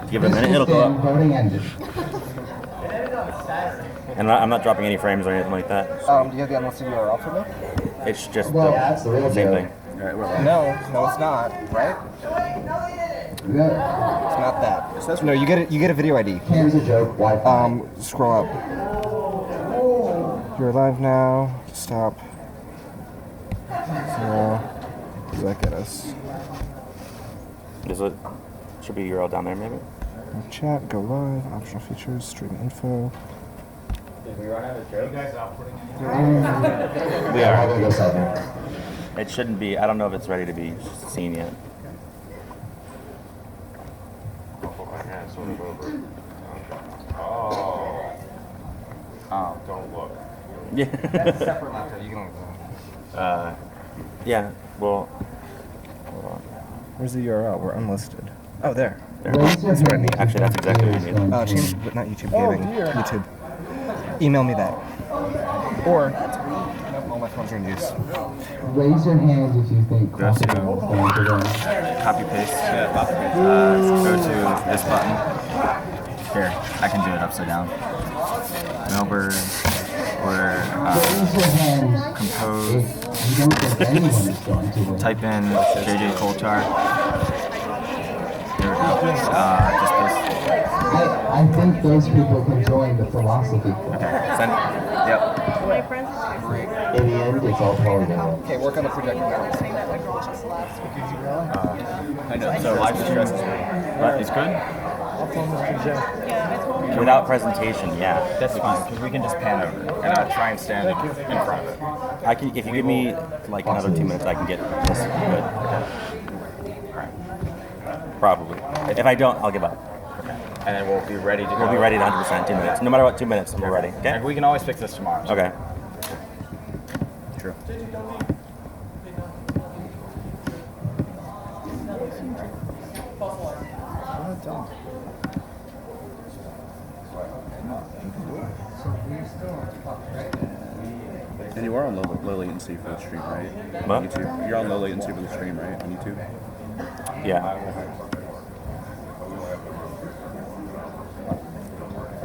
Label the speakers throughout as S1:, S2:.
S1: Give it a minute, it'll go up.
S2: Voting ended.
S1: And I'm not dropping any frames or anything like that.
S3: Do you have the unlisted URL for me?
S1: It's just
S2: That's the real
S1: same
S2: deal.
S1: thing.
S3: No, it's not. Right?
S2: Yeah.
S3: It's not that. No, you get a video ID.
S2: Here's a joke. Wi-Fi.
S3: Scroll up. You're live now. Stop. So, does that get us?
S1: Is it? Should be URL down there maybe.
S3: Chat, go live, optional features, stream info.
S4: Did we run out of jokes? You guys outputting
S1: We are.
S2: I'm gonna go second.
S1: It shouldn't be. I don't know if it's ready to be seen yet.
S4: Oh, don't look.
S1: Yeah.
S3: That's separate laptop. You can look at
S1: Yeah. Well. Hold on.
S3: Where's the URL? We're unlisted. Oh, there.
S2: Raise your hand if you
S1: Actually, that's
S2: think
S1: exactly what
S2: it's
S1: you
S2: going
S3: Oh,
S2: to
S3: change, but not YouTube Gaming. YouTube. Email me that. Or, nope, all my phones are in use.
S2: Raise your hand if you think
S1: Go
S2: Coffee
S1: to-
S2: Bean is going to win.
S1: Copy paste.
S4: Yeah, copy paste.
S1: Go to this button. Here, I can do it upside down. Mailbird or
S2: Raise your hand
S1: compose.
S2: if you don't think anyone is going to win.
S1: Type in JJ Colchar. There we go. Just this.
S2: I think those people can join the philosophy club.
S1: Send. Yep.
S5: My friends are
S2: In the end, it's all polygonal.
S3: Okay, work on the projector now.
S5: saying that my girl just left.
S4: I know. So live stress is
S1: But it's good.
S5: Yeah, I told her.
S1: Without presentation, yeah.
S4: That's fine, because we can just pan over it. And I'll try and stand in front of it.
S1: I can. If you give me like another 2 minutes, I can get this good. Probably. If I don't, I'll give up.
S4: And then we'll be ready to go.
S1: We'll be ready to 100%. 2 minutes. No matter what, 2 minutes, we're ready. Okay.
S4: And we can always fix this tomorrow. so-
S1: Okay.
S4: True.
S6: And you are on low latency for the stream, right?
S1: What?
S6: On YouTube. You're on low latency for the stream, right? On YouTube.
S1: Yeah.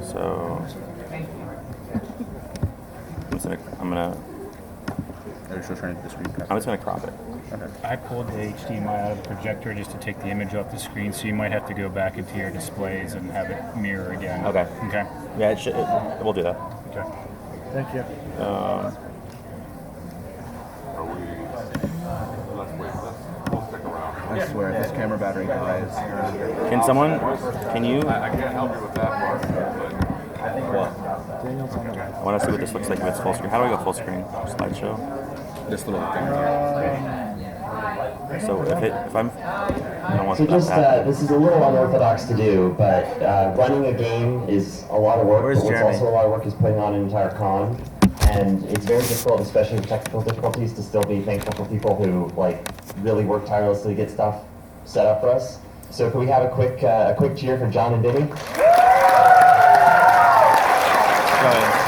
S1: So I'm gonna
S6: Are you still trying to do the screen cap?
S1: I'm just gonna crop it.
S7: I pulled the HDMI out of the projector just to take the image off the screen, so you might have to go back into your displays and have it mirror again.
S1: Okay.
S7: Okay.
S1: Yeah, it should. We'll do that.
S7: Okay.
S3: Thank you.
S6: I swear, if this camera battery dies.
S1: Can someone? Can you?
S4: I can't help you with that part,
S1: I want to see what this looks like if it's full screen. How do I go full screen? Slideshow.
S6: This little thing.
S1: So if I'm, I don't want
S8: So
S1: that.
S8: just, this is a little unorthodox to do, but running a game is a lot of work,
S1: Where's
S8: but what's
S1: Jeremy?
S8: also a lot of work is putting on an entire con. And it's very difficult, especially with technical difficulties, to still be thankful for people who like really work tirelessly to get stuff set up for us. So can we have a quick cheer for John and Vinny?
S1: Go ahead.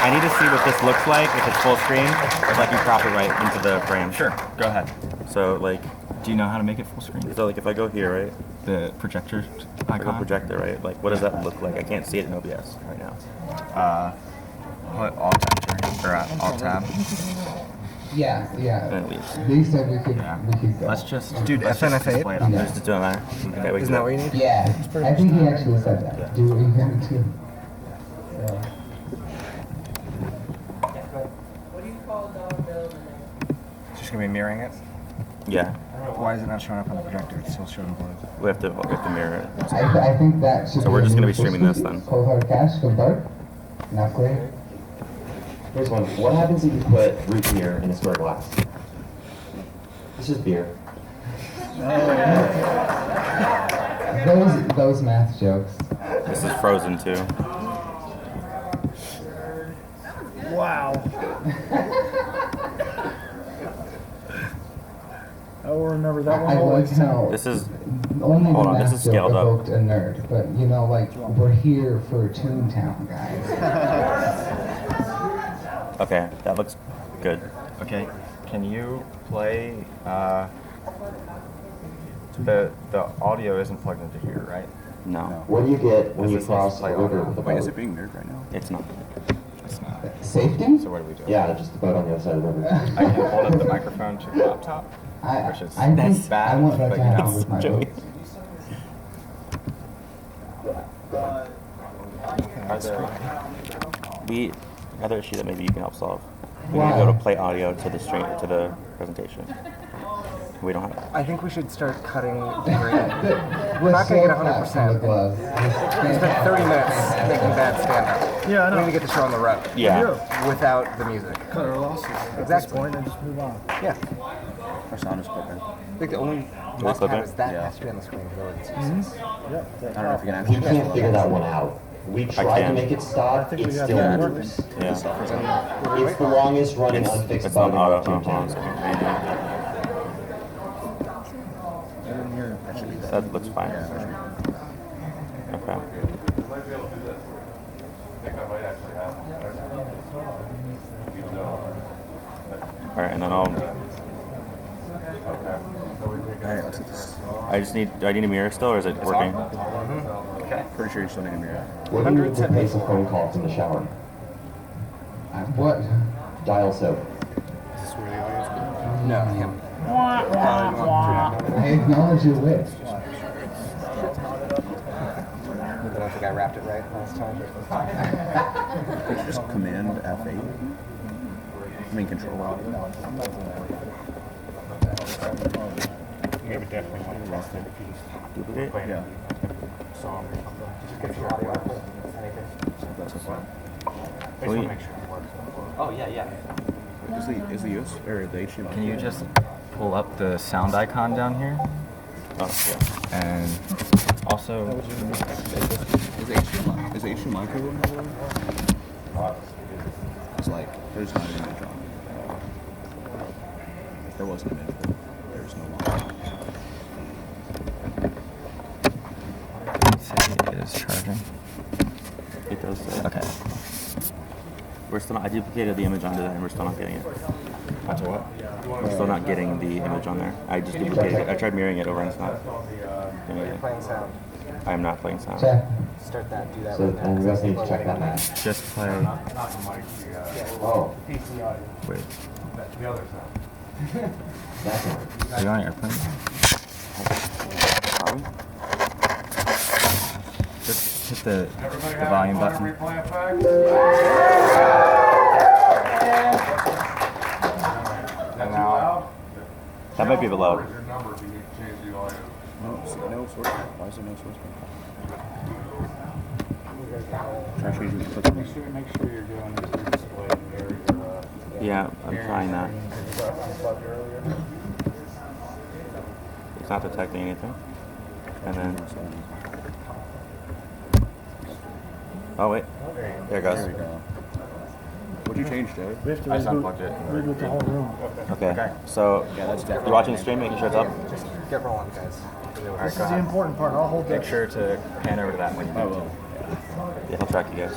S1: I need to see what this looks like if it's full screen, if I can crop it right into the frame.
S4: Sure, go ahead.
S1: So like,
S4: Do you know how to make it full screen?
S1: so like if I go here, right?
S4: The projector
S1: If I go
S4: icon?
S1: projector, right? Like, what does that look like? I can't see it in OBS right now.
S4: Put alt tab, or alt tab.
S2: Yeah, yeah.
S1: And it leaves.
S2: They said we could go.
S4: Let's just,
S3: Dude,
S4: let's just
S3: FNF8?
S4: display it on
S2: Yeah.
S1: Just doing that. Okay, we
S3: Isn't that what you need?
S2: Yeah, I think he actually said that. Do what you gotta do. So.
S3: Just gonna be mirroring it.
S1: Yeah,
S3: Why is it not showing up on the projector? It's still showing blue.
S1: we have to mirror it.
S2: I think that should
S1: So we're
S2: be
S1: just
S2: a
S1: gonna
S2: new
S1: be streaming this
S2: system.
S1: then.
S2: Cold hard cash, good dark. Not clear.
S8: Here's one. What happens if you put root beer in a square glass? It's just beer.
S2: Those math jokes.
S1: This is Frozen too.
S7: Wow. I will remember that one
S2: I like
S7: always.
S2: how
S1: This is
S2: only
S1: hold
S2: the
S1: on, this
S2: math
S1: is
S2: joke
S1: scaled up.
S2: evoked a nerd, but you know, like we're here for Toontown, guys.
S1: okay. That looks good.
S4: Okay, can you play The audio isn't plugged into here, right?
S1: No,
S8: What do you get when
S4: Is
S8: you
S4: this
S8: cross
S4: play
S8: a river
S4: audio?
S8: with a
S6: Wait, is it
S8: boat?
S6: being mirrored right now?
S1: it's not.
S4: It's not.
S8: Safety?
S4: So what do we do?
S8: Yeah, just the boat on the other side of the river.
S4: I can hold up the microphone to the laptop. Which is
S2: I think
S4: bad,
S2: I want that
S4: but
S2: to
S4: you
S2: happen
S4: know.
S2: with my
S1: Joey.
S2: boats.
S4: Are there,
S1: We another issue that maybe you can help solve. We need
S2: Why?
S1: to be able to play audio to the stream to the presentation. We don't have.
S3: I think we should start cutting green.
S2: We're
S3: not gonna get
S2: so flat from
S3: 100%.
S2: the gloves.
S3: We spent 30 minutes making bad stand-up.
S5: Yeah, I
S3: We
S5: know.
S3: need to get the show on the road.
S1: Yeah.
S3: Without the music.
S5: Cut our losses. At this
S3: Exactly.
S5: point, and just move on.
S3: Yeah.
S6: Our sound is clipping.
S3: I think the only
S1: clip
S3: must-have
S1: it?
S3: is that
S6: Yeah.
S3: has to be on the screen. Really.
S5: Yep.
S6: I don't know if you can
S8: We
S6: actually
S8: can't figure that one out. We tried to
S1: can.
S8: make it stop,
S5: think we
S8: it
S5: have
S8: still
S5: that.
S8: moves.
S1: Yeah.
S8: It's the longest running unfixed
S1: It's
S8: bug
S1: on
S8: in
S1: auto.
S8: Toontown.
S1: That looks fine. Okay. All right, and then I'll.
S6: Alright, let's get this.
S1: I just need. Do I need a mirror still, or is it working?
S4: okay.
S6: Pretty sure you still need a mirror.
S8: What do you need to replace a phone call from the shower?
S2: What?
S8: Dial soap.
S3: No, him.
S2: I acknowledge your wish.
S3: I don't think I wrapped it right last time.
S6: Just Command F8. I mean Control Alt.
S7: You would definitely want to test it if you just
S1: Duplicate?
S7: play
S6: Yeah.
S7: a song or something.
S3: Get your audio output. Anything.
S6: That's okay.
S7: I just want to make sure it works.
S3: Oh, yeah.
S6: Is the US or the HDMI?
S4: Can you just pull up the sound icon down here?
S1: Oh, yeah.
S4: And also,
S6: Is the HDMI cable in that way? It's like there's not an image on it. There was an image, but there's no longer.
S4: say it is charging.
S1: It does say.
S4: Okay.
S1: We're still not. I duplicated the image onto that, and we're still not getting it.
S4: Onto what?
S1: We're still not getting the image on there. I just duplicated it. I tried mirroring it over, and it's not doing it.
S3: Playing sound.
S1: I am not playing sound.
S2: Check.
S3: Start that. Do that.
S8: So,
S3: right now.
S8: and we also need to check that match.
S1: Just play.
S8: Oh,
S1: Wait.
S8: that's not.
S4: Are you on airplane?
S1: Are we?
S4: Just hit the volume button. And now,
S1: That might be a bit loud.
S6: No source code. Why is there no source code? Try changing the clip.
S7: Make sure you're doing this display mirror your
S1: Yeah, I'm trying that. It's not detecting anything. And then. Oh wait. There it
S6: There
S1: goes.
S6: we go. What'd you change, Joey?
S5: We have to
S4: I just
S5: reboot,
S4: unplugged it.
S5: reboot the whole room.
S1: Okay. So
S6: Yeah, that's definitely.
S1: you're watching the stream, making sure it's up.
S3: Get rolling, guys.
S5: This is the important part. I'll hold
S4: make
S5: that.
S4: sure to pan over to that when you
S6: Oh,
S4: do.
S6: well.
S1: Yeah, he'll track you guys.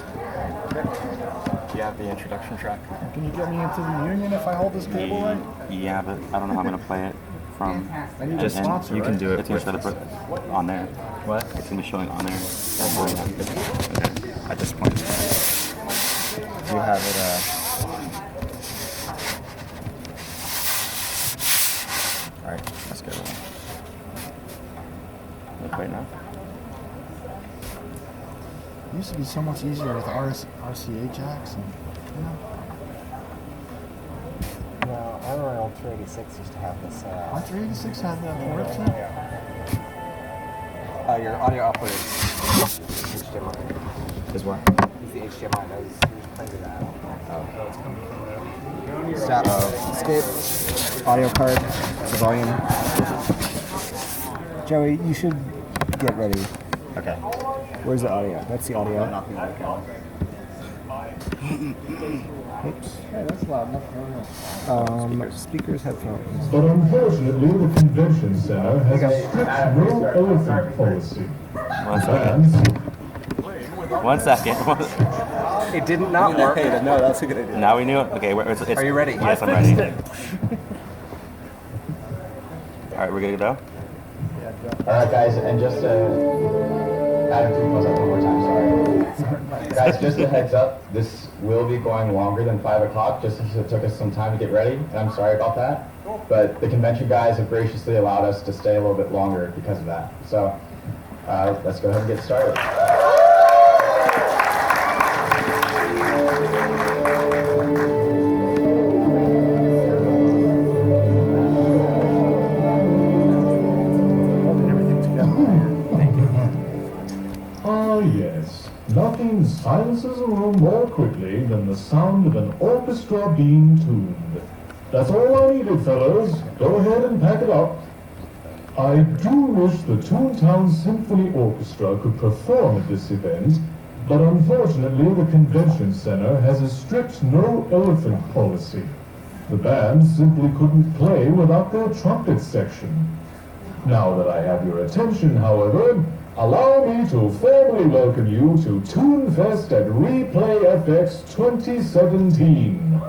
S4: Do you have the introduction track?
S5: Can you get me into the union if I hold this cable right?
S1: Yeah, but I don't know how I'm gonna play it from.
S5: I need a
S1: Just
S5: sponsor,
S4: you can
S5: right?
S4: do it
S1: It's gonna show
S4: with,
S1: the on there.
S4: what?
S1: It's gonna be showing on there.
S4: At this point. Do you have it, alright, let's go.
S1: Look right now.
S5: It used to be so much easier with RCA jacks. And, you know,
S3: No, I remember old 286 used to have this.
S5: R386 had that for it too.
S3: Your audio output is HDMI.
S4: Is what?
S3: It's the HDMI. Those playing to that. Stop. Escape. Audio card. The volume. Joey, you should get ready.
S4: Okay.
S3: Where's the audio? That's the audio. Oops.
S5: Hey, that's loud enough.
S3: Speakers, headphones.
S9: But unfortunately, the convention center has a strict no elephant policy.
S1: 1 second. 1 second.
S3: It did not work.
S6: No, that's a good idea.
S1: Now we knew it. Okay, it's,
S3: Are you ready?
S1: Yes, I'm ready. All right, we're good to go.
S5: Yeah,
S8: All right, guys, and just Adam, can you pause that one more time? Sorry. Guys, just a heads up, this will be going longer than 5 o'clock, just because it took us some time to get ready, and I'm sorry about that. But the convention guys have graciously allowed us to stay a little bit longer because of that. So let's go ahead and get started.
S9: Ah, yes. Nothing silences a room more quickly than the sound of an orchestra being tuned. That's all I needed, fellas. Go ahead and pack it up. I do wish the Toontown Symphony Orchestra could perform at this event, but unfortunately the convention center has a strict no elephant policy. The band simply couldn't play without their trumpet section. Now that I have your attention, however, allow me to formally welcome you to ToonFest at Replay FX 2017.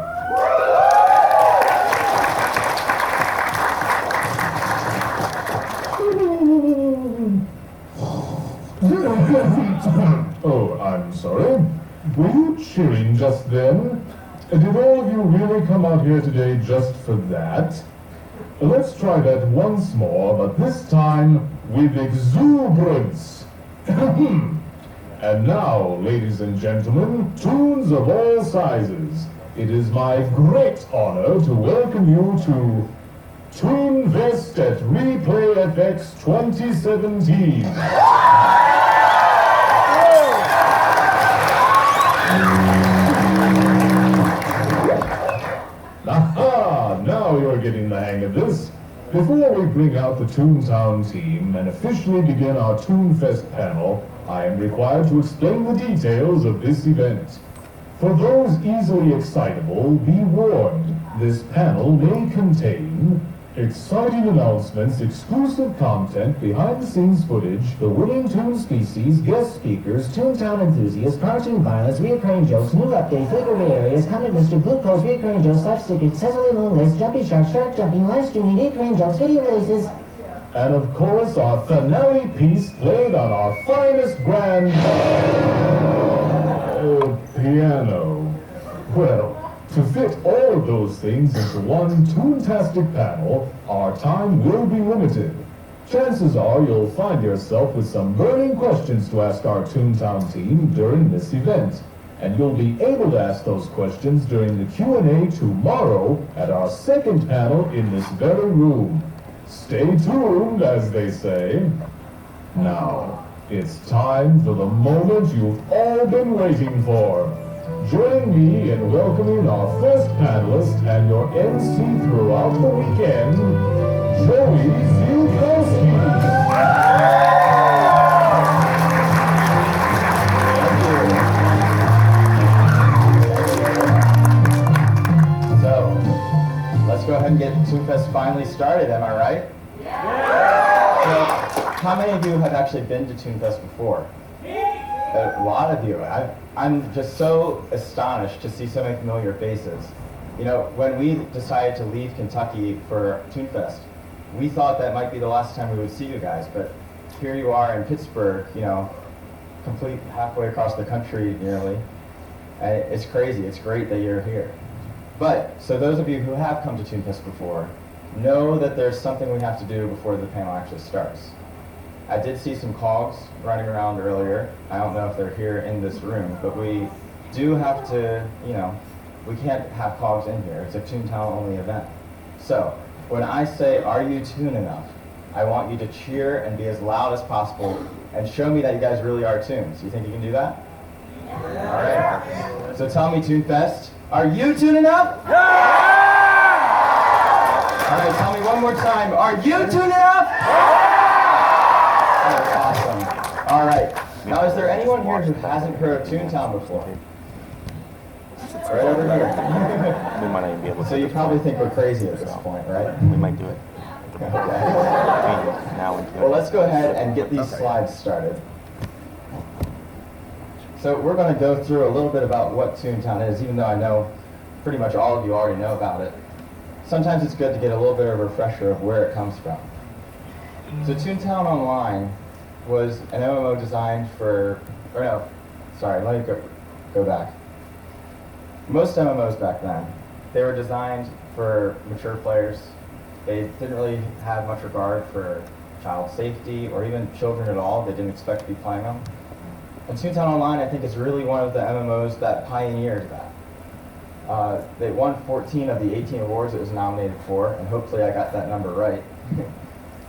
S9: Oh, I'm sorry. Were you cheering just then? Did all of you really come out here today just for that? Let's try that once more, but this time with exuberance. And now, ladies and gentlemen, tunes of all sizes, it is my great honor to welcome you to ToonFest at Replay FX 2017. Aha! Now you're getting the hang of this. Before we bring out the Toontown team and officially begin our ToonFest panel, I am required to explain the details of this event. For those easily excitable, be warned, this panel may contain exciting announcements, exclusive content, behind-the-scenes footage, the winning Toon species, guest speakers, Toontown enthusiasts, cartoon violence, reoccurring jokes, new updates, legal areas, comic Mr. Glucose, reoccurring jokes, life secrets, Cecily Moon list, jumpy shark, shark jumping, live streaming, reoccurring jokes, video releases, and of course our finale piece played on our finest grand piano. Well, to fit all of those things into one Toontastic panel, our time will be limited. Chances are you'll find yourself with some burning questions to ask our Toontown team during this event. And you'll be able to ask those questions during the Q&A tomorrow at our second panel in this very room. Stay tuned, as they say. Now, it's time for the moment you've all been waiting for. Join me in welcoming our first panelist and your MC throughout the weekend, Joey Zielkowski.
S8: So, let's go ahead and get ToonFest finally started, am I right? Yeah! So, how many of you have actually been to ToonFest before? A lot of you. I'm just so astonished to see so many familiar faces. You know, when we decided to leave Kentucky for ToonFest, we thought that might be the last time we would see you guys, but here you are in Pittsburgh, you know, complete halfway across the country nearly. And it's crazy. It's great that you're here. But, so those of you who have come to ToonFest before, know that there's something we have to do before the panel actually starts. I did see some cogs running around earlier. I don't know if they're here in this room, but we do have to, you know, we can't have cogs in here. It's a Toontown only event. So, when I say, are you Toon enough? I want you to cheer and be as loud as possible and show me that you guys really are Toons. You think you can do that? Yeah. All right. So tell me, ToonFest, are you Toon enough? Yeah! All right, tell me one more time, are you Toon enough? Yeah! Awesome. All right. Now, is there anyone here who hasn't heard of Toontown before? Right over here.
S1: We might not even be able to.
S8: So you probably think we're crazy at this point, right?
S1: We might do it.
S8: Okay.
S1: Now we do it.
S8: Well, let's go ahead and get these slides started. So we're going to go through a little bit about what Toontown is, even though I know pretty much all of you already know about it. Sometimes it's good to get a little bit of a refresher of where it comes from.
S10: So Toontown Online was an MMO designed for, or no, sorry, let me go back. Most MMOs back then, they were designed for mature players. They didn't really have much regard for child safety or even children at all. They didn't expect to be playing them. And Toontown Online, I think, is really one of the MMOs that pioneered that. They won 14 of the 18 awards it was nominated for, and hopefully I got that number right.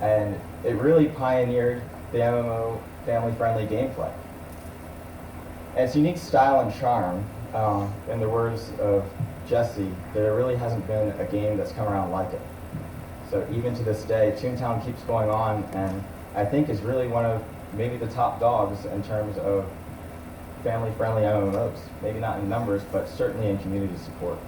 S10: And it really pioneered the MMO family-friendly gameplay. And its unique style and charm, in the words of Jesse, there really hasn't been a game that's come around like it. So even to this day, Toontown keeps going on, and I think is really one of maybe the top dogs in terms of family-friendly MMOs. Maybe not in numbers, but certainly in community support.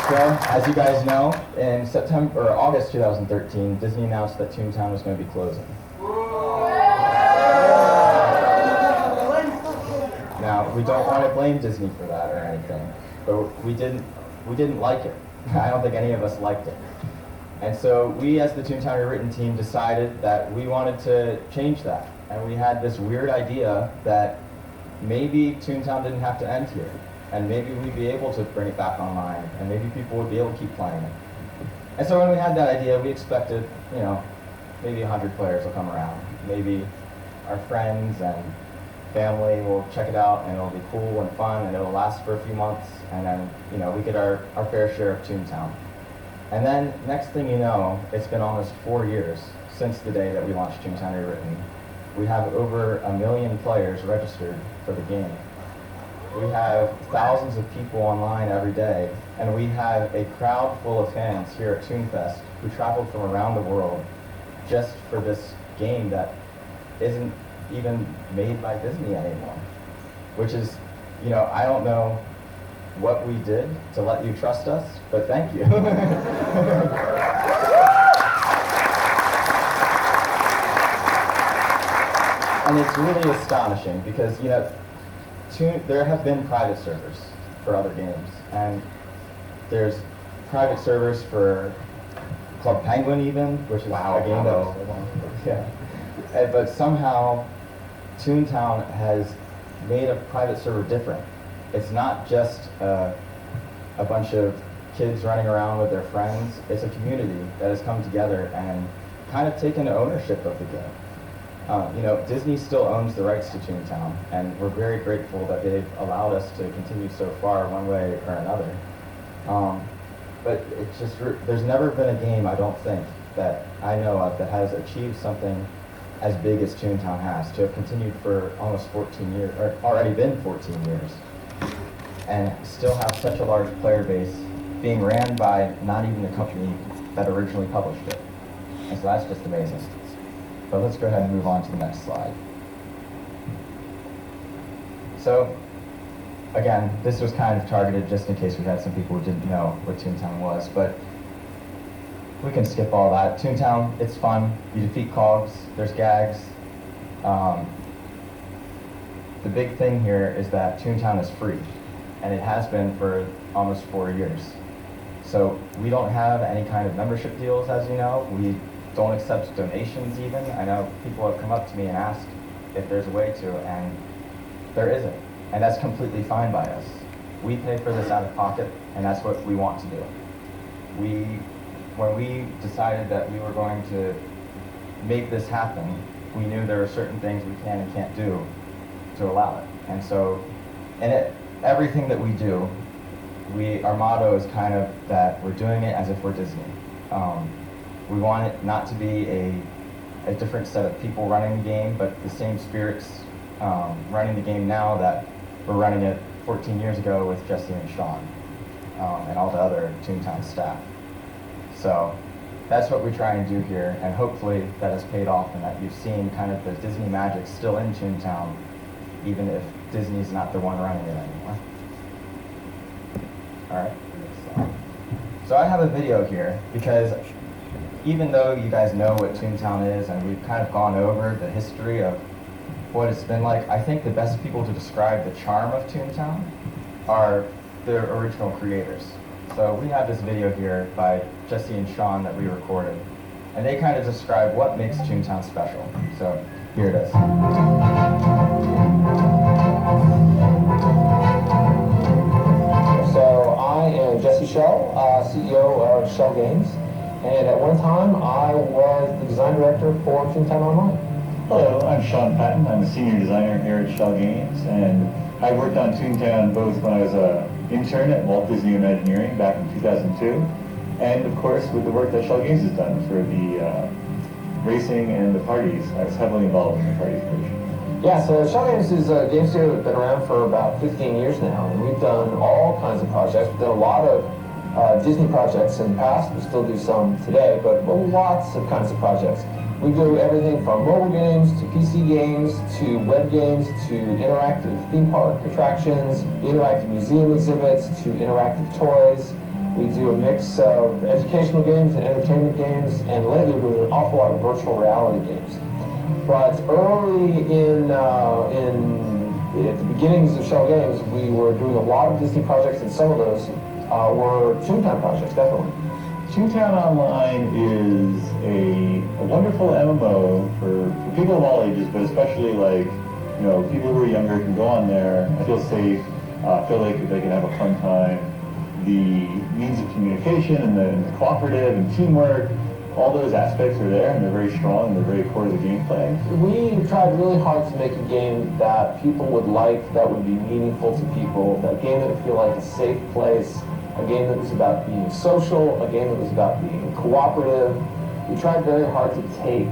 S10: So, as you guys know, in September or August 2013, Disney announced that Toontown was going to be closing. Now, we don't want to blame Disney for that or anything, but we didn't like it. I don't think any of us liked it. And so we, as the Toontown Rewritten team, decided that we wanted to change that. And we had this weird idea that maybe Toontown didn't have to end here. And maybe we'd be able to bring it back online, and maybe people would be able to keep playing it. And so when we had that idea, we expected, you know, maybe 100 players will come around. Maybe our friends and family will check it out, and it'll be cool and fun, and it'll last for a few months, and then, you know, we get our fair share of Toontown. And then, next thing you know, it's been almost 4 years since the day that we launched Toontown Rewritten. We have over 1 million players registered for the game. We have thousands of people online every day, and we have a crowd full of fans here at ToonFest who traveled from around the world just for this game that isn't even made by Disney anymore. Which is, you know, I don't know what we did to let you trust us, but thank you. And it's really astonishing because, you know, there have been private servers for other games, and there's private servers for Club Penguin even, which is a game that, yeah. But somehow Toontown has made a private server different. It's not just a bunch of kids running around with their friends. It's a community that has come together and kind of taken ownership of the game. You know, Disney still owns the rights to Toontown, and we're very grateful that they've allowed us to continue so far one way or another. But it's just, there's never been a game, I don't think, that I know of that has achieved something as big as Toontown has, to have continued for almost 14 years, or already been 14 years, and still have such a large player base, being ran by not even the company that originally published it. And so that's just amazing. But let's go ahead and move on to the next slide. So, again, this was kind of targeted just in case we had some people who didn't know what Toontown was, but we can skip all that. Toontown, it's fun. You defeat cogs, there's gags. The big thing here is that Toontown is free, and it has been for almost 4 years. So we don't have any kind of membership deals, as you know. We don't accept donations even. I know people have come up to me and asked if there's a way to, and there isn't. And that's completely fine by us. We pay for this out of pocket, and that's what we want to do. When we decided that we were going to make this happen, we knew there are certain things we can and can't do to allow it. And so, everything that we do, our motto is kind of that we're doing it as if we're Disney. We want it not to be a different set of people running the game, but the same spirits running the game now that were running it 14 years ago with Jesse and Sean and all the other Toontown staff. So that's what we try and do here, and hopefully that has paid off and that you've seen kind of the Disney magic still in Toontown, even if Disney's not the one running it anymore. All right. So I have a video here because even though you guys know what Toontown is and we've kind of gone over the history of what it's been like, I think the best people to describe the charm of Toontown are the original creators. So we have this video here by Jesse and Sean that we recorded, and they kind of describe what makes Toontown special. So here it is.
S2: So I am Jesse Shell, CEO of Shell Games, and at one time I was the design director for Toontown Online.
S11: Hello, I'm Sean Patton. I'm a senior designer here at Shell Games, and I worked on Toontown both when I was an intern at Walt Disney Imagineering back in 2002, and of course with the work that Shell Games has done for the racing and the parties. I was heavily involved in the parties creation.
S2: Yeah, so Shell Games is a game studio that's been around for about 15 years now, and we've done all kinds of projects. We've done a lot of Disney projects in the past. We still do some today, but lots of kinds of projects. We do everything from mobile games to PC games to web games to interactive theme park attractions, interactive museum exhibits to interactive toys. We do a mix of educational games and entertainment games, and lately we're doing an awful lot of virtual reality games. But early at the beginnings of Shell Games, we were doing a lot of Disney projects, and some of those were Toontown projects, definitely.
S11: Toontown Online is a wonderful MMO for people of all ages, but especially people who are younger can go on there, feel safe, feel like they can have a fun time. The means of communication and the cooperative and teamwork, all those aspects are there, and they're very strong, and they're very core to the gameplay.
S2: We tried really hard to make a game that people would like, that would be meaningful to people, a game that would feel like a safe place, a game that was about being social, a game that was about being cooperative. We tried very hard to take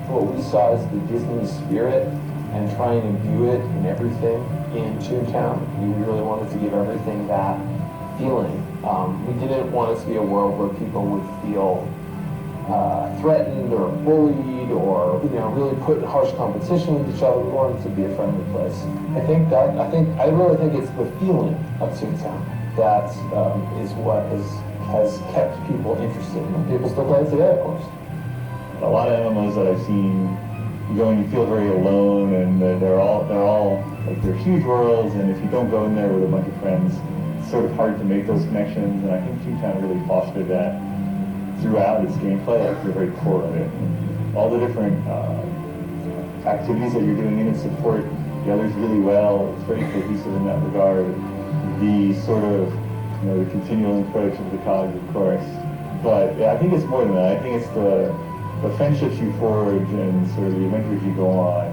S2: what we saw as the Disney spirit and try and imbue it in everything in Toontown. We really wanted to give everything that feeling. We didn't want it to be a world where people would feel threatened or bullied or really put in harsh competition with each other. We wanted it to be a friendly place. I really think it's the feeling of Toontown that is what has kept people interested, and people still play it today, of course.
S11: A lot of MMOs that I've seen, you go and you feel very alone, and they're all like they're huge worlds, and if you don't go in there with a bunch of friends, it's sort of hard to make those connections. And I think Toontown really fostered that throughout its gameplay, like the very core of it. And all the different activities that you're doing in it support the others really well. It's very cohesive in that regard. The sort of, the continual approach of the college, of course. But yeah, I think it's more than that. I think it's the friendships you forge and sort of the adventures you go on.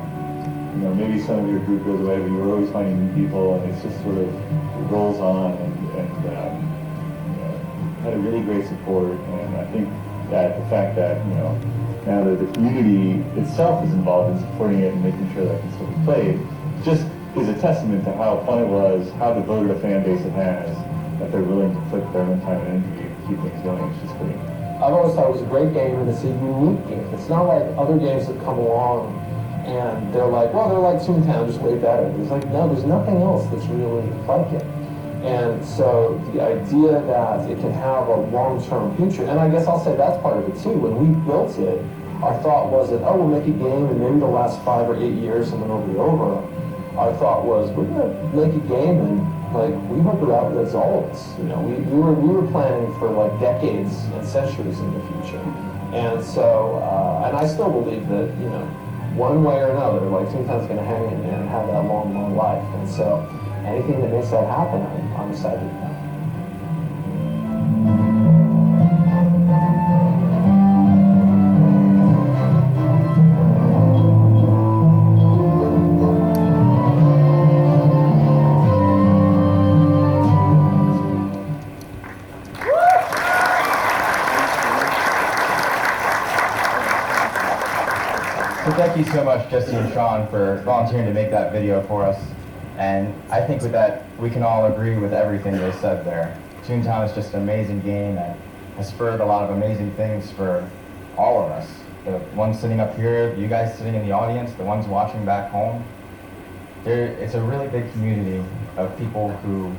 S11: Maybe some of your group goes away, but you're always finding new people, and it's just sort of rolls on, and had a really great support. And I think that the fact that, now that the community itself is involved in supporting it and making sure that it can still be played, just is a testament to how fun it was, how devoted a fan base it has, that they're willing to put their own time and energy to keep things going. It's just great.
S2: I've always thought it was a great game, and it's a unique game. It's not like other games that come along and they're like, well, they're like Toontown, just way better. There's no, there's nothing else that's really like it. And so the idea that it can have a long-term future, and I guess I'll say that's part of it too. When we built it, our thought was that, we'll make a game and maybe it'll last 5 or 8 years and then it'll be over. Our thought was, we're gonna make a game and we hope it outlives all of us. We were planning for decades and centuries in the future. And so, and I still believe that, one way or another, Toontown's gonna hang in there and have that long, long life. And so, anything that makes that happen, I'm excited about.
S10: So thank you so much, Jesse and Sean, for volunteering to make that video for us. And I think with that, we can all agree with everything they said there. Toontown is just an amazing game that has spurred a lot of amazing things for all of us. The ones sitting up here, you guys sitting in the audience, the ones watching back home. It's a really big community of people who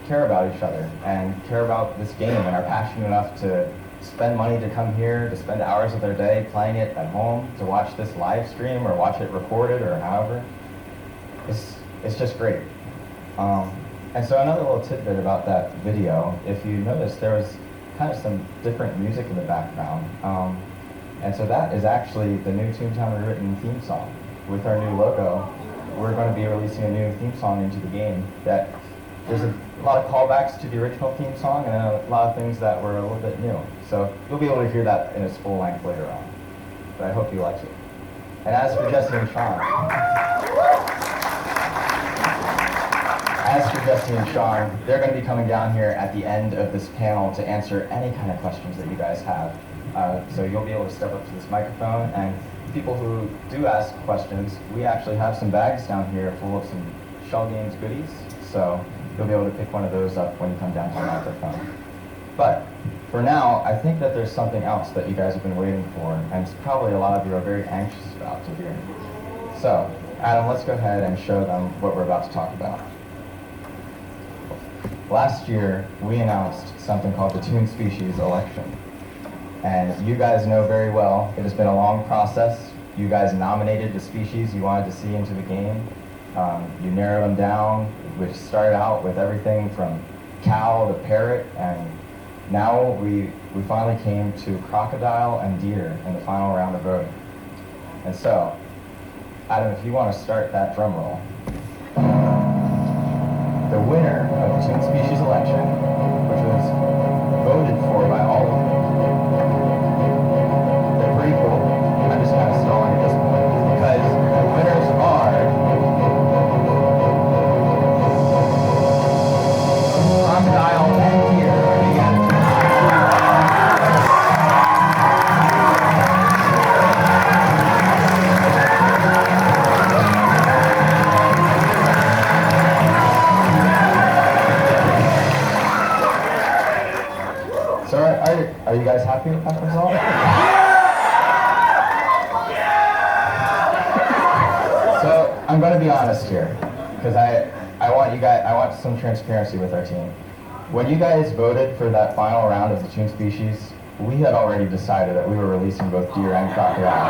S10: care about each other and care about this game and are passionate enough to spend money to come here, to spend hours of their day playing it at home, to watch this live stream or watch it recorded or however. It's just great. And so another little tidbit about that video, if you notice, there was kind of some different music in the background. And so that is actually the new Toontown Rewritten theme song. With our new logo, we're going to be releasing a new theme song into the game that there's a lot of callbacks to the original theme song and a lot of things that were a little bit new. So you'll be able to hear that in its full length later on. But I hope you like it. And as for Jesse and Sean, they're going to be coming down here at the end of this panel to answer any kind of questions that you guys have. So you'll be able to step up to this microphone, and people who do ask questions, we actually have some bags down here full of some Shell Games goodies. So you'll be able to pick one of those up when you come down to the microphone. But for now, I think that there's something else that you guys have been waiting for, and it's probably a lot of you are very anxious about to hear. So, Adam, let's go ahead and show them what we're about to talk about. Last year, we announced something called the Toon Species Election. And you guys know very well, it has been a long process. You guys nominated the species you wanted to see into the game. You narrowed them down, which started out with everything from cow to parrot, and now we finally came to crocodile and deer in the final round of voting. And so, Adam, if you want to start that drum roll. The winner of the Toon Species Election, which was voted for by all of you. They're pretty cool. I'm just kind of stalling at this point because the winners are crocodile and deer. So are you guys happy with that result? So I'm going to be honest here, because I want some transparency with our team. When you guys voted for that final round of the Toon Species, we had already decided that we were releasing both deer and crocodile.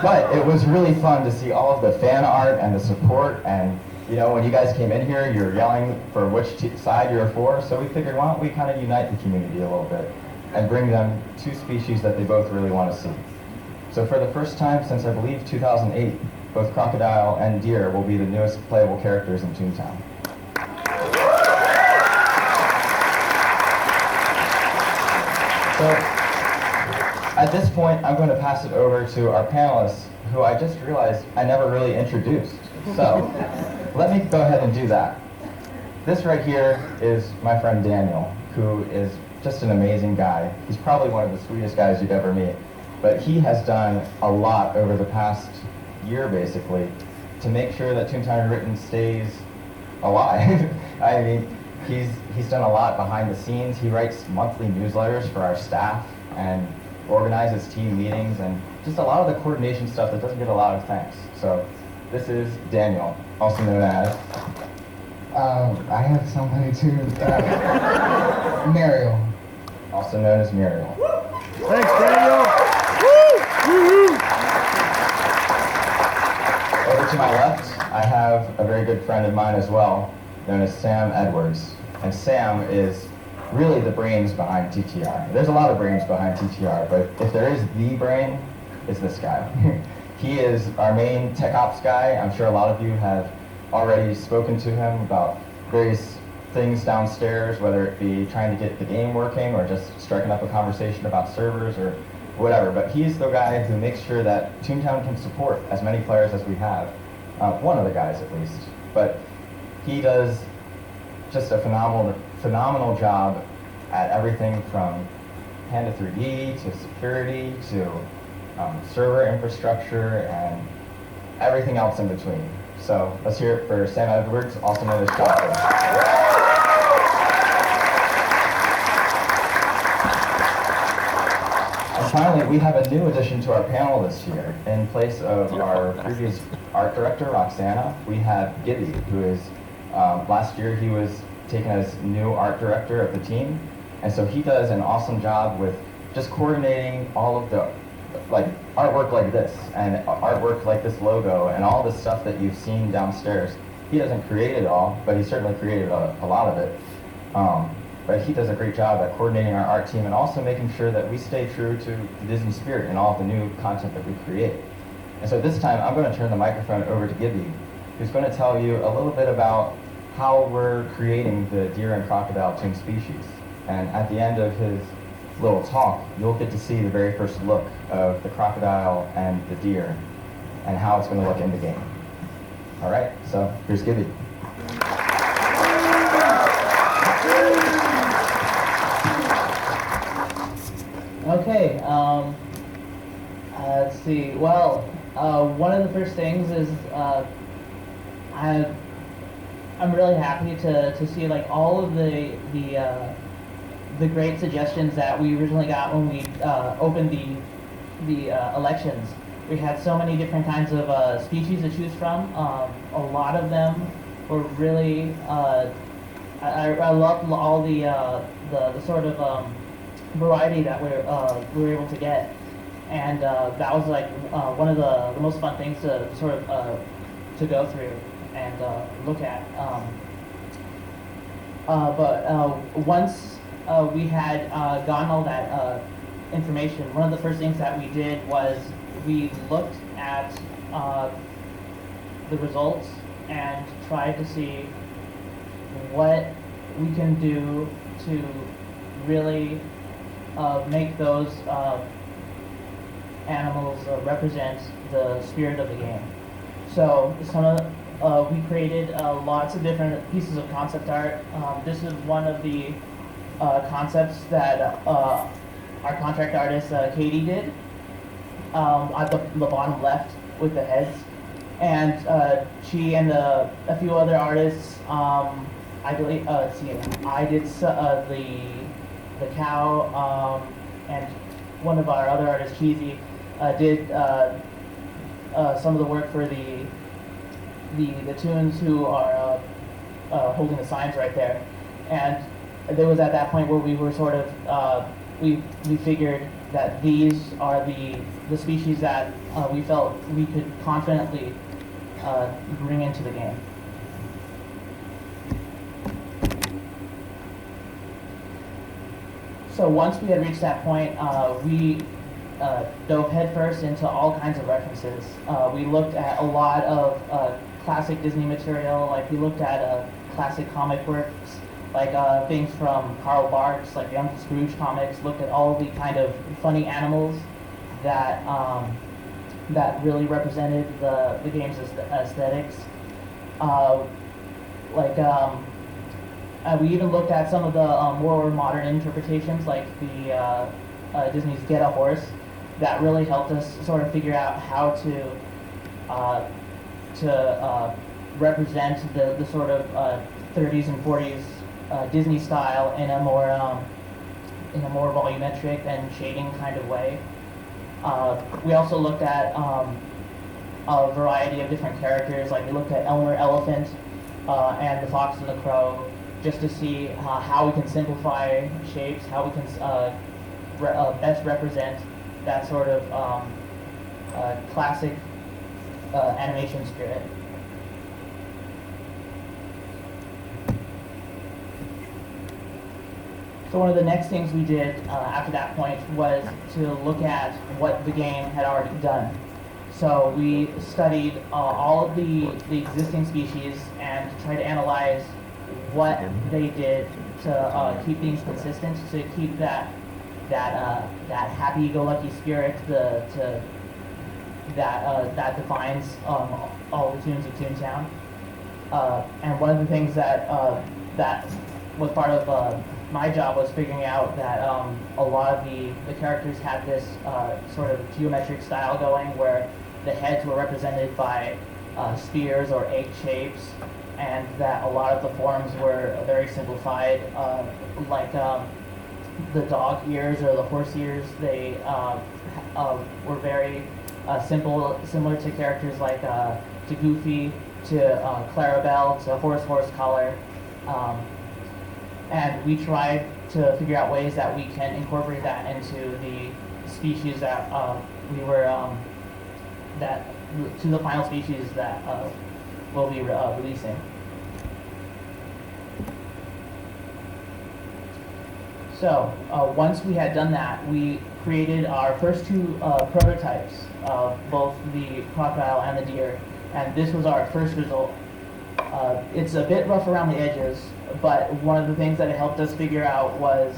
S10: But it was really fun to see all of the fan art and the support, and you know, when you guys came in here, you were yelling for which side you were for, so we figured, why don't we kind of unite the community a little bit and bring them two species that they both really want to see. So for the first time since, I believe, 2008, both crocodile and deer will be the newest playable characters in Toontown. So at this point, I'm going to pass it over to our panelists, who I just realized I never really introduced. So let me go ahead and do that. This right here is my friend Daniel, who is just an amazing guy. He's probably one of the sweetest guys you'd ever meet. But he has done a lot over the past year, basically, to make sure that Toontown Written stays alive. I mean, he's done a lot behind the scenes. He writes monthly newsletters for our staff and organizes team meetings and just a lot of the coordination stuff that doesn't get a lot of thanks. So this is Daniel, also known as...
S12: I have somebody too. Muriel.
S10: Also known as Muriel.
S5: Thanks, Daniel.
S10: Over to my left, I have a very good friend of mine as well, known as Sam Edwards. And Sam is really the brains behind TTR. There's a lot of brains behind TTR, but if there is the brain, it's this guy. He is our main tech ops guy. I'm sure a lot of you have already spoken to him about various things downstairs, whether it be trying to get the game working or just striking up a conversation about servers or whatever. But he's the guy who makes sure that Toontown can support as many players as we have. One of the guys, at least. But he does just a phenomenal job at everything from Panda 3D to security to server infrastructure and everything else in between. So let's hear it for Sam Edwards, also known as Chocolate. And finally, we have a new addition to our panel this year. In place of our previous art director, Roxana, we have Gibby, who is, last year he was taken as new art director of the team. And so he does an awesome job with just coordinating all of the artwork like this and artwork like this logo and all the stuff that you've seen downstairs. he doesn't create it all, but he certainly created a lot of it. But he does a great job at coordinating our art team and also making sure that we stay true to the Disney spirit in all of the new content that we create. And so this time, I'm going to turn the microphone over to Gibby, who's going to tell you a little bit about how we're creating the deer and crocodile toon species. And at the end of his little talk, you'll get to see the very first look of the crocodile and the deer and how it's going to look in the game. All right, so here's Gibby.
S13: Okay, let's see. Well, one of the first things is I'm really happy to see like all of the great suggestions that we originally got when we opened the elections. We had so many different kinds of species to choose from. A lot of them were really. I loved all the sort of variety that we were able to get, and that was like one of the most fun things to sort of to go through and look at. But once we had gotten all that information, one of the first things that we did was we looked at the results and tried to see what we can do to really make those animals represent the spirit of the game. So we created lots of different pieces of concept art. This is one of the concepts that our contract artist Katie did at the bottom left with the heads, and she and a few other artists. I believe. I did the cow, and one of our other artists, Cheesy, did some of the work for the tunes who are holding the signs right there. And there was at that point where we were sort of we figured that these are the species that we felt we could confidently bring into the game. So once we had reached that point, we dove headfirst into all kinds of references. We looked at a lot of classic Disney material, like we looked at classic comic works, like things from Carl Barks, like the Uncle Scrooge comics, looked at all the kind of funny animals that that really represented the game's aesthetics. We even looked at some of the more modern interpretations, like the Disney's Get a Horse, that really helped us sort of figure out how to represent the sort of 30s and 40s Disney style in a more volumetric and shading kind of way. We also looked at a variety of different characters, like we looked at Elmer Elephant and the Fox and the Crow, just to see how we can simplify shapes, how we can best represent that sort of classic animation spirit. So one of the next things we did after that point was to look at what the game had already done. So we studied all of the existing species and tried to analyze what they did to keep things consistent, to keep that happy-go-lucky spirit that defines all the tunes of Toontown. And one of the things that was part of my job was figuring out that a lot of the characters had this sort of geometric style going, where the heads were represented by spheres or egg shapes, and that a lot of the forms were very simplified, like the dog ears or the horse ears. They were very simple, similar to characters like to Goofy, to Clarabelle, to Horse Collar. And we tried to figure out ways that we can incorporate that into the species that we were, to the final species that we'll be releasing. So once we had done that, we created our first two prototypes of both the crocodile and the deer, and this was our first result. It's a bit rough around the edges, but one of the things that it helped us figure out was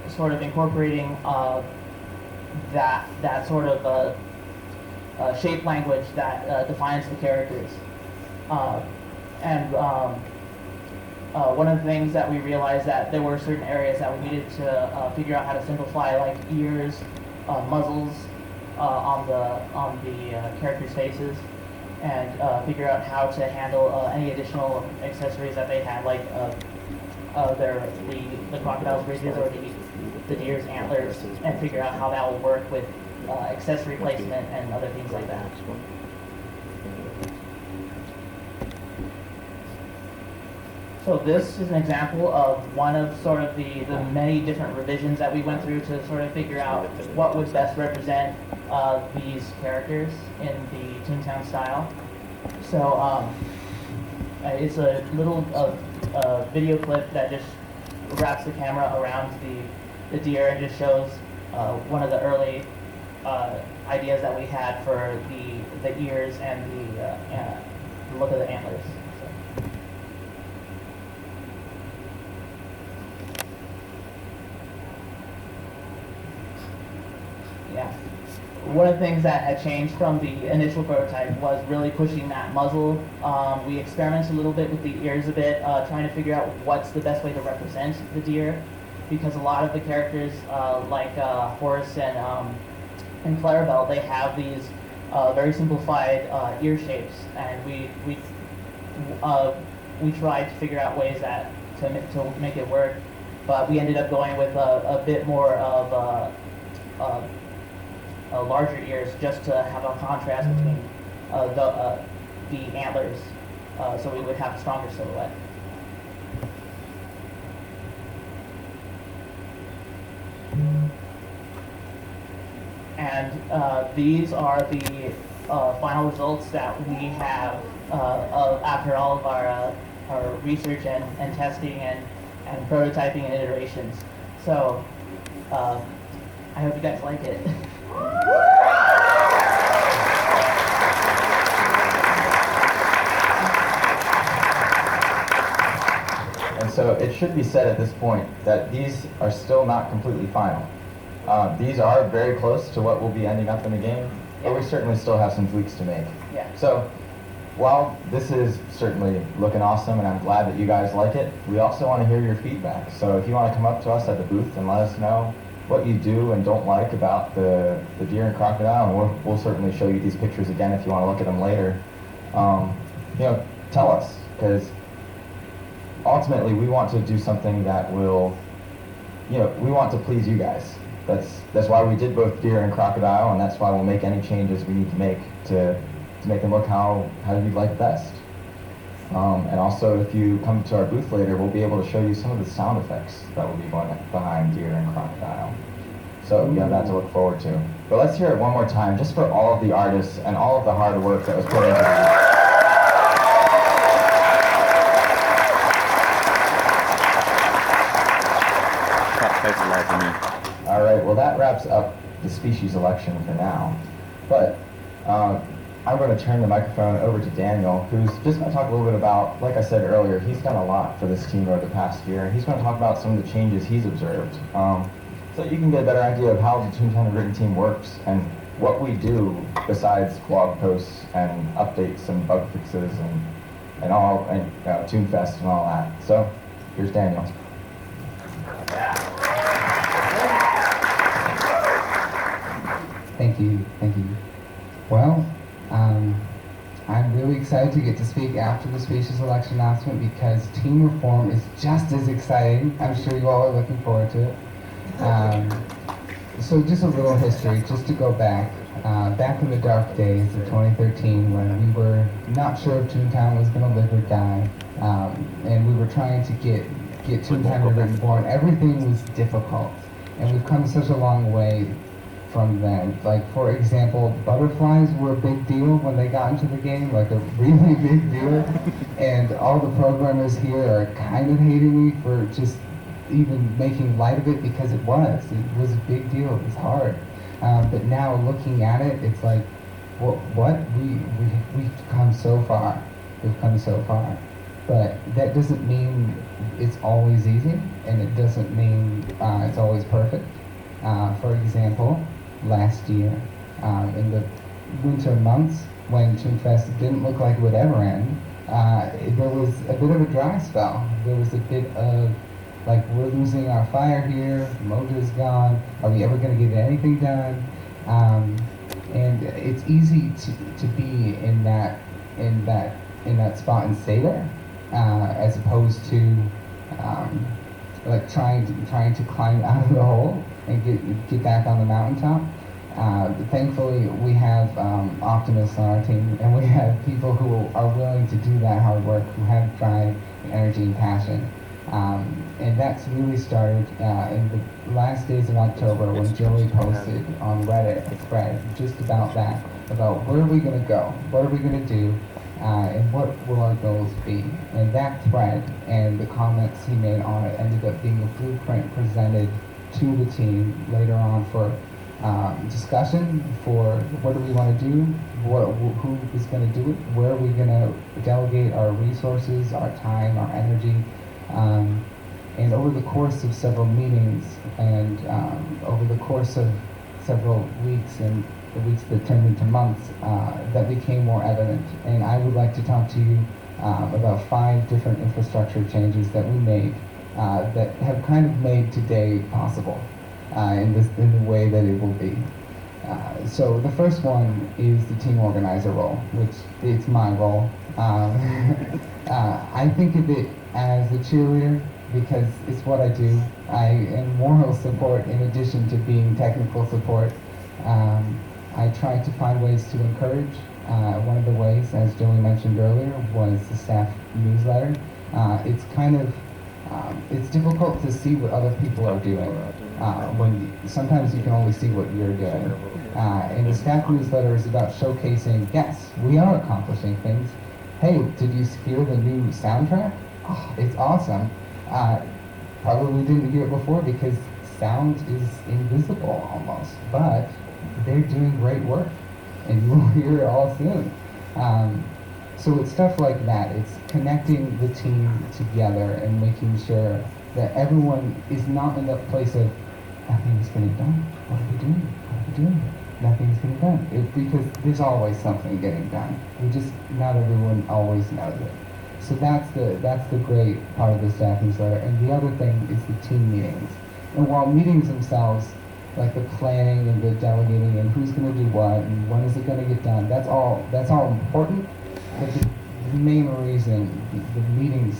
S13: sort of incorporating that sort of shape language that defines the characters. One of the things that we realized that there were certain areas that we needed to figure out how to simplify, like ears, muzzles on the characters' faces, and figure out how to handle any additional accessories that they had, like the crocodile's bridges or the deer's antlers, and figure out how that will work with accessory placement and other things like that. So this is an example of one of sort of the many different revisions that we went through to sort of figure out what would best represent these characters in the Toontown style. So it's a little video clip that just wraps the camera around the deer and just shows one of the early ideas that we had for the ears and the look of the antlers. Yeah. One of the things that had changed from the initial prototype was really pushing that muzzle. We experimented a little bit with the ears a bit, trying to figure out what's the best way to represent the deer, because a lot of the characters, like Horace and Clarabelle, they have these very simplified ear shapes, and we tried to figure out ways that to make it work, but we ended up going with a bit more of larger ears, just to have a contrast between the antlers, so we would have a stronger silhouette. And these are the final results that we have after all of our research and testing and prototyping and iterations. So I hope you guys like it.
S10: And so it should be said at this point that these are still not completely final. These are very close to what will be ending up in the game, but we certainly still have some tweaks to make.
S13: Yeah.
S10: So while this is certainly looking awesome and I'm glad that you guys like it, we also want to hear your feedback. So if you want to come up to us at the booth and let us know what you do and don't like about the deer and crocodile, and we'll certainly show you these pictures again if you want to look at them later. Tell us, because ultimately we want to do something that will, we want to please you guys. That's why we did both deer and crocodile, and that's why we'll make any changes we need to make to make them look how you'd like best. And also, if you come to our booth later, we'll be able to show you some of the sound effects that will be going behind deer and crocodile. So you have that to look forward to. But let's hear it one more time, just for all of the artists and all of the hard work that was put into it. All right, well that wraps up the species election for now. But I'm going to turn the microphone over to Daniel, who's just going to talk a little bit about, like I said earlier, he's done a lot for this team over the past year, and he's going to talk about some of the changes he's observed. So you can get a better idea of how the Toontown written team works and what we do besides blog posts and updates and bug fixes and ToonFest and all that. So here's Daniel.
S12: Thank you. Well, I'm really excited to get to speak after the species election announcement because team reform is just as exciting. I'm sure you all are looking forward to it. So just a little history, just to go back. Back in the dark days of 2013 when we were not sure if Toontown was going to live or die, and we were trying to get Toontown reborn, everything was difficult. And we've come such a long way from them. Like, for example, butterflies were a big deal when they got into the game, like a really big deal. And all the programmers here are kind of hating me for just even making light of it because it was a big deal, it was hard. But now looking at it, it's like, what? We've come so far. We've come so far. But that doesn't mean it's always easy, and it doesn't mean it's always perfect. For example, last year, in the winter months, when ToonFest didn't look like it would ever end, there was a bit of a dry spell. There was a bit of, like, we're losing our fire here, Moja's gone, are we ever going to get anything done? And it's easy to be in that spot and stay there, as opposed to like trying to climb out of the hole and get back on the mountaintop. Thankfully, we have optimists on our team, and we have people who are willing to do that hard work, who have drive, and energy, and passion. And that's really started in the last days of October when Joey posted on Reddit a thread just about that, about where are we going to go, what are we going to do, and what will our goals be. And that thread and the comments he made on it ended up being a blueprint presented to the team later on for discussion for what do we want to do, who is going to do it, where are we going to delegate our resources, our time, our energy. And over the course of several meetings and over the course of several weeks and the weeks that turned into months, that became more evident. And I would like to talk to you about 5 different infrastructure changes that we made that have kind of made today possible in the way that it will be. So the first one is the team organizer role, which it's my role. I think of it as a cheerleader because it's what I do. I am moral support in addition to being technical support. I try to find ways to encourage. One of the ways, as Joey mentioned earlier, was the staff newsletter. It's kind of, it's difficult to see what other people are doing. When sometimes you can only see what you're doing. And the staff newsletter is about showcasing, yes, we are accomplishing things. Hey, did you hear the new soundtrack? Oh, it's awesome. Probably didn't hear it before because sound is invisible almost, but they're doing great work, and you will hear it all soon. So it's stuff like that. It's connecting the team together and making sure that everyone is not in that place of nothing's getting done. What are we doing? What are we doing? Nothing's getting done. Because there's always something getting done. Not everyone always knows it. So that's the great part of the staff newsletter. And the other thing is the team meetings. And while meetings themselves, like the planning and the delegating and who's going to do what and when is it going to get done, that's all important. But the main reason the meetings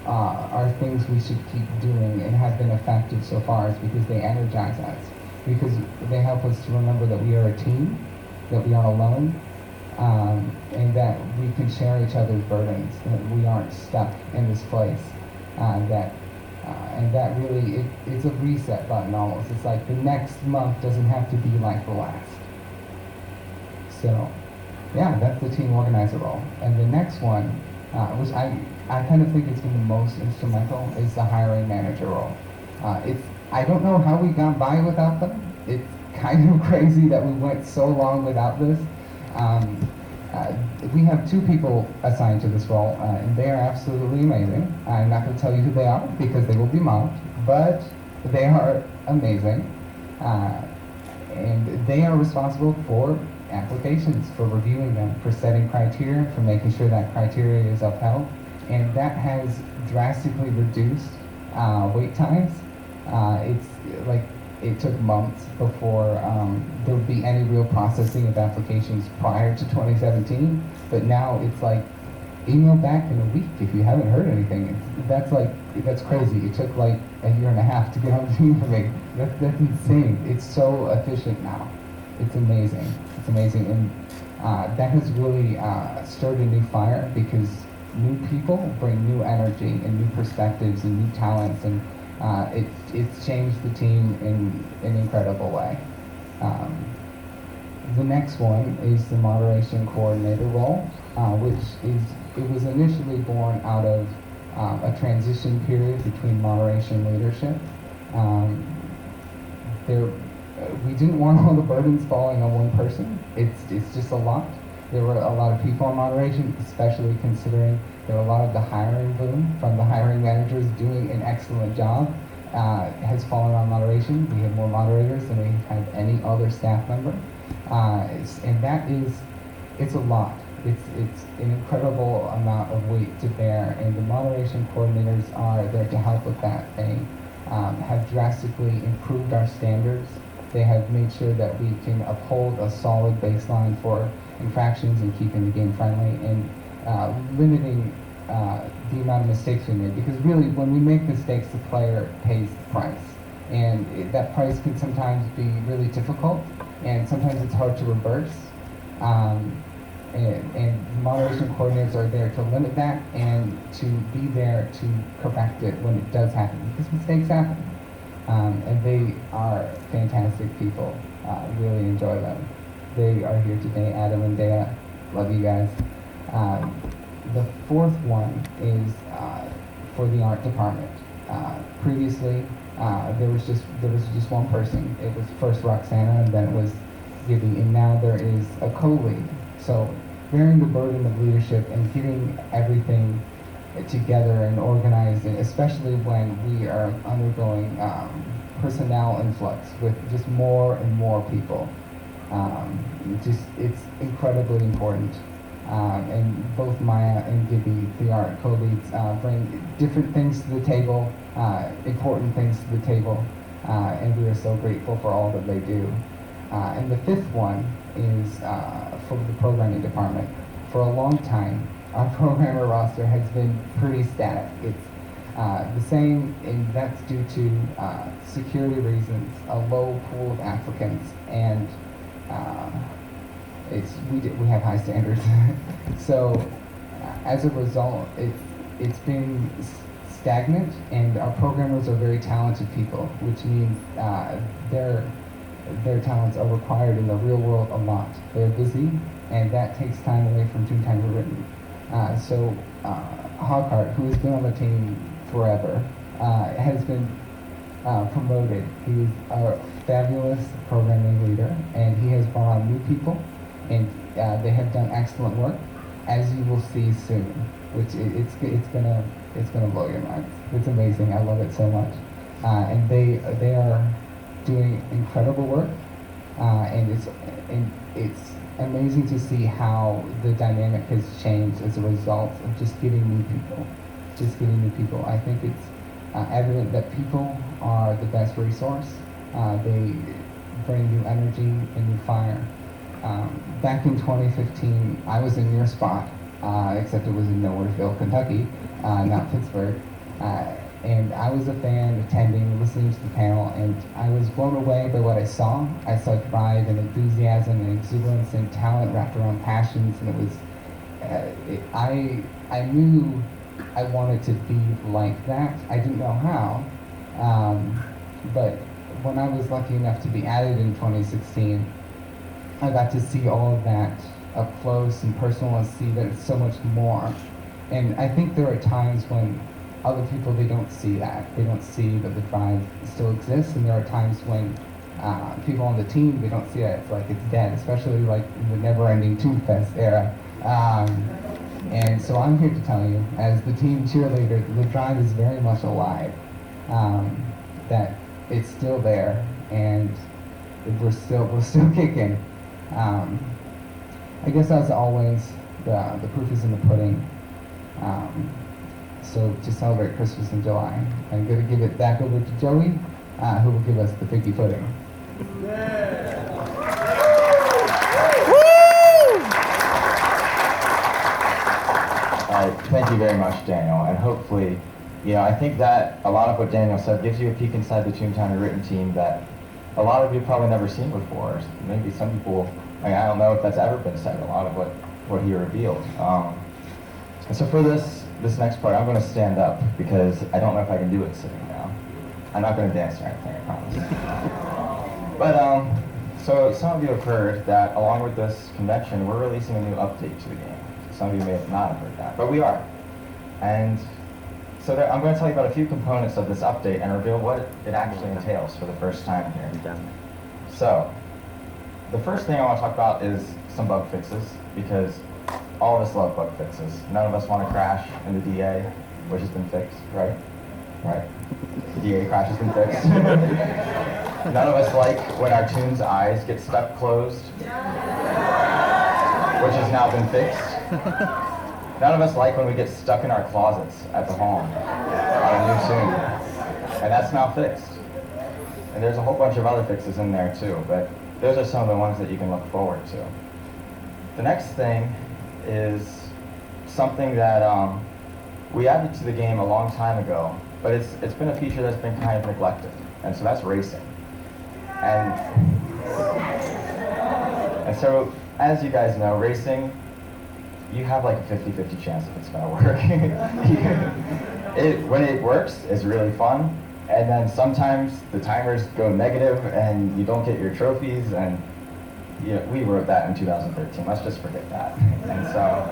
S12: are things we should keep doing and have been effective so far is because they energize us. Because they help us to remember that we are a team, that we are alone, and that we can share each other's burdens, that we aren't stuck in this place. And that really, it's a reset button almost. It's like the next month doesn't have to be like the last. So, yeah, that's the team organizer role. And the next one, which I kind of think has been the most instrumental, is the hiring manager role. I don't know how we got by without them. It's kind of crazy that we went so long without this. We have 2 people assigned to this role, and they are absolutely amazing. I'm not going to tell you who they are because they will be mocked, but they are amazing. And they are responsible for applications, for reviewing them, for setting criteria, for making sure that criteria is upheld. And that has drastically reduced wait times. It's like it took months before there would be any real processing of applications prior to 2017, but now it's like email back in a week if you haven't heard anything. That's crazy. It took like a year and a half to get on the team for me. That's insane. It's so efficient now. It's amazing. It's amazing, and that has really stirred a new fire because new people bring new energy and new perspectives and new talents, and it's changed the team in an incredible way. The next one is the moderation coordinator role, which was initially born out of a transition period between moderation and leadership. We didn't want all the burdens falling on one person. It's just a lot. There were a lot of people on moderation, especially considering there were a lot of the hiring boom from the hiring managers doing an excellent job has fallen on moderation. We have more moderators than we have any other staff member. And that is, it's a lot. It's an incredible amount of weight to bear, and the moderation coordinators are there to help with that. They have drastically improved our standards. They have made sure that we can uphold a solid baseline for infractions and keeping the game friendly and limiting the amount of mistakes we make. Because really, when we make mistakes, the player pays the price. And that price can sometimes be really difficult, and sometimes it's hard to reverse. And moderation coordinators are there to limit that and to be there to correct it when it does happen, because mistakes happen. And they are fantastic people. Really enjoy them. They are here today, Adam and Dea. Love you guys. The fourth one is for the art department. Previously, there was just one person. It was first Roxana, and then it was Gibby, and now there is a co-lead. So bearing the burden of leadership and getting everything together and organized, and especially when we are undergoing personnel influx with just more and more people. It's incredibly important. And both Maya and Gibby, the art co-leads, bring different things to the table, important things to the table, and we are so grateful for all that they do. And the fifth one is for the programming department. For a long time, our programmer roster has been pretty static. It's the same, and that's due to security reasons, a low pool of applicants, and we have high standards. So as a result, it's been stagnant, and our programmers are very talented people, which means their talents are required in the real world a lot. They're busy, and that takes time away from Toontown Written. So Hawkheart, who has been on the team forever, has been promoted. He is a fabulous programming leader, and he has brought on new people, and they have done excellent work, as you will see soon. Which it's gonna blow your mind. It's amazing. I love it so much, and they are doing incredible work, and it's amazing to see how the dynamic has changed as a result of just getting new people. I think it's evident that people are the best resource. They bring new energy and new fire. Back in 2015, I was in your spot, except it was in Nowheresville, Kentucky, not Pittsburgh. And I was a fan, attending, listening to the panel, and I was blown away by what I saw. I saw drive and enthusiasm and exuberance and talent wrapped around passions, and it was, I knew I wanted to be like that. I didn't know how, but when I was lucky enough to be added in 2016, I got to see all of that up close and personal and see that it's so much more. And I think there are times when other people, they don't see that. They don't see that the drive still exists, and there are times when people on the team, they don't see that. It's like it's dead, especially like in the never-ending ToonFest era. And so I'm here to tell you, as the team cheerleader, the drive is very much alive. That it's still there, and we're still kicking. I guess as always, the proof is in the pudding. So to celebrate Christmas in July, I'm going to give it back over to Joey, who will give us the figgy pudding.
S10: Thank you very much, Daniel, and hopefully, I think that a lot of what Daniel said gives you a peek inside the Toontown Written team that a lot of you probably never seen before. Maybe some people, I don't know if that's ever been said, a lot of what he revealed. And so for this next part, I'm going to stand up because I don't know if I can do it sitting down. I'm not going to dance or anything, I promise. But, so some of you have heard that along with this convention, we're releasing a new update to the game. Some of you may not have heard that, but we are. And So I'm going to tell you about a few components of this update and reveal what it actually entails for the first time here. So, the first thing I want to talk about is some bug fixes, because all of us love bug fixes. None of us want to crash in the DA, which has been fixed, right? Right. The DA crash has been fixed. None of us like when our Toon's eyes get stuck closed, which has now been fixed. None of us like when we get stuck in our closets at the home on a new Toon, and that's now fixed. And there's a whole bunch of other fixes in there too, but those are some of the ones that you can look forward to. The next thing is something that we added to the game a long time ago, but it's been a feature that's been kind of neglected, and so that's racing. And so, as you guys know, racing, you have like a 50-50 chance if it's going to work. When it works, it's really fun, and then sometimes the timers go negative and you don't get your trophies, and we wrote that in 2013. Let's just forget that. And so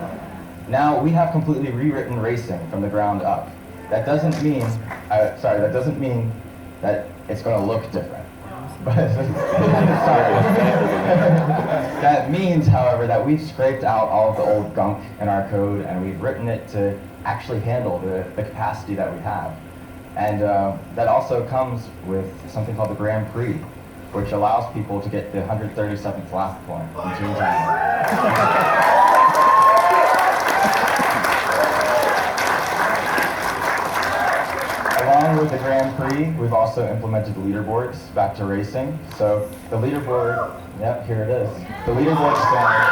S10: now we have completely rewritten racing from the ground up. That doesn't mean, that doesn't mean that it's going to look different. But that means, however, that we've scraped out all of the old gunk in our code and we've written it to actually handle the capacity that we have. And that also comes with something called the Grand Prix, which allows people to get the 137th lap point in Toontown. Along with the Grand Prix, we've also implemented leaderboards back to racing. So the leaderboard, yep, here it is. The leaderboard standard.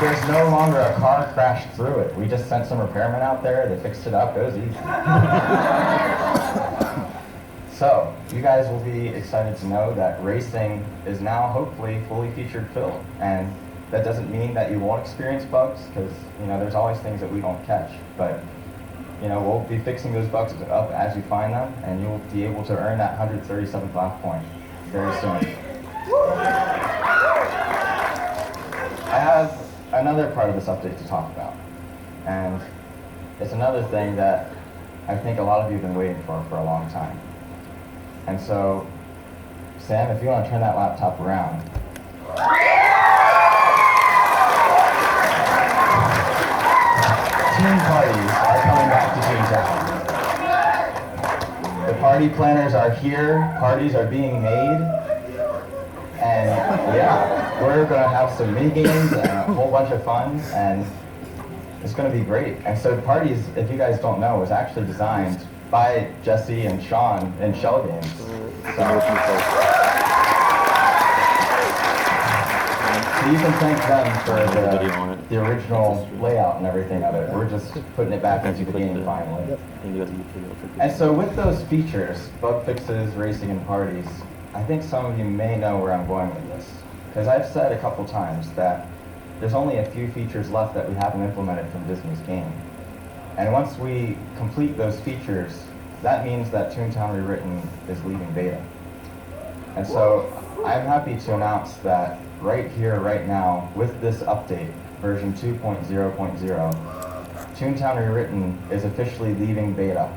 S10: There's no longer a car crashed through it. We just sent some repairmen out there, they fixed it up, it was easy. So, you guys will be excited to know that racing is now hopefully fully featured filled. And that doesn't mean that you won't experience bugs, because there's always things that we don't catch. But we'll be fixing those bugs up as you find them, and you'll be able to earn that 137th lap point very soon. I have another part of this update to talk about, and it's another thing that I think a lot of you have been waiting for a long time. And so, Sam, if you want to turn that laptop around. Toon parties are coming back to Toontown. The party planners are here, parties are being made, and yeah, we're going to have some mini games and a whole bunch of fun, and it's going to be great. And so parties, if you guys don't know, was actually designed by Jesse and Sean in Shell Games. So you can thank them for the original layout and everything of it. We're just putting it back into the game finally. And so with those features, bug fixes, racing, and parties, I think some of you may know where I'm going with this. Because I've said a couple times that there's only a few features left that we haven't implemented from Disney's game. And once we complete those features, that means that Toontown Rewritten is leaving beta. And so I'm happy to announce that right here, right now, with this update, version 2.0.0, Toontown Rewritten is officially leaving beta.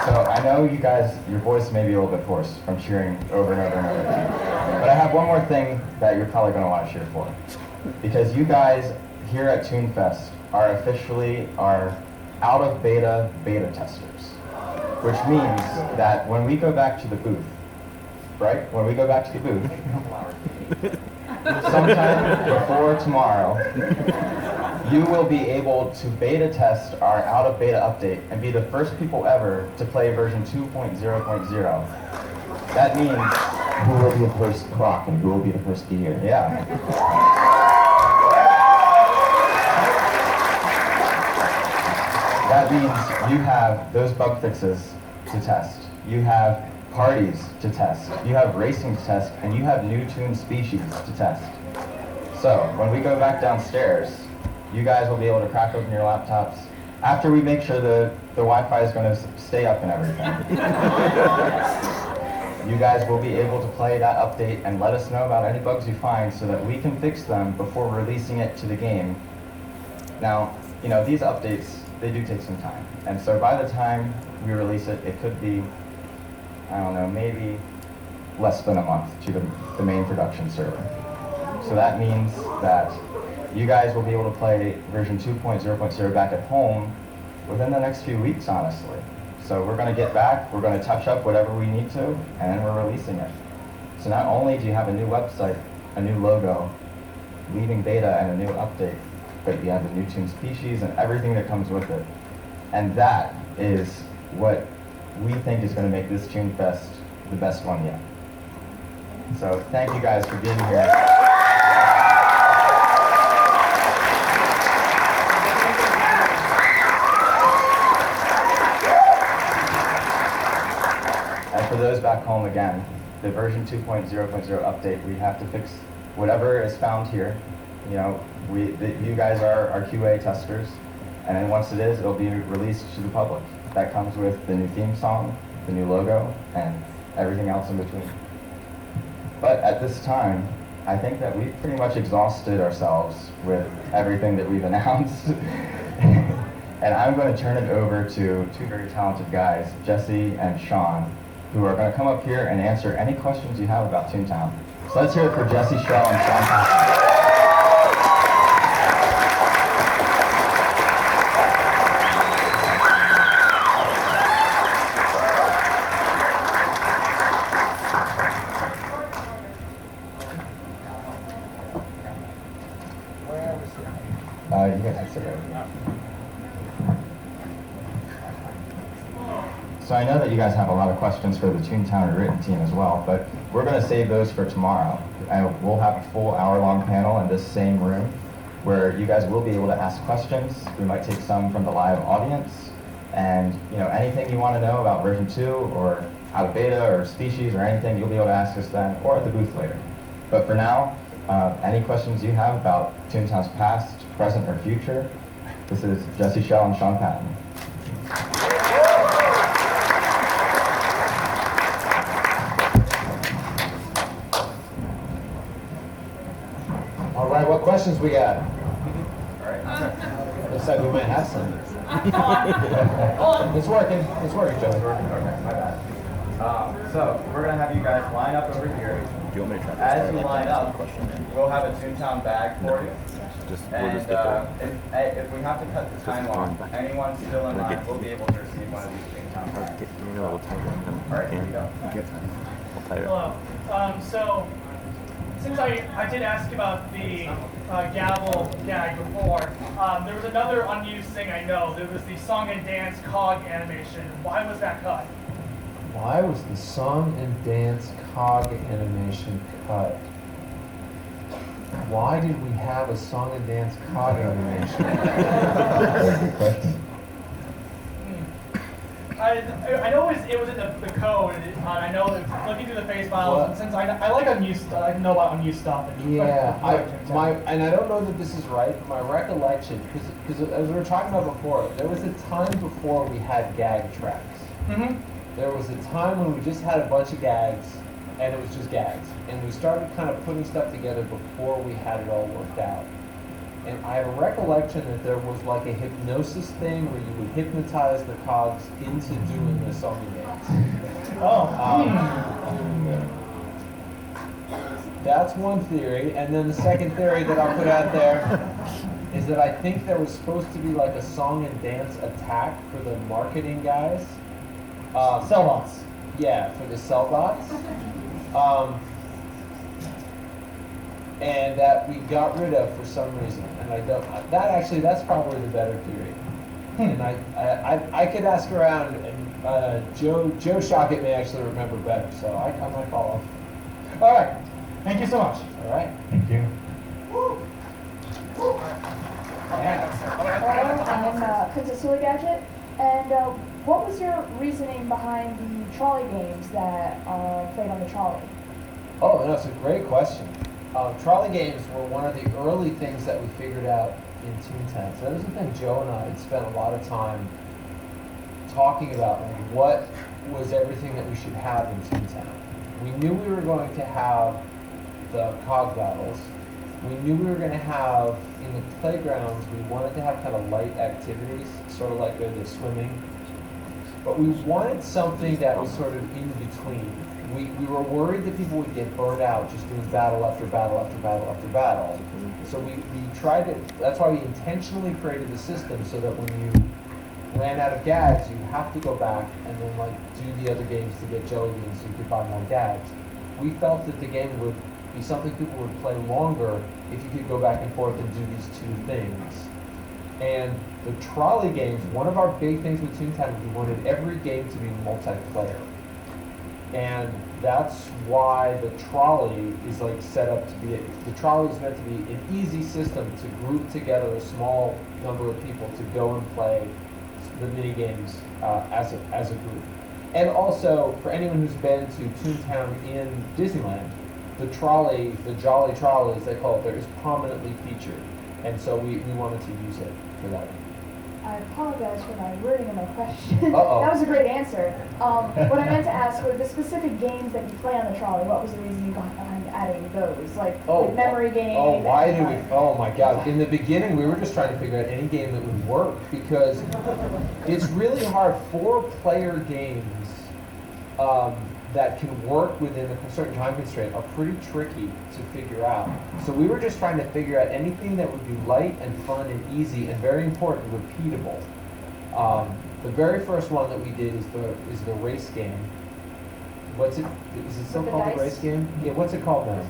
S10: So I know you guys, your voice may be a little bit hoarse from cheering over and over and over again. But I have one more thing that you're probably going to want to cheer for. Because you guys here at ToonFest are officially our out-of-beta testers. Which means that when we go back to the booth, right? When we go back to the booth, sometime before tomorrow, you will be able to beta test our out-of-beta update and be the first people ever to play version 2.0.0. That means who will be the first clock and who will be the first gear. Yeah. That means you have those bug fixes to test. You have parties to test. You have racing to test, and you have new Toon species to test. So when we go back downstairs, you guys will be able to crack open your laptops after we make sure the Wi-Fi is going to stay up and everything, you guys will be able to play that update and let us know about any bugs you find so that we can fix them before releasing it to the game. Now, you know, these updates, they do take some time. And so by the time we release it, it could be, I don't know, maybe less than a month to the main production server. So that means that you guys will be able to play version 2.0.0 back at home within the next few weeks, honestly. So we're going to get back, we're going to touch up whatever we need to, and then we're releasing it. So not only do you have a new website, a new logo, leaving beta, and a new update, but you have the new Toon species and everything that comes with it. And that is what we think is going to make this ToonFest the best one yet. So thank you guys for being here. And for those back home again, the version 2.0.0 update, we have to fix whatever is found here. You know, you guys are our QA testers, and then once it is, it'll be released to the public. That comes with the new theme song, the new logo, and everything else in between. But at this time, I think that we've pretty much exhausted ourselves with everything that we've announced. And I'm going to turn it over to two very talented guys, Jesse and Sean, who are going to come up here and answer any questions you have about Toontown. So let's hear it for Jesse Schell and Sean Patton. You guys can sit right here. So I know that you guys have a lot of questions for the Toontown written team as well, but we're going to save those for tomorrow. And we'll have a full hour-long panel in this same room where you guys will be able to ask questions. We might take some from the live audience, and you know, anything you want to know about version 2 or out of beta or species or anything, you'll be able to ask us then or at the booth later. But for now, any questions you have about Toontown's past, present, or future, this is Jesse Schell and Sean Patton.
S2: All right, what questions we got? Looks like we might have some. It's working. It's working, Joe.
S10: It's working. Okay, my bad. So we're gonna have you guys line up over here.
S4: Do you want me to try to
S10: As you line up, we'll have a Toontown bag for you. And if we have to cut the time off, anyone still in line will be able to receive one of these Toontown bags. All right, here we go.
S14: Hello. So, since I did ask about the gavel gag before, there was another unused thing I know. There was the song and dance cog animation. Why was that cut?
S2: Why was the song and dance cog animation cut? Why did we have a song and dance cog animation?
S11: That's a good question.
S14: I know it was in the code. I know that looking through the face files, and since I like unused stuff, I know about unused stuff.
S2: Yeah, and I don't know that this is right, but my recollection, because as we were talking about before, there was a time before we had gag tracks.
S14: Mm-hmm.
S2: There was a time when we just had a bunch of gags, and it was just gags. And we started kind of putting stuff together before we had it all worked out. And I have a recollection that there was like a hypnosis thing where you would hypnotize the cogs into doing the song and dance. That's one theory. And then the second theory that I'll put out there is that I think there was supposed to be like a song and dance attack for the marketing guys.
S14: Cell bots.
S2: Yeah, for the cell bots. And that we got rid of for some reason. And I don't, that's probably the better theory. And I could ask around, and Joe Shockett may actually remember better, so I might follow.
S14: All right. Thank you so much.
S2: All right.
S11: Thank you.
S15: I'm Princess Silly Gadget, and what was your reasoning behind the trolley games that played on the trolley?
S2: Oh, that's a great question. Trolley games were one of the early things that we figured out in Toontown. So that was the thing Joe and I had spent a lot of time talking about, like, what was everything that we should have in Toontown. We knew we were going to have the cog battles. We knew we were going to have, in the playgrounds, we wanted to have kind of light activities, sort of like the swimming. But we wanted something that was sort of in between. We were worried that people would get burned out just doing battle after battle after battle after battle. So we tried to, that's why we intentionally created the system so that when you ran out of gags, you have to go back and then like do the other games to get jelly beans so you could buy more gags. We felt that the game would be something people would play longer if you could go back and forth and do these two things. And the trolley games, one of our big things with Toontown is we wanted every game to be multiplayer. And that's why the trolley is like set up to be, the trolley is meant to be an easy system to group together a small number of people to go and play the mini games as a group. And also, for anyone who's been to Toontown in Disneyland, the trolley, the Jolly Trolley as they call it there, is prominently featured. And so we wanted to use it for that.
S15: I apologize for my wording of my question.
S2: Uh-oh.
S15: That was a great answer. What I meant to ask were the specific games that you play on the trolley. What was the reason you got behind adding those? Like memory game?
S2: Why do we? Oh my God. In the beginning, we were just trying to figure out any game that would work because it's really hard. 4-player games that can work within a certain time constraint are pretty tricky to figure out. So we were just trying to figure out anything that would be light and fun and easy and very important, repeatable. The very first one that we did is the race game. What's it? Is it still called the race game? Yeah. What's it called now?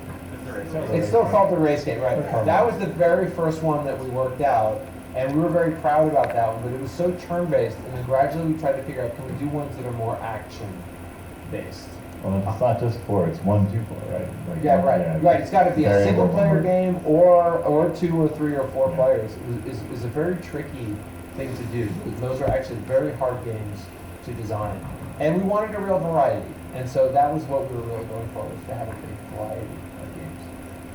S2: It's still called the race game, right? That was the very first one that we worked out, and we were very proud about that one. But it was so turn-based, and then gradually we tried to figure out, can we do ones that are more action-based?
S11: Well, it's not just 4, it's 1, 2, 4, right? Like,
S2: Yeah, right. It's got to be a single-player
S11: game.
S2: game, or 2 or 3 or 4 players. Is a very tricky thing to do. Those are actually very hard games to design, and we wanted a real variety, and so that was what we were really going for, was to have a big variety of games.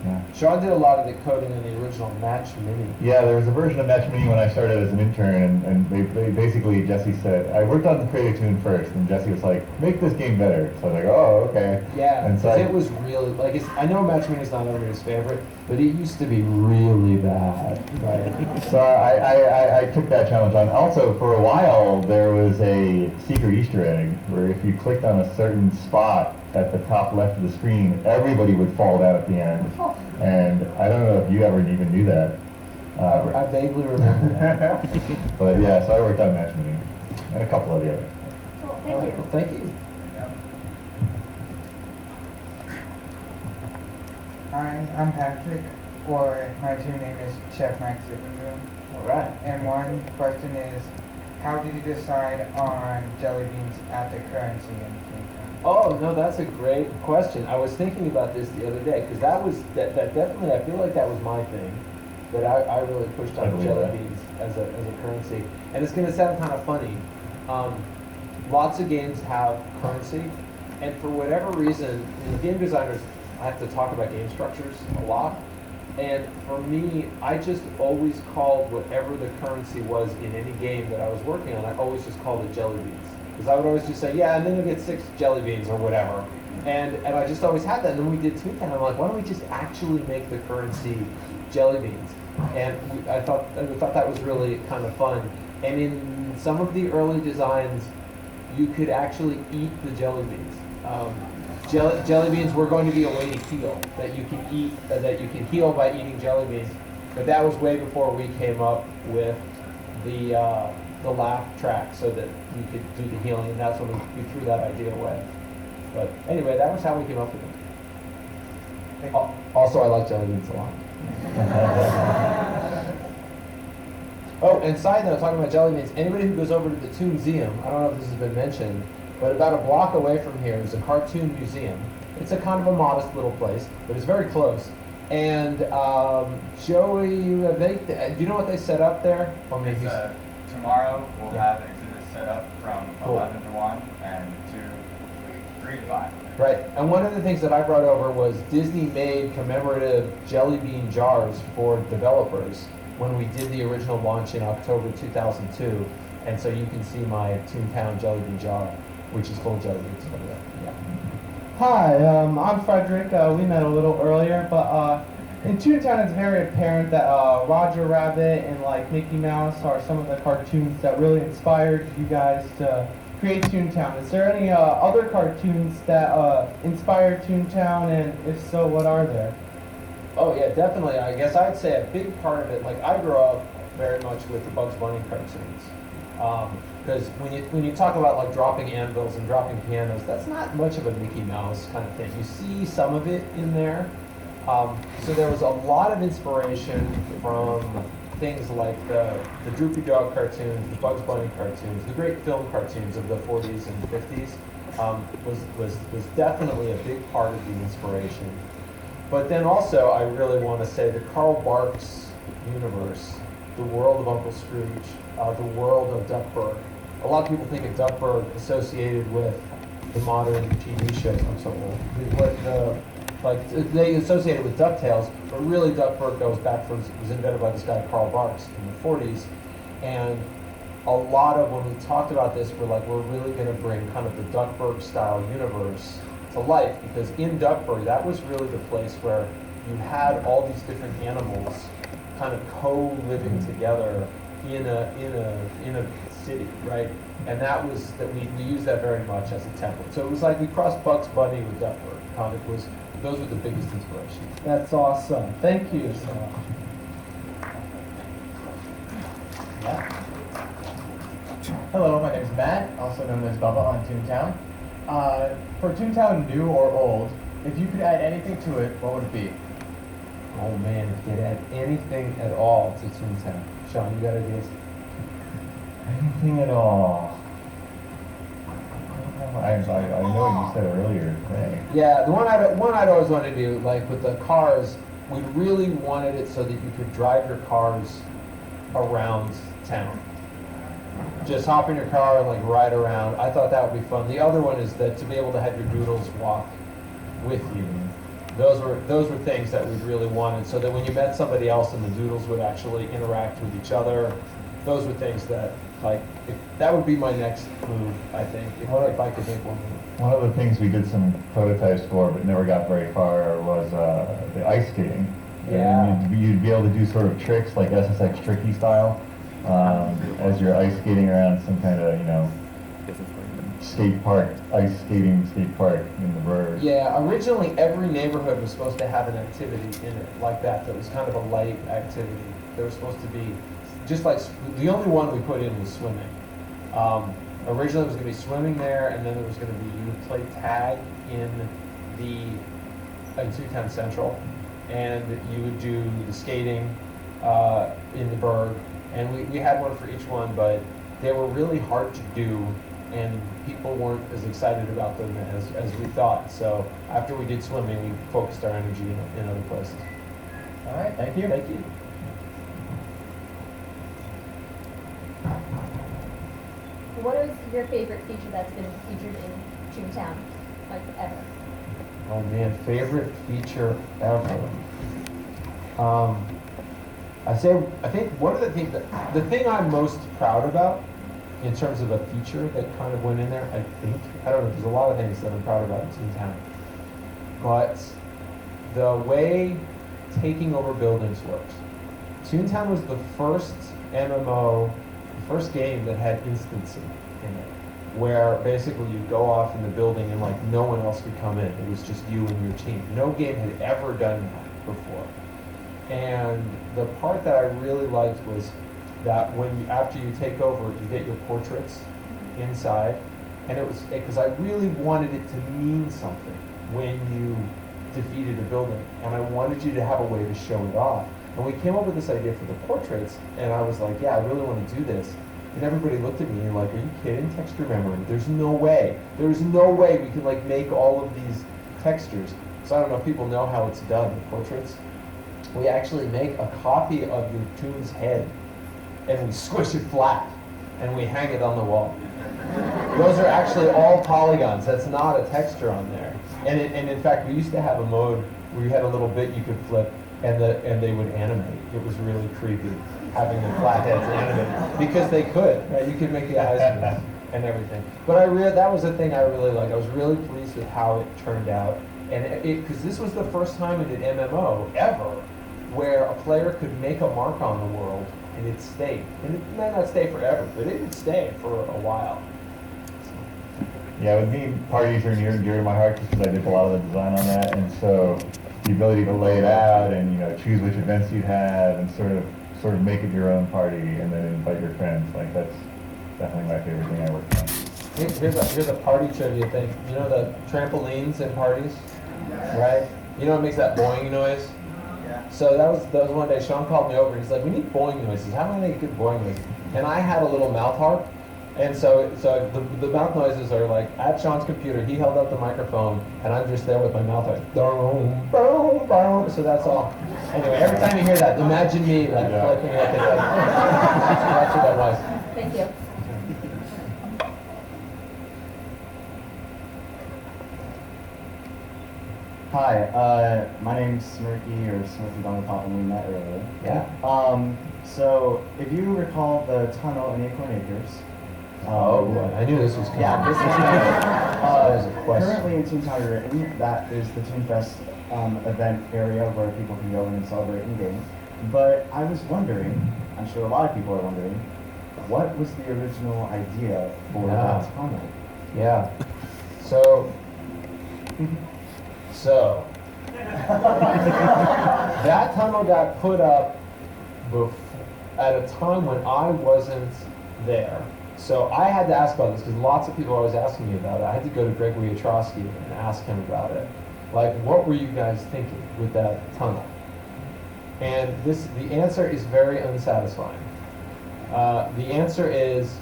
S11: Yeah.
S2: Sean did a lot of the coding on the original Match Mini.
S11: Yeah, there was a version of Match Mini when I started as an intern, and they basically, Jesse said, I worked on the Creative Tune first, and Jesse was like, make this game better. So I was like, oh, okay.
S2: Yeah,
S11: and so
S2: it was really, like, I know Match Mini is not everybody's favorite, but it used to be really bad, right?
S11: So I took that challenge on. Also, for a while, there was a secret Easter egg, where if you clicked on a certain spot at the top left of the screen, everybody would fall down at the end. And I don't know if you ever even knew that.
S2: I vaguely remember that.
S11: But yeah, so I worked on Match Mini, and a couple of the others.
S15: Cool, thank you.
S2: Well, thank you.
S16: Hi, I'm Patrick, or my true name is Chef Mike Zippenroom.
S2: Alright.
S16: And one question is, how did you decide on jelly beans at the currency in Toontown?
S2: Oh, no, that's a great question. I was thinking about this the other day, because that definitely, I feel like that was my thing, that I really pushed on jelly beans as a currency. And it's going to sound kind of funny. Lots of games have currency, and for whatever reason, game designers have to talk about game structures a lot. And for me, I just always called whatever the currency was in any game that I was working on, I always just called it jelly beans. Because I would always just say, yeah, and then you'll get 6 jelly beans or whatever. And I just always had that. And then we did Toontown. I'm like, why don't we just actually make the currency jelly beans? And I thought that was really kind of fun. And in some of the early designs, you could actually eat the jelly beans. Jelly beans were going to be a way to heal, that you can eat, that you can heal by eating jelly beans. But that was way before we came up with the laugh track so that we could do the healing, and that's when we threw that idea away. But anyway, that was how we came up with it. Also, I like jelly beans a lot. Oh, and side note, talking about jelly beans, anybody who goes over to the Toonseum, I don't know if this has been mentioned, but about a block away from here is a cartoon museum. It's a kind of a modest little place, but it's very close. And Joey, do you know what they set up there?
S10: Tomorrow we'll have exhibits set up from 11 to 1 and 3 to 5.
S2: Right, and one of the things that I brought over was Disney made commemorative jelly bean jars for developers. when we did the original launch in October 2002. And so you can see my Toontown jelly bean jar, which is full of jelly beans over there. Yeah.
S17: Hi, I'm Frederick. We met a little earlier, but in Toontown it's very apparent that Roger Rabbit and like Mickey Mouse are some of the cartoons that really inspired you guys to create Toontown. Is there any other cartoons that inspired Toontown, and if so, what are there?
S2: Oh yeah, definitely. I guess I'd say a big part of it, like I grew up very much with the Bugs Bunny cartoons. Because when you talk about like dropping anvils and dropping pianos, that's not much of a Mickey Mouse kind of thing. You see some of it in there. So there was a lot of inspiration from things like the Droopy Dog cartoons, the Bugs Bunny cartoons, the great film cartoons of the 40s and 50s was definitely a big part of the inspiration. But then also I really want to say the Carl Barks universe, the world of Uncle Scrooge, the world of Duckburg. A lot of people think of Duckburg associated with the modern TV shows. I'm so old. They associate it with DuckTales, but really Duckburg goes back was invented by this guy Carl Barks in the 40s. And a lot of, when we talked about this, we're really going to bring kind of the Duckburg style universe to life, because in Duckburg, that was really the place where you had all these different animals kind of co-living together in a city, right? And that was that we used that very much as a template. So it was like we crossed Bugs Bunny with Duckburg. Those were the biggest inspirations.
S17: That's awesome. Thank you so much.
S18: Yeah. Hello, my name is Matt, also known as Bubba on Toontown. For Toontown new or old, if you could add anything to it, what would it be?
S2: Oh man, if you could add anything at all to Toontown. Sean, you got ideas?
S11: Anything at all? I know what you said earlier. Right?
S2: Yeah, the one I'd always wanted to do, like with the cars, we really wanted it so that you could drive your cars around town. Just hop in your car and like ride around. I thought that would be fun. The other one is that to be able to have your doodles walk with you. Those were things that we really wanted, so that when you met somebody else and the doodles would actually interact with each other. Those were things that, like, that would be my next move, I think, if I could make one move.
S11: One of the things we did some prototypes for, but never got very far, was the ice skating.
S2: Yeah.
S11: And you'd be able to do sort of tricks like SSX Tricky style, as you're ice skating around some kind of, skate park, ice skating skate park in the Burg.
S2: Yeah, originally every neighborhood was supposed to have an activity in it like that was kind of a light activity. There was supposed to be, just like, the only one we put in was swimming. Originally it was going to be swimming there, and then there was going to be, you would play tag in Toontown Central, and you would do the skating in the Burg, and we had one for each one, but they were really hard to do, and people weren't as excited about them as we thought. So after we did swimming, we focused our energy in other places.
S18: All right, thank you.
S2: Thank you.
S19: What is your favorite feature that's been featured in Toontown, like ever?
S2: Oh man, favorite feature ever. I think one of the things the thing I'm most proud about in terms of a feature that kind of went in there, I don't know, there's a lot of things that I'm proud about in Toontown. But the way taking over buildings works. Toontown was the first MMO, the first game that had instancy in it, where basically you go off in the building and like no one else could come in. It was just you and your team. No game had ever done that before. And the part that I really liked was that after you take over, you get your portraits inside, and it was because I really wanted it to mean something when you defeated a building, and I wanted you to have a way to show it off. And we came up with this idea for the portraits, and I was like, yeah, I really want to do this. And everybody looked at me and like, are you kidding? Texture memory? There's no way. There's no way we can like make all of these textures. So I don't know if people know how it's done, the portraits. We actually make a copy of your Toon's head, and we squish it flat, and we hang it on the wall. Those are actually all polygons. That's not a texture on there. And in fact, we used to have a mode where you had a little bit you could flip, and they would animate. It was really creepy having the flatheads animate because they could. Right? You could make the eyes move and everything. But that was the thing I really liked. I was really pleased with how it turned out, and because this was the first time in an MMO ever where a player could make a mark on the world and it stayed. And it might not stay forever, but it would stay for a while.
S11: Yeah, with me, parties are near and dear to my heart just because I did a lot of the design on that, and so the ability to lay it out and choose which events you'd have and sort of make it your own party and then invite your friends, like that's definitely my favorite thing I worked on.
S2: Here's a party trivia thing. You know the trampolines in parties, right? You know what makes that boing noise? So that was one day. Sean called me over and he's like, "We need boing noises. How do I make good boing noises?" And I had a little mouth harp, and so the mouth noises are like at Sean's computer. He held up the microphone, and I'm just there with my mouth harp. Boom, boom, boom. So that's all. Anyway, every time you hear that, imagine me like flipping like a duck. That's what that was.
S19: Thank you.
S20: Hi, my name's Smirky, or Smirky Donapop, and we met earlier.
S2: Yeah.
S20: So, if you recall the tunnel in Acorn Acres.
S2: I knew this was coming.
S20: Yeah, this is
S2: There's a question.
S20: currently in Toontown Written, that is the ToonFest event area where people can go in and celebrate in game. But I was wondering, I'm sure a lot of people are wondering, what was the original idea for that tunnel?
S2: Yeah. So that tunnel got put up at a time when I wasn't there. So I had to ask about this because lots of people are always asking me about it. I had to go to Gregory Atrosky and ask him about it. Like, what were you guys thinking with that tunnel? And the answer is very unsatisfying. The answer is,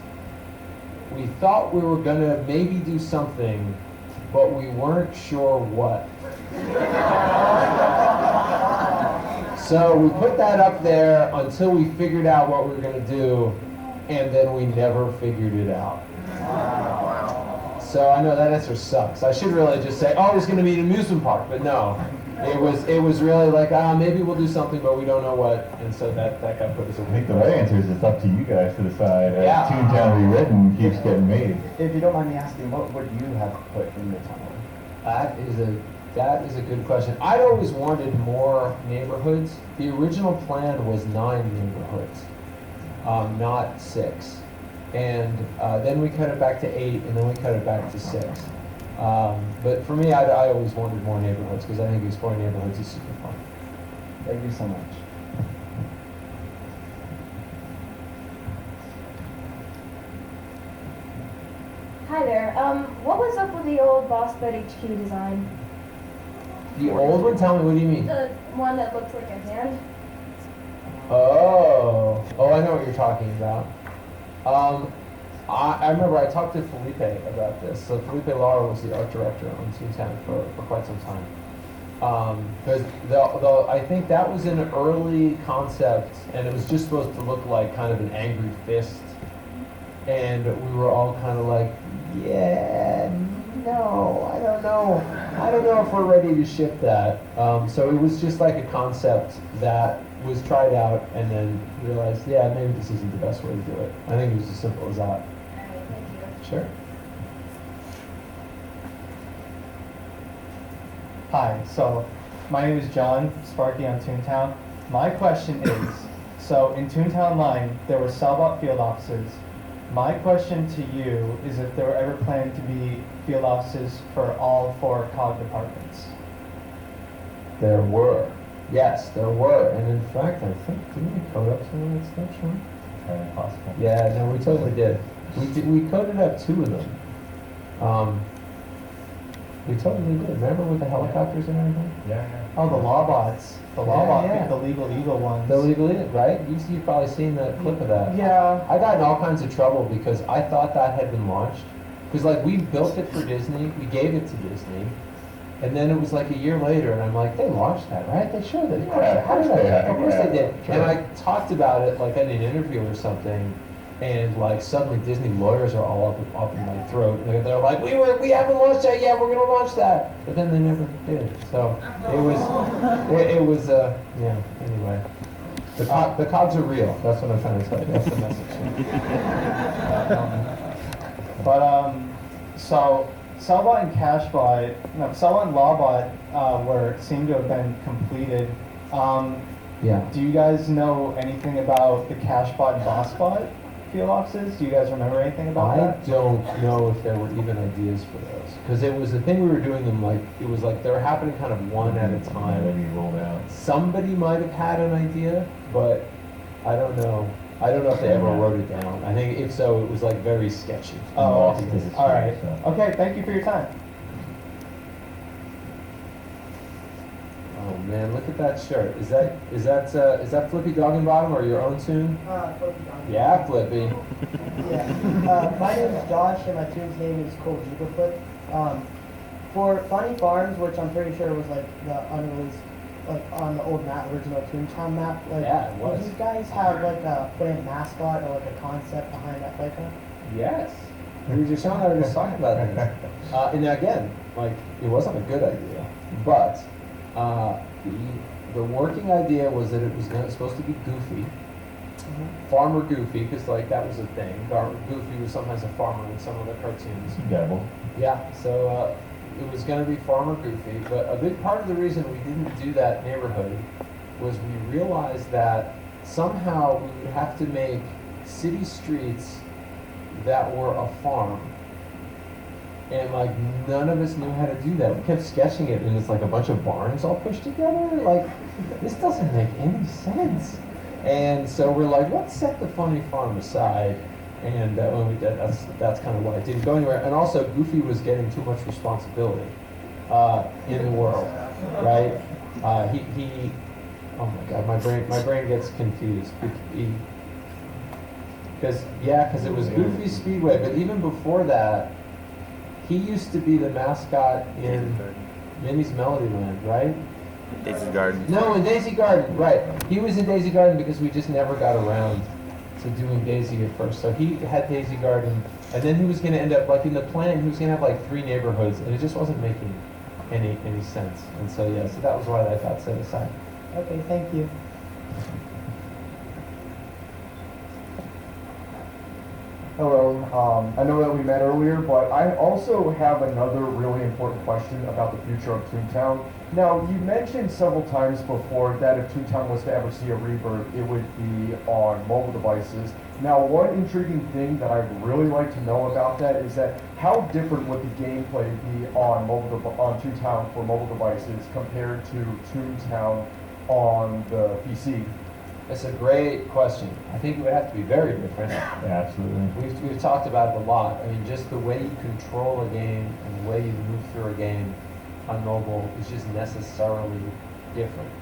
S2: we thought we were going to maybe do something, but we weren't sure what. So we put that up there until we figured out what we were going to do, and then we never figured it out. So I know that answer sucks. I should really just say, oh, it's going to be an amusement park, but no. It was really like, maybe we'll do something, but we don't know what, and so that got put us away.
S11: I think the right answer is it's up to you guys to decide as Toontown Rewritten keeps getting made.
S20: If you don't mind me asking, what would you have put in the tunnel?
S2: That is a good question. I'd always wanted more neighborhoods. The original plan was 9 neighborhoods, not 6. And then we cut it back to 8, and then we cut it back to 6. But for me, I always wanted more neighborhoods because I think exploring neighborhoods is super fun.
S20: Thank you so much.
S15: Hi there. What was up with the old Boss Bed HQ design?
S2: The old one? Tell me, what do you mean?
S15: The one that looks like a hand?
S2: Oh, I know what you're talking about. I remember I talked to Felipe about this. So Felipe Lara was the art director on Toontown for quite some time. Because I think that was an early concept, and it was just supposed to look like kind of an angry fist. And we were all kind of like, yeah, no, I don't know. I don't know if we're ready to ship that. So it was just like a concept that was tried out and then realized, yeah, maybe this isn't the best way to do it. I think it was as simple as that. Sure.
S17: Hi, so my name is John, Sparky on Toontown. My question is, so in Toontown Line, there were Salbot field officers. My question to you is if there were ever planned to be field officers for all 4 COG departments.
S2: There were. Yes, there were. And in fact, I think, didn't we code up some of that stuff, Sean?
S11: Very possible.
S2: Yeah, no, we totally did. We coded up 2 of them. We totally did. Remember with the helicopters and everything?
S11: Yeah.
S17: Oh, the Lawbots. The Lawbot, the Legal Eagle ones.
S2: The Legal Eagle, right? You've probably seen that clip of that.
S17: Yeah.
S2: I got in all kinds of trouble because I thought that had been launched. Because like we built it for Disney, we gave it to Disney, and then it was like a year later, and I'm like, they launched that, right? They sure did. How did they? Of course they did.
S11: Sure.
S2: And I talked about it like in an interview or something, And like suddenly Disney lawyers are all up in my throat. They're like, we haven't launched that yet. We're gonna launch that, but then they never did. So it was yeah. Anyway, the cogs are real. That's what I'm trying to say. That's the message.
S17: So Sellbot and Sellbot and Lawbot seem to have been completed.
S2: Yeah.
S17: Do you guys know anything about the Cashbot and BossBot field offices? Do you guys remember anything about that?
S2: I don't know if there were even ideas for those, because it was the thing we were doing them like it was like they were happening kind of one at a time.
S11: When you rolled out.
S2: Somebody might have had an idea, but I don't know. I don't know if they ever wrote it down. I think if so, it was like very sketchy.
S17: Oh, all right. Okay, thank you for your time.
S2: Oh man, look at that shirt. Is that Flippy Dog and Bottom or your own tune?
S21: Flippy Dog.
S2: Yeah, Flippy.
S21: Yeah. My name is Josh, and my tune's name is Cold Flip. For Funny Farms, which I'm pretty sure was like the unreleased, like on the old map, original Toontown map. Like,
S2: yeah, it was.
S21: Did you guys have like a brand mascot or like a concept behind that playground?
S2: Yes. We were just showing that we were just talking about this. And again, like it wasn't a good idea, but the working idea was that it was supposed to be Goofy. Farmer Goofy, because like that was a thing. Goofy was sometimes a farmer in some of the cartoons.
S11: Dabble.
S2: Yeah, so it was going to be Farmer Goofy, but a big part of the reason we didn't do that neighborhood was we realized that somehow we would have to make city streets that were a farm. And like none of us knew how to do that. We kept sketching it and it's like a bunch of barns all pushed together. Like, this doesn't make any sense. And so we're like, let's set the Funny Farm aside. And when we did, that's kind of why it didn't go anywhere. And also, Goofy was getting too much responsibility in the world, right? He oh my God, my brain gets confused. Because it was Goofy Speedway, but even before that, he used to be the mascot in Minnie's Melody Land, right?
S1: Daisy Garden.
S2: No, in Daisy Garden, right. He was in Daisy Garden because we just never got around to doing Daisy at first. So he had Daisy Garden, and then he was going to end up, like in the plan, he was going to have like 3 neighborhoods, and it just wasn't making any sense. And so, yeah, so that was why that got set aside.
S21: Okay, thank you.
S22: Hello, I know that we met earlier, but I also have another really important question about the future of Toontown. Now, you mentioned several times before that if Toontown was to ever see a rebirth, it would be on mobile devices. Now, one intriguing thing that I'd really like to know about that is that how different would the gameplay be on Toontown for mobile devices compared to Toontown on the PC?
S2: That's a great question. I think it would have to be very different.
S11: Yeah, absolutely.
S2: We've talked about it a lot. I mean, just the way you control a game and the way you move through a game on mobile is just necessarily different.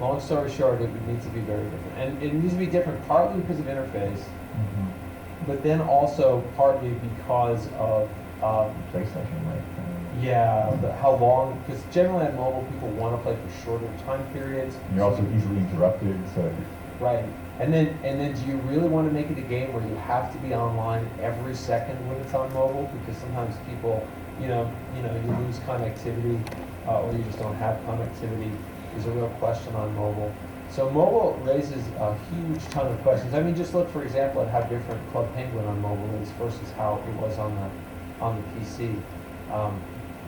S2: Long story short, it would need to be very different. And it needs to be different partly because of interface, but then also partly because of
S11: PlayStation, right?
S2: how long, because generally on mobile people want to play for shorter time periods.
S11: And you're also easily interrupted, so.
S2: Right. And then do you really want to make it a game where you have to be online every second when it's on mobile? Because sometimes people, you lose connectivity, or you just don't have connectivity is a real question on mobile. So mobile raises a huge ton of questions. I mean, just look, for example, at how different Club Penguin on mobile is versus how it was on the PC.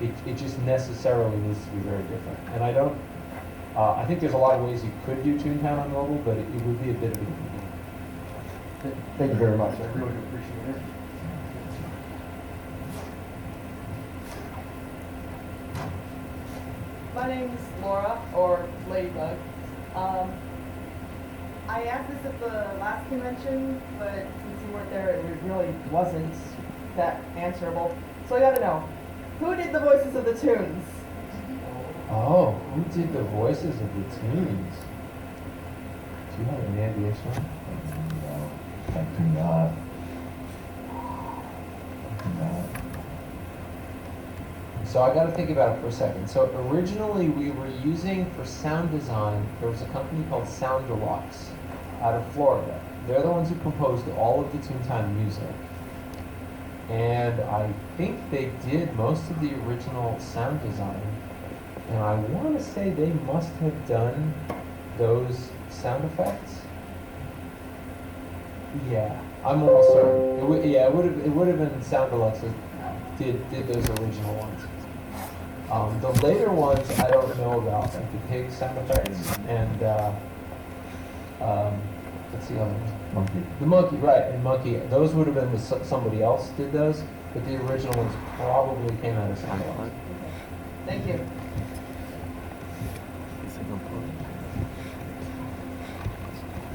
S2: It just necessarily needs to be very different. And I think there's a lot of ways you could do Toontown on mobile, but it would be a bit of a different game.
S22: Thank you very much. I really appreciate it.
S23: My name is Laura, or Ladybug. I asked this at the last convention, but since you weren't there, it really wasn't that answerable. So I gotta know, who did the voices of the tunes?
S2: Oh, who did the voices of the tunes? Do you have any idea, Sean?
S11: No, I do not.
S3: So I got to think about it for a second. So originally we were using for sound design, there was a company called Sound Deluxe out of Florida. They're the ones who composed all of the Toontown music. And I think they did most of the original sound design. And I want to say they must have done those sound effects. Yeah, I'm almost certain. It would have been Sound Deluxe that did those original ones. The later ones I don't know about, like the pig sound effects and what's the other one?
S11: Monkey.
S3: The monkey, right? And monkey. Those would have been with somebody else did those, but the original ones probably came out of Sound Deluxe.
S23: Thank you.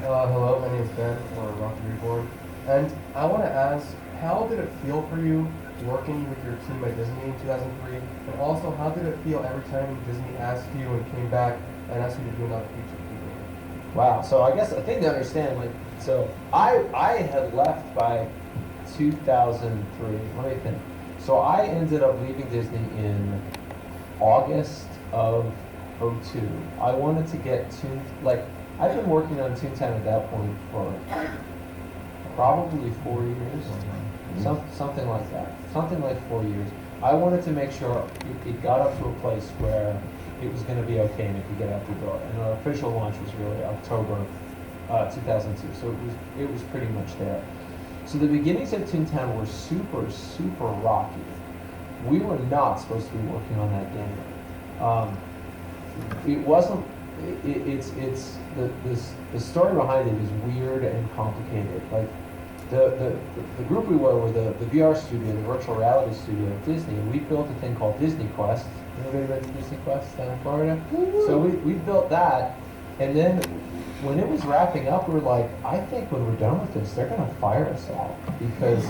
S6: Hello, my name is Ben, or Rocky Reborn, and I want to ask, how did it feel for you working with your team at Disney in 2003, and also how did it feel every time Disney asked you and came back and asked you to do another feature?
S3: Wow. So I guess I think to understand, like, so I had left by 2003. Let me think. So I ended up leaving Disney in August of 2002. I wanted to get I've been working on Toontown at that point for probably 4 years, something like that, something like 4 years. I wanted to make sure it got up to a place where it was going to be okay and it could get out the door. And our official launch was really October 2002, so it was pretty much there. So the beginnings of Toontown were super, super rocky. We were not supposed to be working on that game. It wasn't. The story behind it is weird and complicated. Like the group we were the VR studio, the virtual reality studio at Disney, and we built a thing called Disney Quest. Anybody been to Disney Quest down in Florida? So we built that, and then when it was wrapping up, we were like, I think when we're done with this, they're gonna fire us all because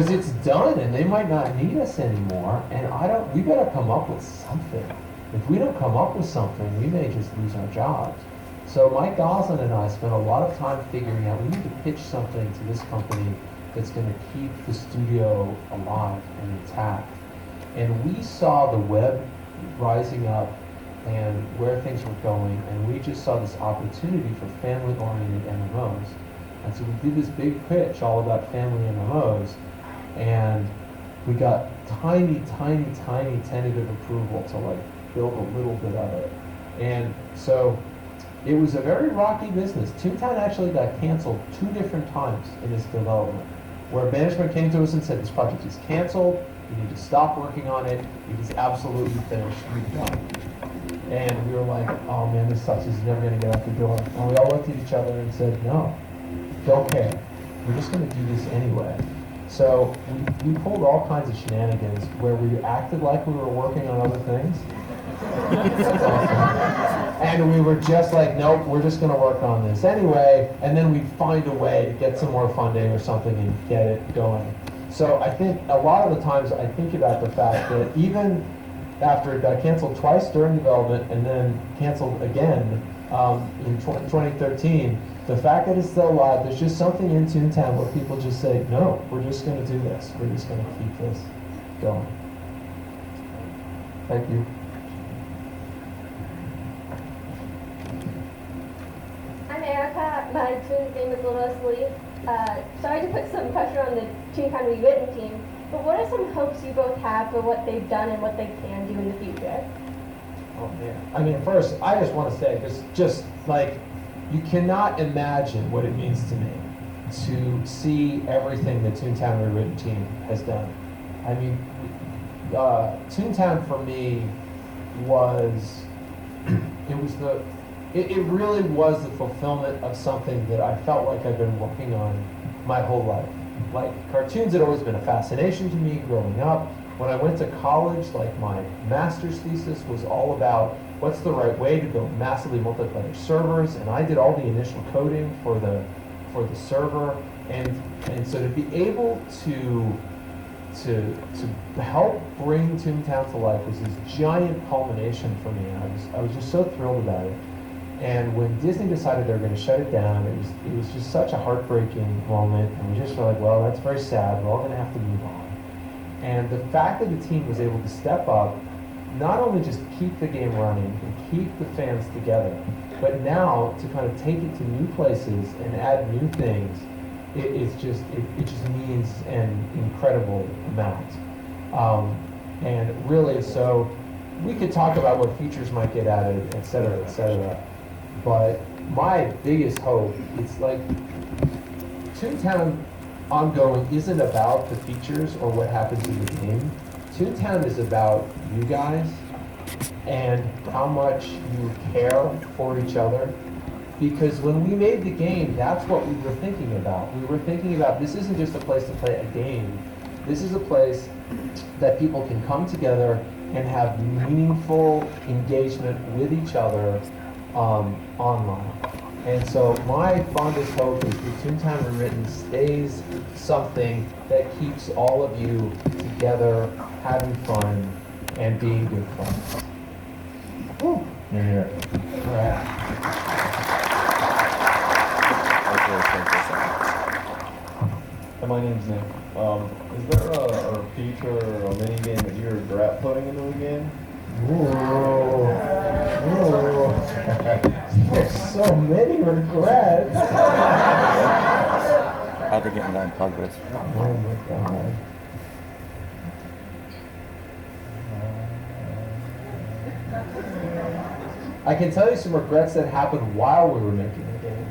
S3: it's done and they might not need us anymore. And we better come up with something. If we don't come up with something, we may just lose our jobs. So Mike Goslin and I spent a lot of time figuring out we need to pitch something to this company that's going to keep the studio alive and intact. And we saw the web rising up and where things were going, and we just saw this opportunity for family-oriented MMOs. And so we did this big pitch all about family MMOs, and we got tiny tentative approval to like build a little bit of it. And so it was a very rocky business. Toontown actually got canceled 2 different times in its development, where management came to us and said, this project is canceled, you need to stop working on it, it is absolutely finished, we're done. And we were like, oh man, this sucks, this is never gonna get out the door. And we all looked at each other and said, no, don't care, we're just gonna do this anyway. So we pulled all kinds of shenanigans where we acted like we were working on other things. And we were just like, nope, we're just going to work on this anyway, and then we'd find a way to get some more funding or something and get it going. So I think a lot of the times I think about the fact that even after it got canceled twice during development and then canceled again in 2013, the fact that it's still alive, there's just something in Toontown where people just say, no, we're just going to do this. We're just going to keep this going. Thank you.
S19: I'm Erica. My twin's name is Lois Lee. Sorry to put some pressure on the Toontown Rewritten team, but what are some hopes you both have for what they've done and what they can do in the future?
S3: Oh man. I mean, first, I just want to say, just like, you cannot imagine what it means to me to see everything the Toontown Rewritten team has done. I mean, Toontown for me was, it really was the fulfillment of something that I felt like I've been working on my whole life. Like, cartoons had always been a fascination to me growing up. When I went to college, like, my master's thesis was all about what's the right way to build massively multiplayer servers, and I did all the initial coding for the server, and so to be able to help bring Toontown to life was this giant culmination for me, and I was just so thrilled about it. And when Disney decided they were going to shut it down, it was just such a heartbreaking moment, and we just were like, well, that's very sad, we're all going to have to move on.
S2: And the fact that the team was able to step up, not only just keep the game running and keep the fans together, but now to kind of take it to new places and add new things, it just means an incredible amount. And really, so we could talk about what features might get added, et cetera, et cetera. But my biggest hope is like Toontown ongoing isn't about the features or what happens in the game. Toontown is about you guys and how much you care for each other. Because when we made the game, that's what we were thinking about. We were thinking about this isn't just a place to play a game. This is a place that people can come together and have meaningful engagement with each other online. And so my fondest hope is that Toontown Rewritten stays something that keeps all of you together, having fun, and being good friends. Woo.
S11: You're here.
S2: All right.
S7: My name's Nick. Is there a feature or a mini game that you regret putting into the game?
S2: There's so many regrets.
S1: How'd they get in that in progress?
S2: Oh my god. I can tell you some regrets that happened while we were making the game.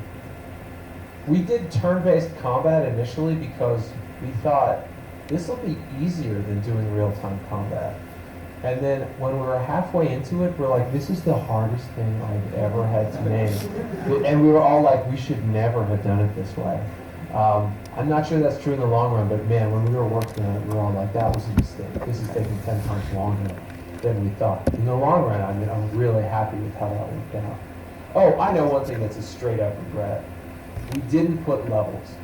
S2: We did turn-based combat initially because we thought this will be easier than doing real-time combat. And then when we were halfway into it, we're like, this is the hardest thing I've ever had to make. And we were all like, we should never have done it this way. I'm not sure that's true in the long run, but man, when we were working on it, we were all like, that was a mistake. This is taking 10 times longer than we thought. In the long run, I mean, I'm really happy with how that worked out. Oh, I know one thing that's a straight up regret. We didn't put levels.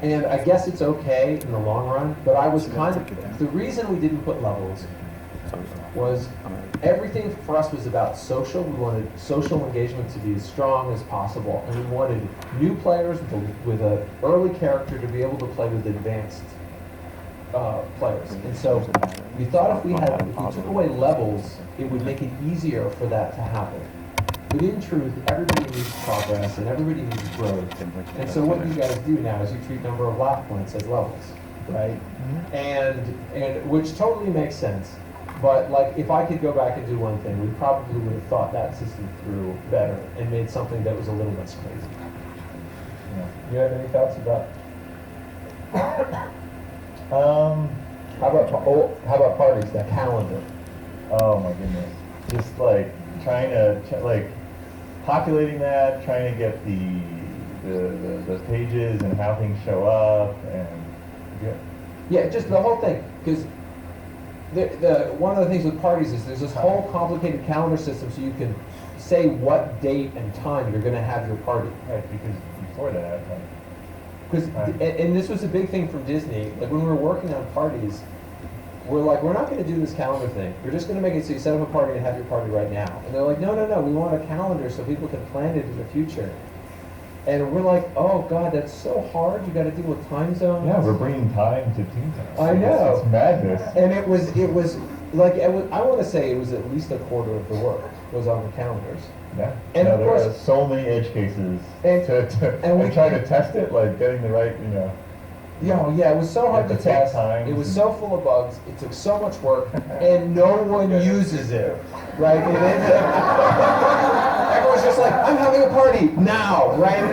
S2: And I guess it's okay in the long run, but I was kind of, the reason we didn't put levels was everything for us was about social. We wanted social engagement to be as strong as possible, and we wanted new players with an early character to be able to play with advanced players. And so we thought if we took away levels, it would make it easier for that to happen. But in truth, everybody needs progress and everybody needs growth. And so what you guys do now is you treat number of laugh points as levels, right? And which totally makes sense. But like, if I could go back and do one thing, we probably would have thought that system through better and made something that was a little less crazy.
S11: Yeah. You have any thoughts about?
S2: How about parties? That calendar.
S11: Oh my goodness! Just like trying to populating that, trying to get the pages and how things show up, and
S2: yeah, just the whole thing. Because one of the things with parties is there's this whole complicated calendar system, so you can say what date and time you're going to have your party.
S11: Right, because before that,
S2: and this was a big thing from Disney. Like when we were working on parties, we're like, we're not going to do this calendar thing. We're just going to make it so you set up a party and have your party right now. And they're like, no, we want a calendar so people can plan it in the future. And we're like, oh God, that's so hard. You got to deal with time zones.
S11: Yeah, we're bringing time to Toontown.
S2: I know.
S11: It's madness.
S2: And it was like, I want to say it was at least a quarter of the work was on the calendars.
S11: Yeah.
S2: And
S11: no,
S2: of
S11: there
S2: course,
S11: are so many edge cases
S2: and
S11: we trying to test it, like getting the right,
S2: Yeah, it was so hard to test. It was so full of bugs. It took so much work, and no one uses it, right? It ended up, everyone's just like, I'm having a party now, right?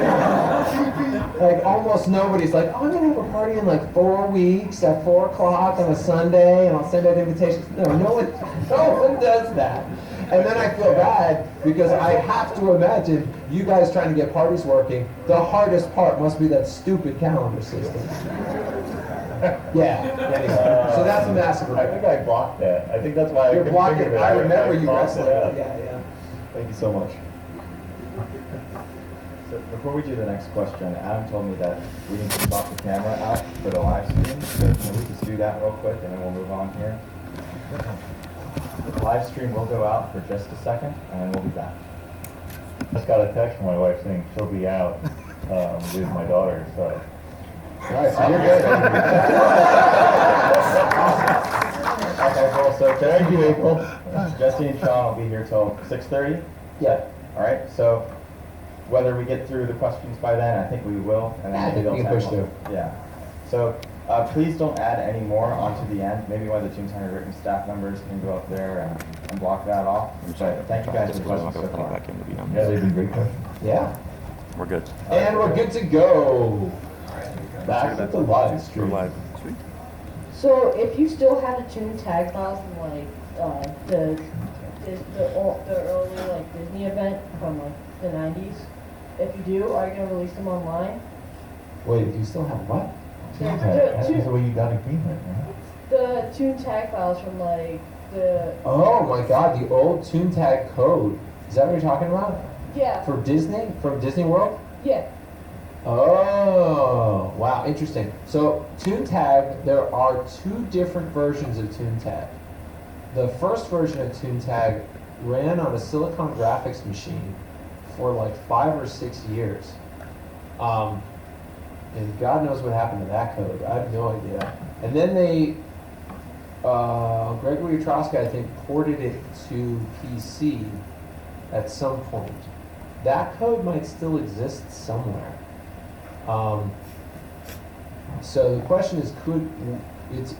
S2: Like almost nobody's like, oh, I'm gonna have a party in like 4 weeks at 4 o'clock on a Sunday, and I'll send out invitations. No one does that. And then I feel bad because I have to imagine you guys trying to get parties working. The hardest part must be that stupid calendar system. Yeah. Anyway, so that's a massive.
S11: I think I blocked that. I think that's why
S2: You're blocking it. I remember you wrestling.
S11: Yeah.
S7: Thank you so much. So before we do the next question, Adam told me that we need to swap the camera out for the live stream. So can we just do that real quick and then we'll move on here? The live stream will go out for just a second and then we'll be back.
S11: Just got a text from my wife saying she'll be out with my daughter, so
S10: Nice, so you're good. Okay, cool. So thank you, April. Jesse and Sean will be here till 6:30.
S2: Yeah.
S10: All right. So whether we get through the questions by then, I think we will. And
S2: I
S10: then
S2: think we can push through.
S10: Yeah. So please don't add any more onto the end. Maybe one of the Toontown written staff members can go up there and block that off. So thank you guys for the questions so far.
S11: Yeah, they've been great questions.
S2: Yeah.
S1: We're good.
S2: And we're good to go. Back at the live stream.
S1: We're live.
S5: So if you still had a tune tag files from like the early like Disney event from like the 90s, if you do, are you gonna release them online?
S2: Wait, do you still have what?
S11: Tune tag. That's the way you got a green light, right?
S5: The tune tag files from like the
S2: Oh my god, the old ToonTag code. Is that what you're talking about?
S5: yeah
S2: For Disney? From Disney World?
S5: yeah.
S2: Oh, wow, interesting. So ToonTag, there are two different versions of ToonTag. The first version of ToonTag ran on a Silicon graphics machine for like 5 or 6 years. And God knows what happened to that code. I have no idea. And then they, Gregory Trotsky, I think, ported it to PC at some point. That code might still exist somewhere. So the question is,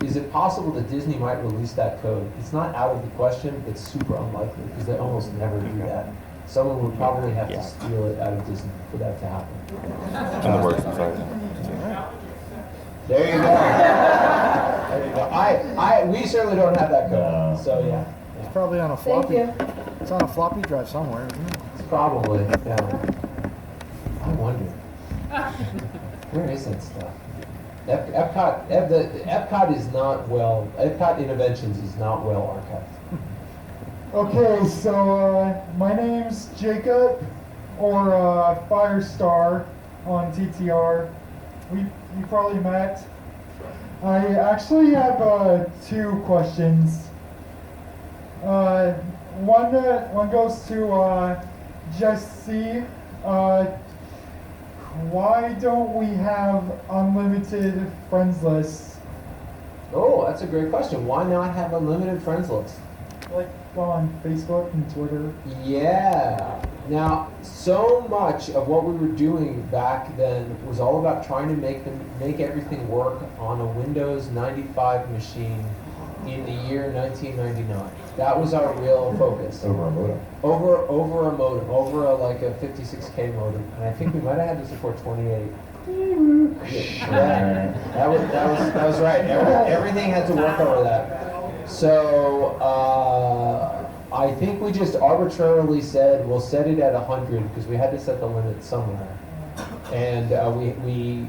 S2: is it possible that Disney might release that code? It's not out of the question, it's super unlikely because they almost never do that. Someone would probably have to steal it out of Disney for that to happen.
S1: In the works, I'm sorry.
S2: There you go. There you go. We certainly don't have that code, so yeah.
S8: It's probably on a
S5: Thank
S8: floppy.
S5: you.
S8: It's on a floppy drive somewhere, isn't it?
S2: It's probably, yeah. I wonder. Where is that stuff? Epcot is not well, Epcot Interventions is not well archived.
S9: Okay, so my name's Jacob, or Firestar on TTR. We probably met. I actually have 2 questions. One goes to Jesse. Why don't we have unlimited friends lists?
S2: Oh, that's a great question. Why not have unlimited friends list?
S9: Like on Facebook and Twitter?
S2: Yeah. Now, so much of what we were doing back then was all about trying to make everything work on a Windows 95 machine in the year 1999. That was our real focus.
S11: Over a modem.
S2: Over a modem, over like a 56K modem, and I think we might have had to support 28. Yeah, that was right. Everything had to work over that. So I think we just arbitrarily said we'll set it at 100 because we had to set the limit somewhere, and we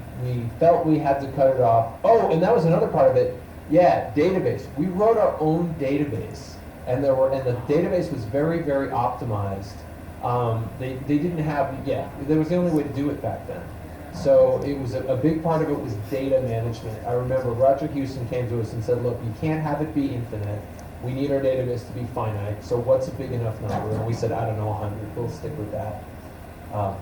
S2: felt we had to cut it off. Oh, and that was another part of it. Yeah, database. We wrote our own database, and the database was very, very optimized. They didn't have, that was the only way to do it back then. So it was a big part of it was data management. I remember Roger Houston came to us and said, look, you can't have it be infinite. We need our database to be finite. So what's a big enough number? And we said, I don't know, 100. We'll stick with that. So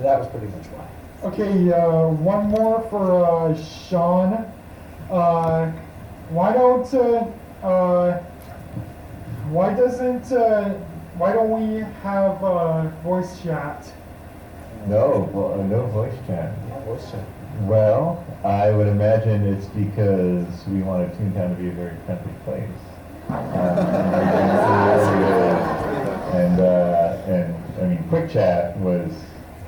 S2: that was pretty much why.
S9: Okay, one more for Sean. Why don't we have voice chat?
S11: No voice chat.
S2: Yeah, voice chat.
S11: Well, I would imagine it's because we wanted Toontown to be a very friendly place. And I mean, Quick Chat was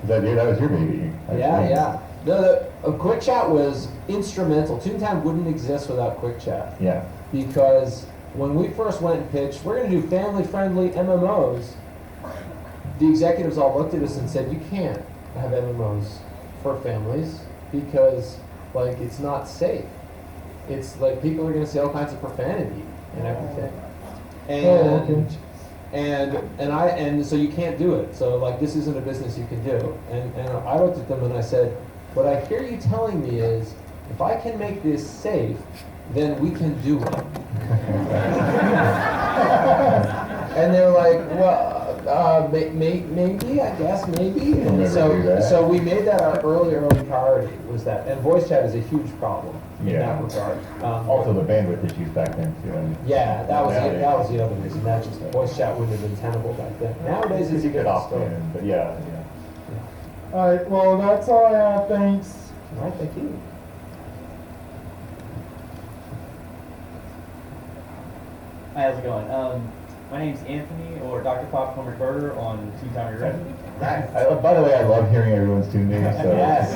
S11: that was your baby.
S2: Yeah. No, Quick Chat was instrumental. Toontown wouldn't exist without Quick Chat.
S11: Yeah.
S2: Because when we first went and pitched, we're going to do family-friendly MMOs, the executives all looked at us and said, you can't have MMOs for families because, like, it's not safe. It's like people are going to say all kinds of profanity and everything. And so you can't do it. So, like, this isn't a business you can do. And I looked at them and I said, what I hear you telling me is, if I can make this safe, then we can do it. And they're like, well, Maybe, I guess, maybe.
S11: We'll
S2: And
S11: never do that.
S2: so we made that our early priority, was that, and voice chat is a huge problem in
S11: Yeah.
S2: that regard.
S11: Also the bandwidth issues back then too. And
S2: Yeah, that was
S11: nowadays-
S2: that was the other reason. That just voice chat wouldn't have been tenable back then. Nowadays it's a
S11: You could
S2: good
S11: opt
S2: story.
S11: in, but yeah.
S9: All right, well, that's all I have. Thanks.
S2: All right, thank you.
S4: Hi, how's it going? My name's Anthony, or Dr. Popcorn McBurger on Toontown Written.
S11: By the way, I love hearing everyone's tune names. So.
S2: Yes.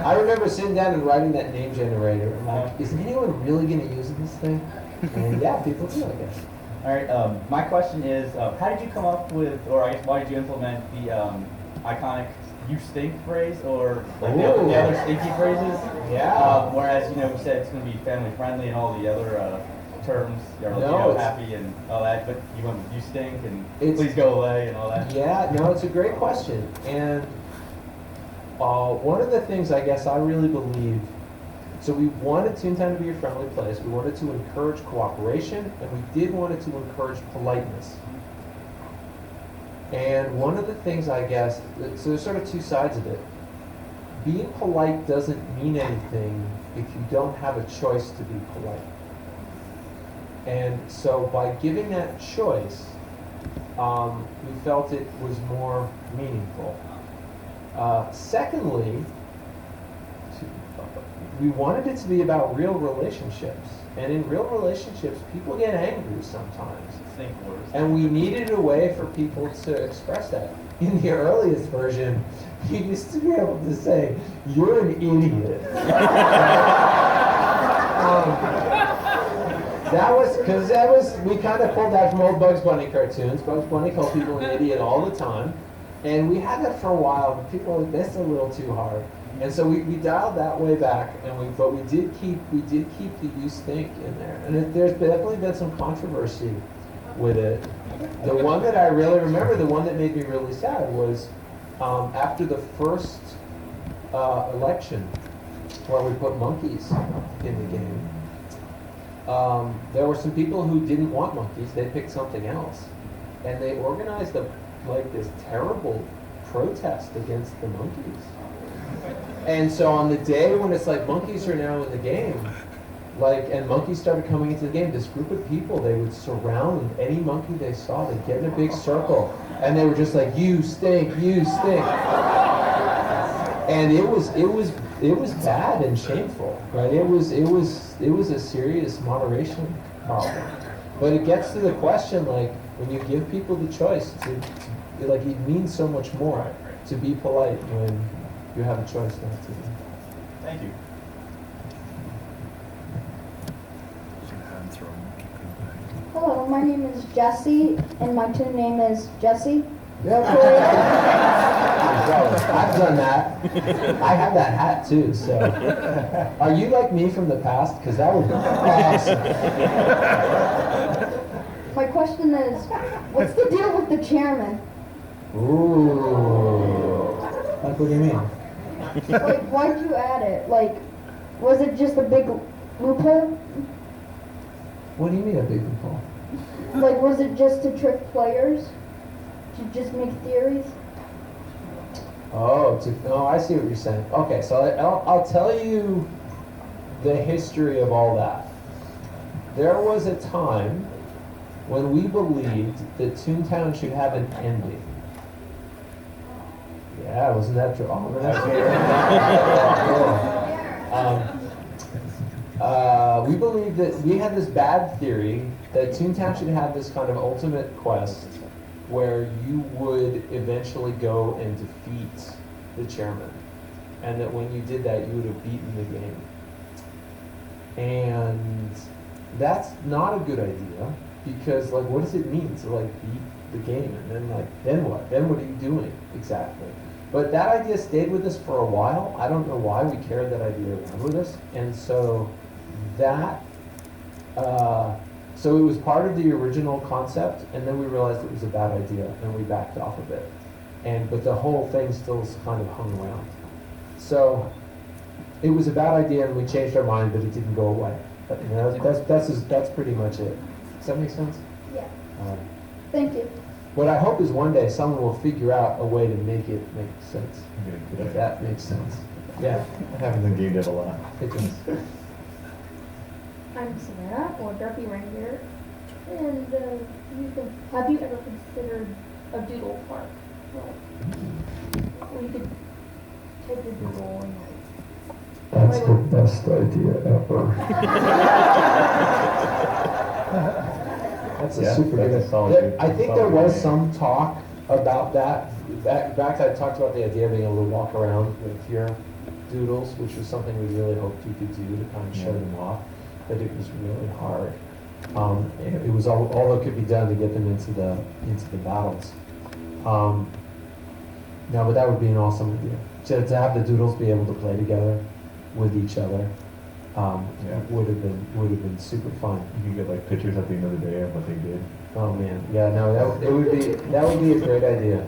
S2: I remember sitting down and writing that name generator. I'm like, is anyone really going to use this thing? And yeah, people do, I guess.
S4: All right, my question is, how did you come up with, or I guess why did you implement the iconic "you stink" phrase, or like the other stinky phrases?
S2: Yeah.
S4: Whereas, you said it's going to be family friendly and all the other terms, are
S2: No,
S4: happy and all that, but you went with "you stink" and
S2: It's-
S4: "please go away" and all that.
S2: Yeah, no, it's a great question. And one of the things I guess I really believe, so we wanted Toontown to be a friendly place. We wanted to encourage cooperation, and we did want it to encourage politeness. And one of the things I guess, so there's sort of two sides of it. Being polite doesn't mean anything if you don't have a choice to be polite. And so by giving that choice, we felt it was more meaningful. Secondly, we wanted it to be about real relationships. And in real relationships, people get angry sometimes.
S4: Stink words.
S2: And we needed a way for people to express that. In the earliest version, you used to be able to say, "You're an idiot." We kind of pulled that from old Bugs Bunny cartoons. Bugs Bunny called people an idiot all the time. And we had that for a while, but people were like, that's a little too hard. And so we dialed that way back, but we did keep the "you stink" in there. And there's definitely been some controversy with it. The one that I really remember, the one that made me really sad was after the first election, where we put monkeys in the game. There were some people who didn't want monkeys. They picked something else, and they organized this terrible protest against the monkeys. And so on the day when it's like monkeys are now in the game, and monkeys started coming into the game, this group of people, they would surround any monkey they saw. They'd get in a big circle, and they were just like, "You stink, you stink." And it was bad and shameful, right? It was a serious moderation problem. But it gets to the question, like, when you give people the choice it means so much more to be polite when you have a choice not to.
S4: Thank you.
S12: Hello, my name is Jesse, and my tune name is Jesse.
S2: Yeah, I've done that. I have that hat too, so. Are you like me from the past? Because that would be awesome.
S12: My question is, what's the deal with the chairman?
S2: Ooh. Like, what do you mean?
S12: Like, why'd you add it? Like, was it just a big loophole?
S2: What do you mean a big loophole?
S12: Like, was it just to trick players? To just make theories?
S2: Oh, I see what you're saying. Okay, so I'll tell you the history of all that. There was a time when we believed that Toontown should have an ending. Yeah, wasn't that true? Oh, we believed that we had this bad theory that Toontown should have this kind of ultimate quest where you would eventually go and defeat the chairman. And that when you did that, you would have beaten the game. And that's not a good idea, because what does it mean to beat the game? And then what? Then what are you doing exactly? But that idea stayed with us for a while. I don't know why we carried that idea around with us. And so so it was part of the original concept, and then we realized it was a bad idea, and we backed off of it. But the whole thing still kind of hung around. So it was a bad idea, and we changed our mind, but it didn't go away. But, that's pretty much it. Does that make sense?
S12: Yeah. Thank you.
S2: What I hope is one day someone will figure out a way to make it make sense. If that makes sense. Yeah.
S11: That happens in game dev a lot.
S2: It does.
S13: I'm Savannah, or Derpy Reindeer, and have you ever considered a doodle park? Where you could take the doodle and
S2: That's the best idea ever. That's a super
S11: that's
S2: good.
S11: a solid
S2: There,
S11: good-
S2: I think
S11: solid
S2: there was
S11: idea.
S2: some talk about that. Back I talked about the idea of being able to walk around with your doodles, which was something we really hoped you could do to kind of show them off. But it was really hard. It was all that could be done to get them into the battles. No, but that would be an awesome idea. To have the doodles be able to play together with each other would have been super fun.
S11: You can get like pictures at the end of the day of what they did.
S2: Oh man, yeah, no, that would be a great idea.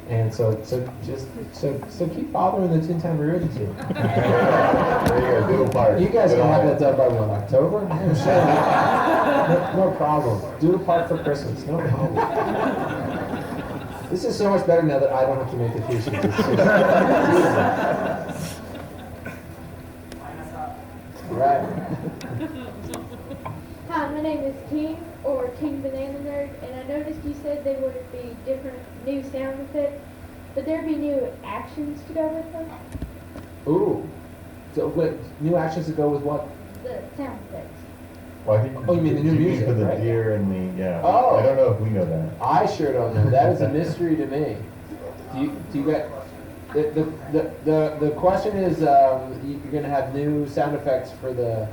S2: And so keep bothering the Toontown Rarity team.
S11: There you go, doodle park.
S2: You guys
S11: Good
S2: can have
S11: on
S2: that done by what, October? I'm sure. No problem. Doodle park for Christmas, no problem. This is so much better now that I don't have to make the fusion. Right.
S13: Hi, my name is King, or King Banana Nerd, and I noticed you said there would be different new sound effects, but there'd be new actions to go with them?
S2: Ooh. So what, new actions to go with what?
S13: The sound effects.
S11: Well, I think
S2: Oh, you mean the new music,
S11: for the
S2: right?
S11: deer and the
S2: Oh.
S11: I don't know if we know that.
S2: I sure don't know. That is a mystery to me. Do you get the question is you're gonna have new sound effects for the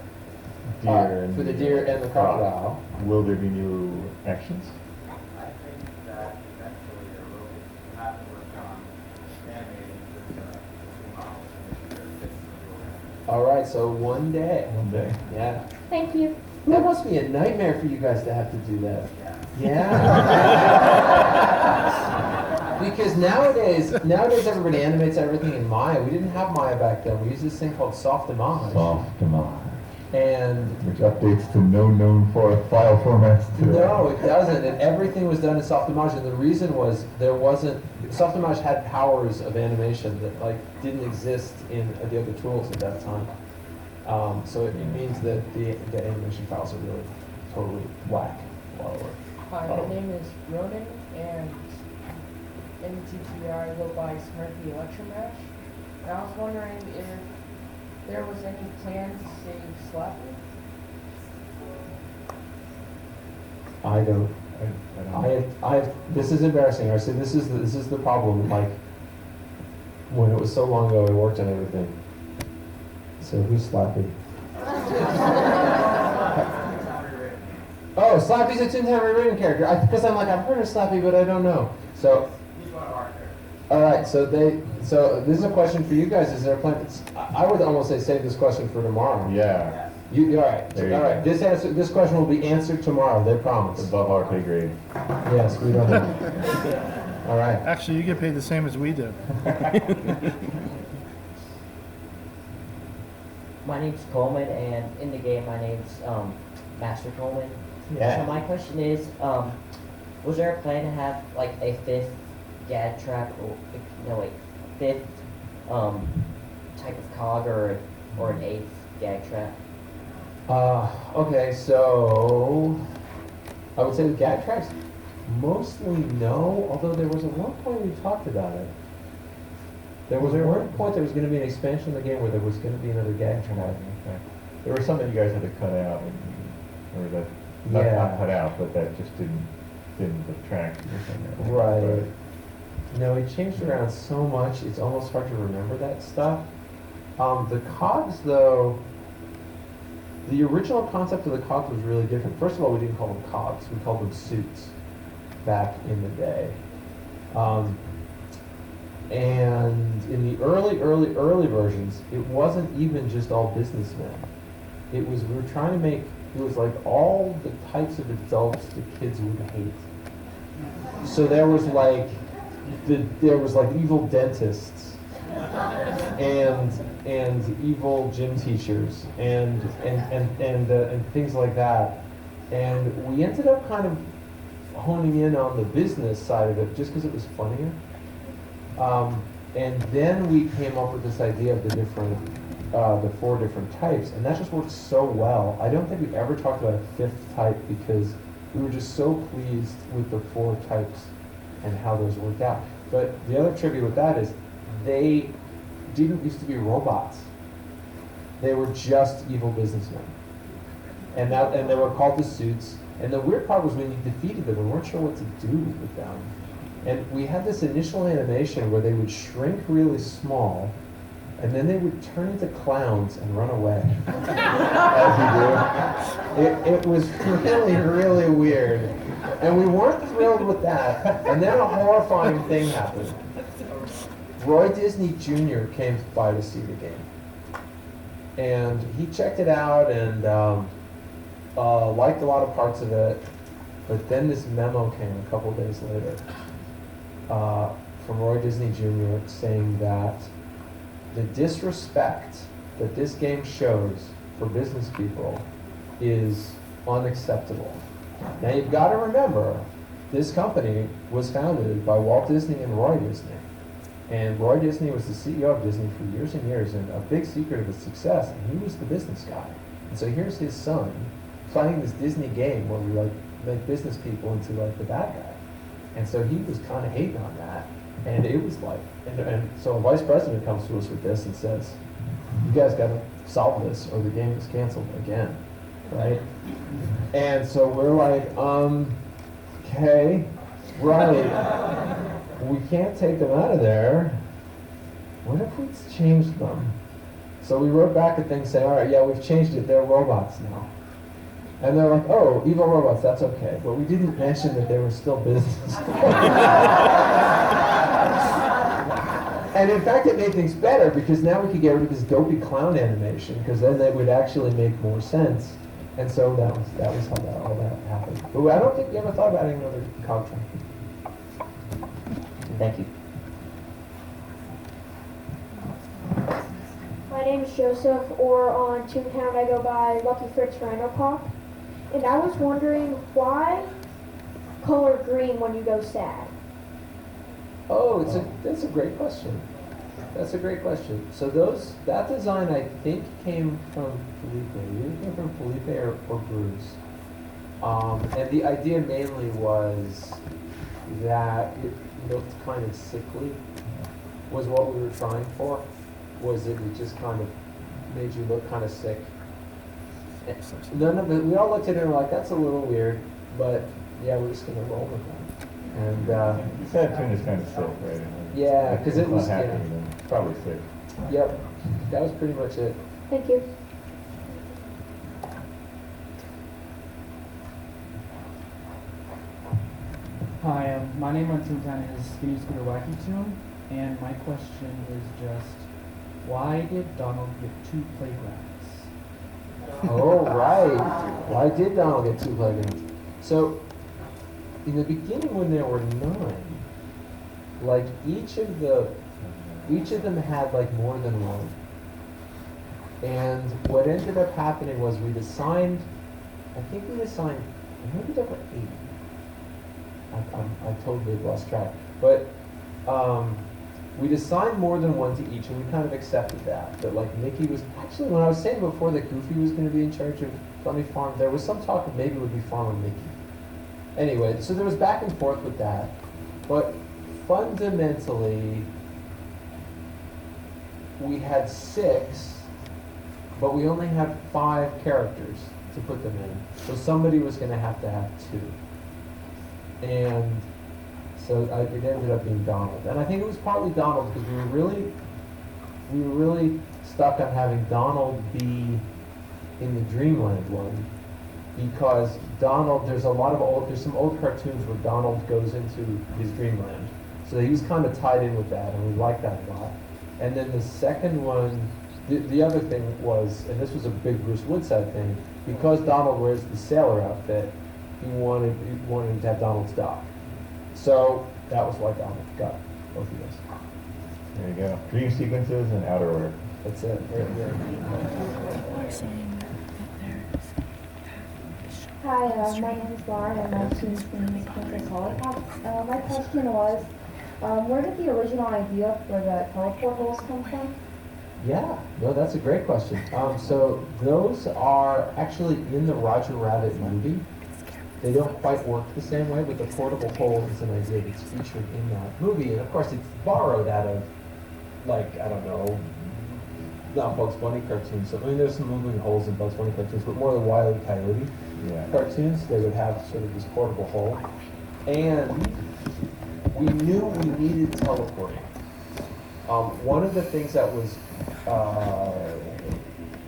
S11: Deer
S2: for the deer and the crocodile.
S11: Will there be new actions?
S2: All right, so one day.
S11: One day.
S2: Yeah.
S13: Thank you.
S2: That must be a nightmare for you guys to have to do that. Yeah. Because nowadays everybody animates everything in Maya. We didn't have Maya back then. We used this thing called Softimage.
S11: Softimage.
S2: And
S11: Which updates to no known file formats today.
S2: no, it doesn't. And everything was done in Softimage. And the reason was Softimage had powers of animation that didn't exist in the other tools at that time. So it means that the animation files are really totally whack.
S5: Hi, my name is Ronan, and MTTR I go by Smirky Electromash. And I was wondering if there was any plan to save Slappy?
S2: I don't. This is embarrassing. I said this is the problem. When it was so long ago, I worked on everything. So who's Slappy? Oh, Slappy's a Toontown rewritten character. Because I've heard of Slappy, but I don't know. So. All right. So this is a question for you guys. Is there a plan? I would almost say save this question for tomorrow.
S11: Yeah.
S2: All right.
S11: There you
S2: All right. This question will be answered tomorrow. They promise.
S11: Above our pay grade.
S2: Yes, we don't know. All right.
S8: Actually, you get paid the same as we do.
S14: My name's Coleman, and in the game, my name's Master Coleman.
S2: Yeah.
S14: So my question is, was there a plan to have a fifth gag trap, or fifth type of cog, or an eighth gag trap?
S2: Okay, so I would say the gag traps mostly no, although there was at one point we talked about it. There was at one point there was going to be an expansion of the game where there was going to be another gag trap.
S11: Okay. There was something you guys had to cut out, or that not cut out, but that just didn't attract or something.
S2: Right. No, it changed around so much, it's almost hard to remember that stuff. The cogs, though, the original concept of the cogs was really different. First of all, we didn't call them cogs, we called them suits back in the day. And in the early versions, it wasn't even just all businessmen. We were trying to make, it was all the types of adults the kids would hate. So there was evil dentists and evil gym teachers and things like that. And we ended up kind of
S3: honing in on the business side of it just because it was funnier. And then we came up with this idea of the 4 different types, and that just worked so well. I don't think we ever talked about a 5th type because we were just so pleased with the 4 types and how those worked out. But the other trivia with that is they didn't used to be robots. They were just evil businessmen. And they were called the suits. And the weird part was when you defeated them, we weren't sure what to do with them. And we had this initial animation where they would shrink really small, and then they would turn into clowns and run away. As you do. It was really, really weird. And we weren't thrilled with that. And then a horrifying thing happened. Roy Disney Jr. came by to see the game. And he checked it out and liked a lot of parts of it. But then this memo came a couple days later from Roy Disney Jr. saying that the disrespect that this game shows for business people is unacceptable. Now you've got to remember, this company was founded by Walt Disney and Roy Disney. And Roy Disney was the CEO of Disney for years and years, and a big secret of his success, and he was the business guy. And so here's his son playing this Disney game where we like make business people into like the bad guy. And so he was kind of hating on that. And it was like, and so a vice president comes to us with this and says, you guys got to solve this or the game is canceled again, right? And so we're like, okay, right. We can't take them out of there. What if we changed them? So we wrote back a thing saying, all right, yeah, we've changed it. They're robots now. And they're like, oh, evil robots, that's okay. But we didn't mention that they were still business. And in fact, it made things better because now we could get rid of this dopey clown animation because then that would actually make more sense. And so that was how all that happened. But I don't think we ever thought about adding another contract.
S14: Thank you.
S16: My name is Joseph, or on Toontown I go by Lucky Fritz Rhino Pop. And I was wondering, why color green when you go sad?
S3: Oh, that's a great question. That's a great question. So that design I think came from Felipe. Either came from Felipe or Bruce. And the idea mainly was that it looked kind of sickly. Was what we were trying for. Was it just kind of made you look kind of sick. None of it. We all looked at it and were like, that's a little weird, but yeah, we're just gonna roll with that. And
S11: sad tune is kind of sick, right?
S3: Yeah, because it was
S11: not happy, then probably sick.
S3: Yep, that was pretty much it.
S16: Thank you.
S18: Hi, my name on Toontown is Skinny Scooter Wacky Toon, and my question is just, why did Donald get 2 playgrounds?
S3: Oh, right. Why did Donald get 2 playgrounds? So, in the beginning when there were 9, like each of them had like more than one. And what ended up happening was maybe there were 8. I totally lost track. But we'd assigned more than one to each, and we kind of accepted that. But like Mickey was, actually when I was saying before that Goofy was going to be in charge of Funny Farm, there was some talk of maybe it would be Farmer Mickey. Anyway, so there was back and forth with that. But fundamentally, we had 6, but we only had 5 characters to put them in. So somebody was going to have 2. And so it ended up being Donald. And I think it was partly Donald because we were really stuck on having Donald be in the Dreamland one. Because Donald, there's some old cartoons where Donald goes into his dreamland. So he was kind of tied in with that, and we liked that a lot. And then the second one, the other thing was, and this was a big Bruce Woodside thing, because Donald wears the sailor outfit, he wanted to have Donald's dock. So that was why Donald got both of those.
S11: There you go. Dream sequences and outerwear.
S3: That's it. Right there.
S20: People are saying that there is a show
S16: Hi, my name is Lauren, and my team's name is Princess Lollipop. My question was, where did the original idea for the teleport holes come from?
S3: Yeah, no, that's a great question. So those are actually in the Roger Rabbit movie. They don't quite work the same way, but the portable hole is an idea that's featured in that movie. And of course, it's borrowed out of, like, I don't know, not Bugs Bunny cartoons. So, I mean, there's some moving holes in Bugs Bunny cartoons, but more the Wile E. Coyote cartoons. They would have sort of this portable hole. And we knew we needed teleporting. One of the things that was,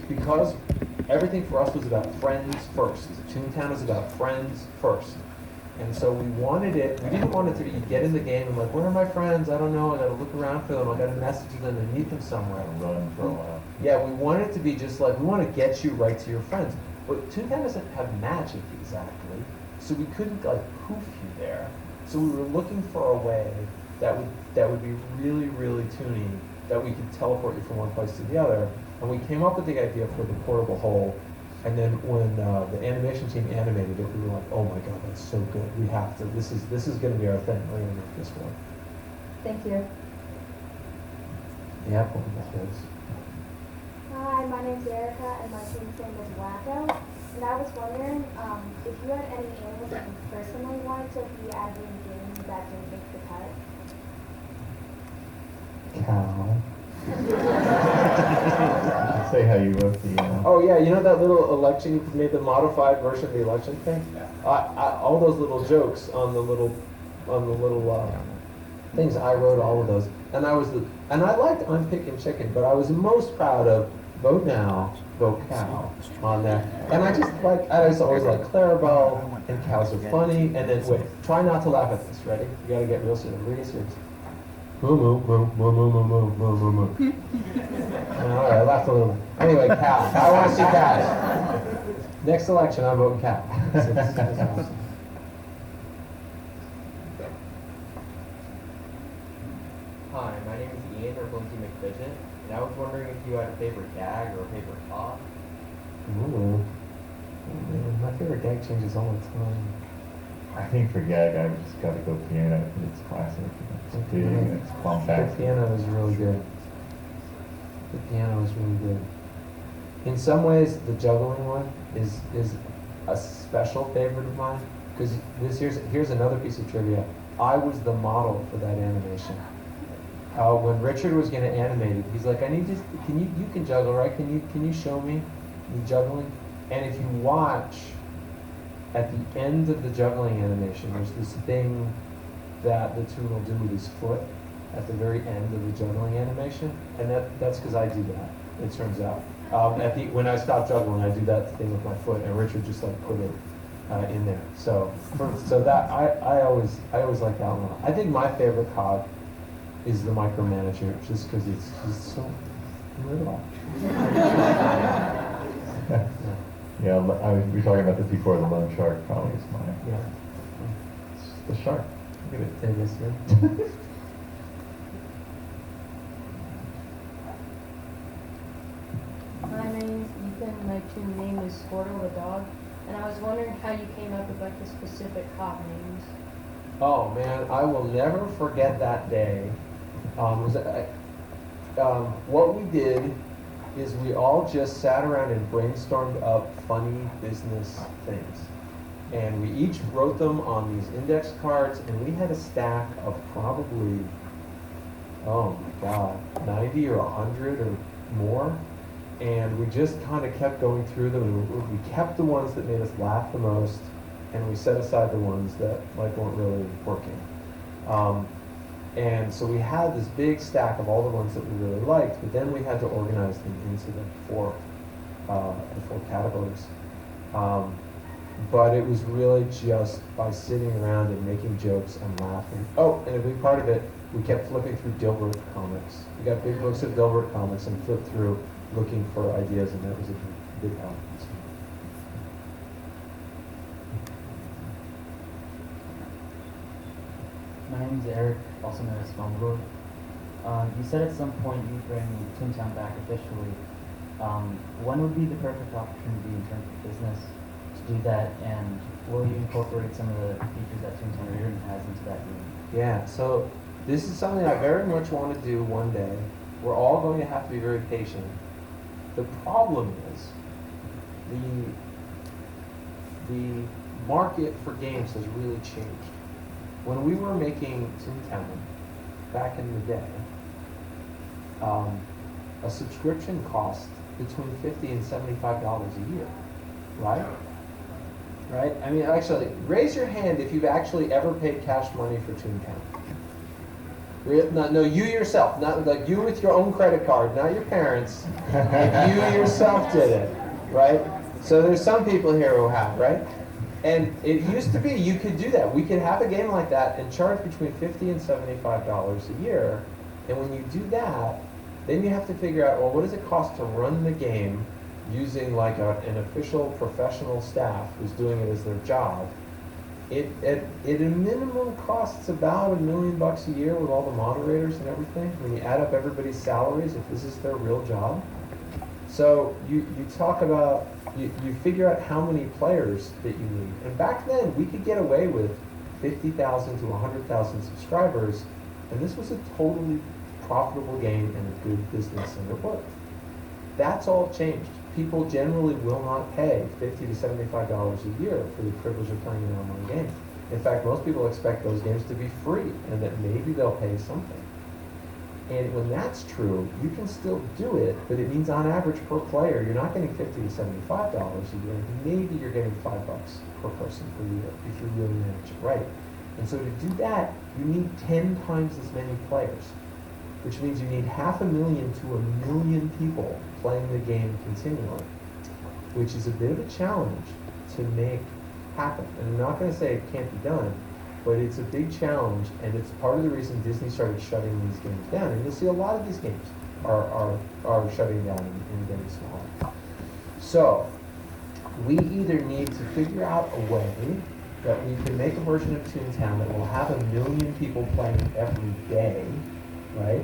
S3: because everything for us was about friends first. Toontown is about friends first. And so we didn't want it to be, you get in the game and like, where are my friends? I don't know, I gotta look around for them, I gotta message them and meet them somewhere.
S11: Run for a while.
S3: Yeah, we want it to be just like, we want to get you right to your friends. But Toontown doesn't have magic exactly, so we couldn't like poof you there. So we were looking for a way that would be really, really toony, that we could teleport you from one place to the other. And we came up with the idea for the portable hole. And then when the animation team animated it, we were like, oh my god, that's so good. We have to, this is going to be our thing. We're going to make this one.
S5: Thank you.
S3: Yeah, portable holes.
S16: Hi, my name's Erica, and my team's name is Wacko. And I was wondering if you had any animals that you personally wanted to be added in the game that didn't make the cut.
S3: Cow.
S11: Say how you wrote the.
S3: Oh yeah, you know that little election, you made the modified version of the election thing? All those little jokes on the little things, I wrote all of those. And I liked Unpicking Chicken, but I was most proud of Vote Now, Vote Cow on there. And I just always like Clarabelle and cows are funny. And then wait, try not to laugh at this. Ready? You gotta get real serious. Really serious. Moo moo moo moo moo moo moo moo moo moo. All right, I laughed a little bit. Anyway, cow. I want to see cows. Next election, I'm voting cow.
S15: Hi, my name is Ian or Lindsay McFidget, and I was wondering if you had a favorite gag or a favorite pop.
S3: Ooh. Man, my favorite gag changes all the time.
S11: I think for gag, I just got to go piano. It's classic. It's big and it's compact.
S3: The piano is really good. The piano is really good. In some ways, the juggling one is a special favorite of mine, because here's another piece of trivia. I was the model for that animation. When Richard was going to animate it, he's like, you can juggle, right? Can you show me the juggling? And if you watch, at the end of the juggling animation, there's this thing that the Toon will do with his foot at the very end of the juggling animation, and that's because I do that, it turns out. When I stop juggling, I do that thing with my foot, and Richard just like put it in there. So that I always like that one. I think my favorite cog is the micromanager, just because it's just so little.
S11: Yeah, we were talking about this before. The lone shark probably is mine.
S3: Yeah.
S11: It's the shark.
S3: Look at it, take this here.
S5: My name's Ethan. My toon name is Squirtle the dog, and I was wondering how you came up with like the specific hot names.
S3: Oh man, I will never forget that day. What we did is we all just sat around and brainstormed up funny business things. And we each wrote them on these index cards, and we had a stack of probably, oh my God, 90 or 100 or more. And we just kind of kept going through them, and we kept the ones that made us laugh the most, and we set aside the ones that like weren't really working. And so we had this big stack of all the ones that we really liked, but then we had to organize them into the four categories. But it was really just by sitting around and making jokes and laughing. Oh, and a big part of it, we kept flipping through Dilbert comics. We got big books of Dilbert comics and flipped through looking for ideas, and that was a big help.
S18: My name is Eric, also known as Fumbler. You said at some point you'd bring Toontown back officially. When would be the perfect opportunity in terms of business to do that, and will you incorporate some of the features that Toontown Rewritten has into that game?
S3: Yeah, so this is something I very much want to do one day. We're all going to have to be very patient. The problem is the market for games has really changed. When we were making Toontown back in the day, a subscription cost between $50 and $75 a year, right? Right? I mean, actually, raise your hand if you've actually ever paid cash money for Toontown. No, you yourself, not like you with your own credit card, not your parents. If you yourself did it, right? So there's some people here who have, right? And it used to be you could do that. We could have a game like that and charge between $50 and $75 a year. And when you do that, then you have to figure out, well, what does it cost to run the game using like an official professional staff who's doing it as their job? It at a minimum costs about $1 million a year with all the moderators and everything. When you add up everybody's salaries, if this is their real job. So you talk about, you figure out how many players that you need. And back then, we could get away with 50,000 to 100,000 subscribers, and this was a totally profitable game and a good business, and it worked. That's all changed. People generally will not pay $50 to $75 a year for the privilege of playing an online game. In fact, most people expect those games to be free, and that maybe they'll pay something. And when that's true, you can still do it, but it means on average per player, you're not getting $50 to $75 a year. Maybe you're getting $5 per person per year if you really manage it right. And so to do that, you need 10 times as many players, which means you need 500,000 to 1 million people playing the game continually, which is a bit of a challenge to make happen. And I'm not going to say it can't be done, but it's a big challenge, and it's part of the reason Disney started shutting these games down. And you'll see a lot of these games are shutting down and getting smaller. So we either need to figure out a way that we can make a version of Toontown that will have 1 million people playing every day, right?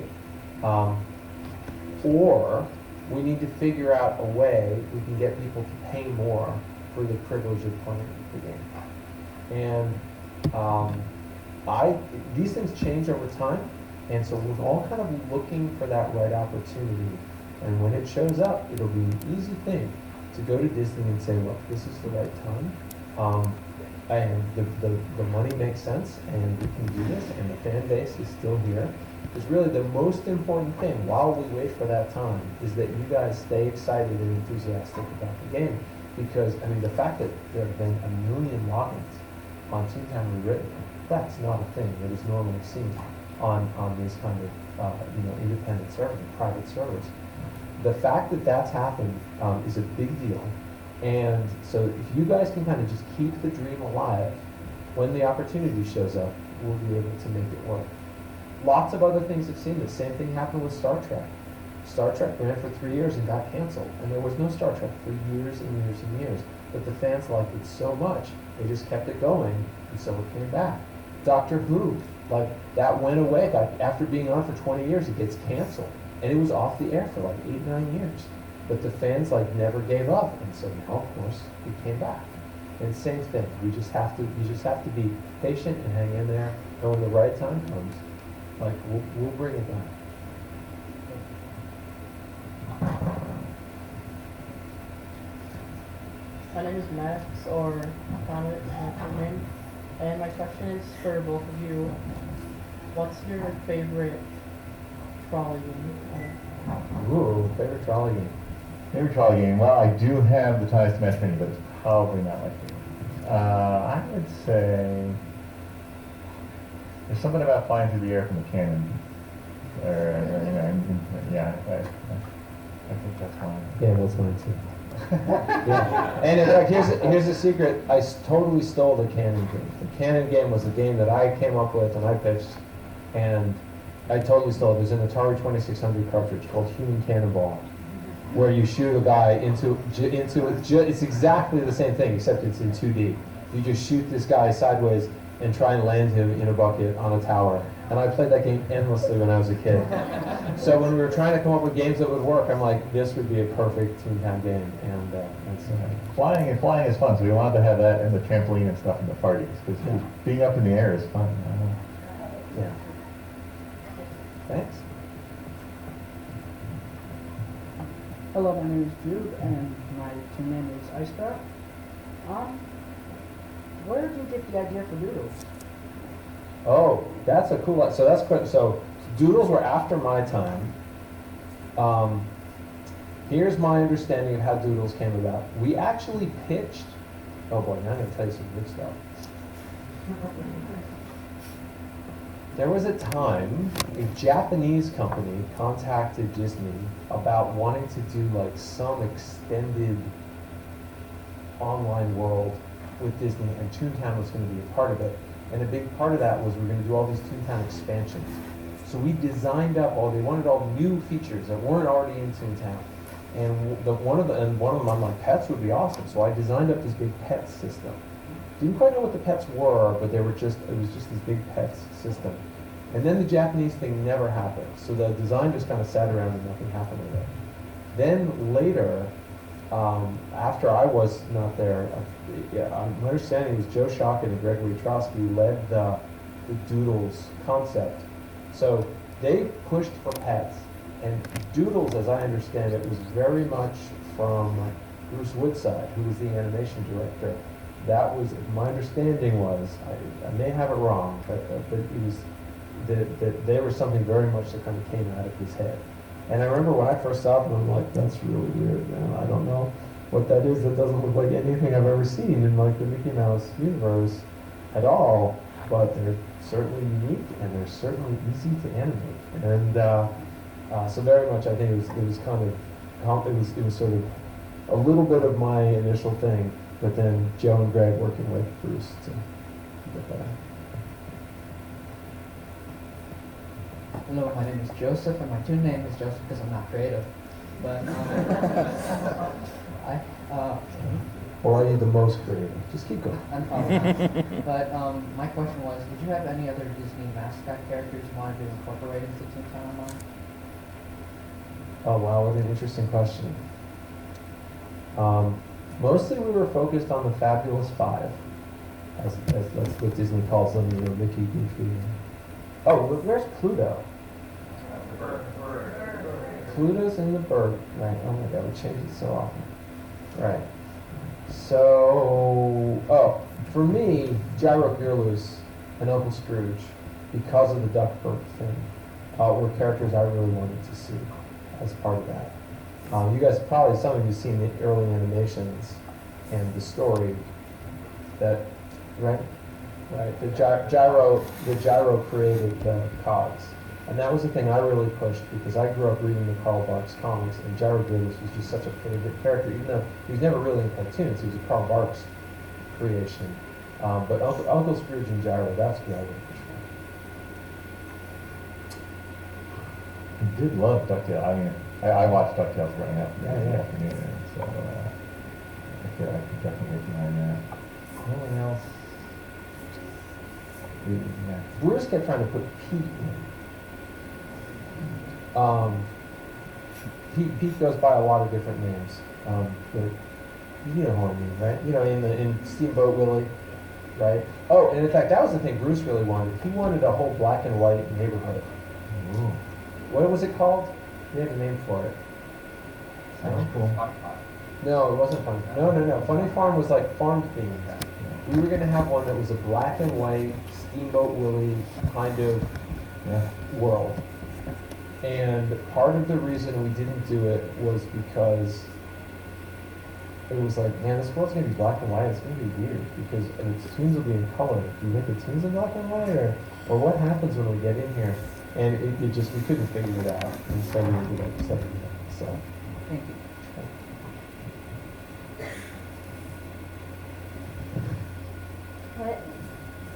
S3: Or we need to figure out a way we can get people to pay more for the privilege of playing the game. And these things change over time, and so we're all kind of looking for that right opportunity. And when it shows up, it'll be an easy thing to go to Disney and say, look, this is the right time, and the money makes sense, and we can do this, and the fan base is still here. Because really the most important thing while we wait for that time is that you guys stay excited and enthusiastic about the game. Because, I mean, the fact that there have been 1 million logins on Toontown Rewritten, that's not a thing that is normally seen on these kind of independent servers, private servers. The fact that that's happened is a big deal. And so if you guys can kind of just keep the dream alive, when the opportunity shows up, we'll be able to make it work. Lots of other things have seen the same thing happen with Star Trek. Star Trek ran for 3 years and got canceled, and there was no Star Trek for years and years and years. But the fans liked it so much, they just kept it going, and so it came back. Doctor Who, like, that went away. After being on for 20 years, it gets canceled. And it was off the air for like 8, 9 years. But the fans, like, never gave up, and so now, of course, it came back. And same thing, you just have to be patient and hang in there, and when the right time comes, like, we'll bring it back.
S5: My name is Max, or Connor, my name. And my question is for both of you. What's your favorite trolley game?
S3: Ooh, favorite trolley game.
S11: Favorite trolley game? Well, I do have the Ties to Match Mini, but it's probably not my favorite. I would say there's something about flying through the air from the cannon. I think that's mine.
S3: Yeah, that's mine too. Yeah. And in fact, here's a secret. I totally stole the Cannon game. The Cannon game was a game that I came up with and I pitched, and I totally stole it. There's an Atari 2600 cartridge called Human Cannonball, where you shoot a guy into it's exactly the same thing, except it's in 2D. You just shoot this guy sideways and try and land him in a bucket on a tower. And I played that game endlessly when I was a kid. So when we were trying to come up with games that would work, I'm like, this would be a perfect Toontown game. And so
S11: Flying is fun, so we wanted to have that and the trampoline and stuff in the parties, because being up in the air is fun.
S3: yeah. Thanks.
S18: Hello, my name is Jude, and my team name is Icecraft. Where did you get the idea for Doodles?
S3: Oh, that's a cool. So that's quick. So Doodles were after my time. Here's my understanding of how Doodles came about. We actually pitched. Oh boy, now I'm gonna tell you some good stuff. There was a time a Japanese company contacted Disney about wanting to do like some extended online world with Disney, and Toontown was going to be a part of it. And a big part of that was we're going to do all these Toontown expansions. So we designed up they wanted all new features that weren't already in Toontown. And one of them, I'm like, pets would be awesome. So I designed up this big pet system. Didn't quite know what the pets were, but it was just this big pets system. And then the Japanese thing never happened. So the design just kind of sat around and nothing happened with it. Then later, after I was not there, my understanding was Joe Shockett and Gregory Trosky led the Doodles concept. So they pushed for pets, and Doodles, as I understand it, was very much from Bruce Woodside, who was the animation director. That was, my understanding was, I may have it wrong, but it was that they were something very much that kind of came out of his head. And I remember when I first saw them, I'm like, that's really weird, man. I don't know what that is. That doesn't look like anything I've ever seen in like the Mickey Mouse universe at all. But they're certainly unique and they're certainly easy to animate. And so very much, I think it was kind of it was sort of a little bit of my initial thing, but then Joe and Greg working with Bruce to get that.
S17: Hello, my name is Joseph, and my toon name is Joseph because I'm not creative. But
S3: or are you the most creative? Just keep going.
S17: I'm But my question was, did you have any other Disney mascot characters you wanted to incorporate into Toontown Online?
S3: Oh wow, what an interesting question. Mostly we were focused on the Fabulous Five, as that's what Disney calls them, Mickey, Goofy. Oh, where's Pluto? Pluto's in the bird. Right. Oh my God, we change it so often. Right. So, for me, Gyro Gearloose and Uncle Scrooge, because of the duck bird thing, were characters I really wanted to see as part of that. You guys probably, some of you seen the early animations and the story that, right? Right, the gyro created the cogs, and that was the thing I really pushed because I grew up reading the Carl Barks comics, and Gyro Gearloose was just such a favorite character, even though he was never really in cartoons. He was a Carl Barks creation, but Uncle Scrooge and Gyro, that's what I would push for.
S11: I did love DuckTales. I mean, I watched DuckTales growing up in the afternoon, so I could definitely get behind that.
S3: Anyone else? Bruce kept trying to put Pete in. Pete goes by a lot of different names, but you know what I mean, right? You know, in Steamboat Willie, right? Oh, and in fact, that was the thing Bruce really wanted. He wanted a whole black and white neighborhood.
S11: Ooh.
S3: What was it called? He had a name for it.
S11: Sounds cool.
S3: No, it wasn't Funny. No. Funny Farm was like farm themed. We were going to have one that was a black and white Steamboat Willie kind of world. And part of the reason we didn't do it was because it was like, man, this world's going to be black and white. It's going to be weird because the tunes will be in color. Do you make the tunes in black and white, or what happens when we get in here? And it just, we couldn't figure it out. And so we ended up setting it up. So,
S17: Thank you.
S5: Hi,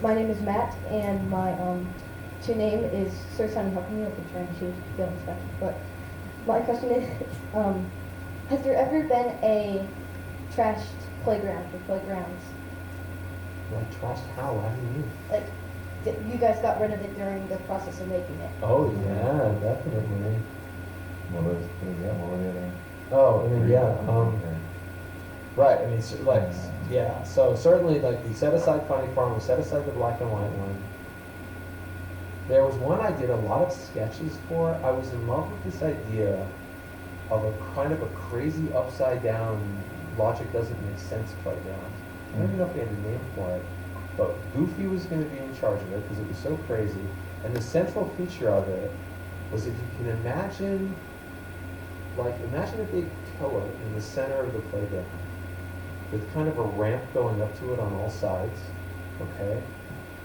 S5: my name is Matt, and my two name is Sir Simon helping me. I've been trying to change the feeling stuff, but my question is, has there ever been a trashed playground or playgrounds?
S3: Like trust how? How do you mean?
S5: Like, you guys got rid of it during the process of making it.
S3: Oh yeah, definitely.
S11: Well, what were the other?
S3: Oh, I mean, right. I mean, like, yeah. So certainly, like, we set aside Funny Farm, we set aside the black and white one. There was one I did a lot of sketches for. I was in love with this idea of a kind of a crazy upside down, logic doesn't make sense playground. I don't even know if we had a name for it, but Goofy was going to be in charge of it because it was so crazy. And the central feature of it was if you can imagine, like, imagine a big pillar in the center of the playground with kind of a ramp going up to it on all sides, okay?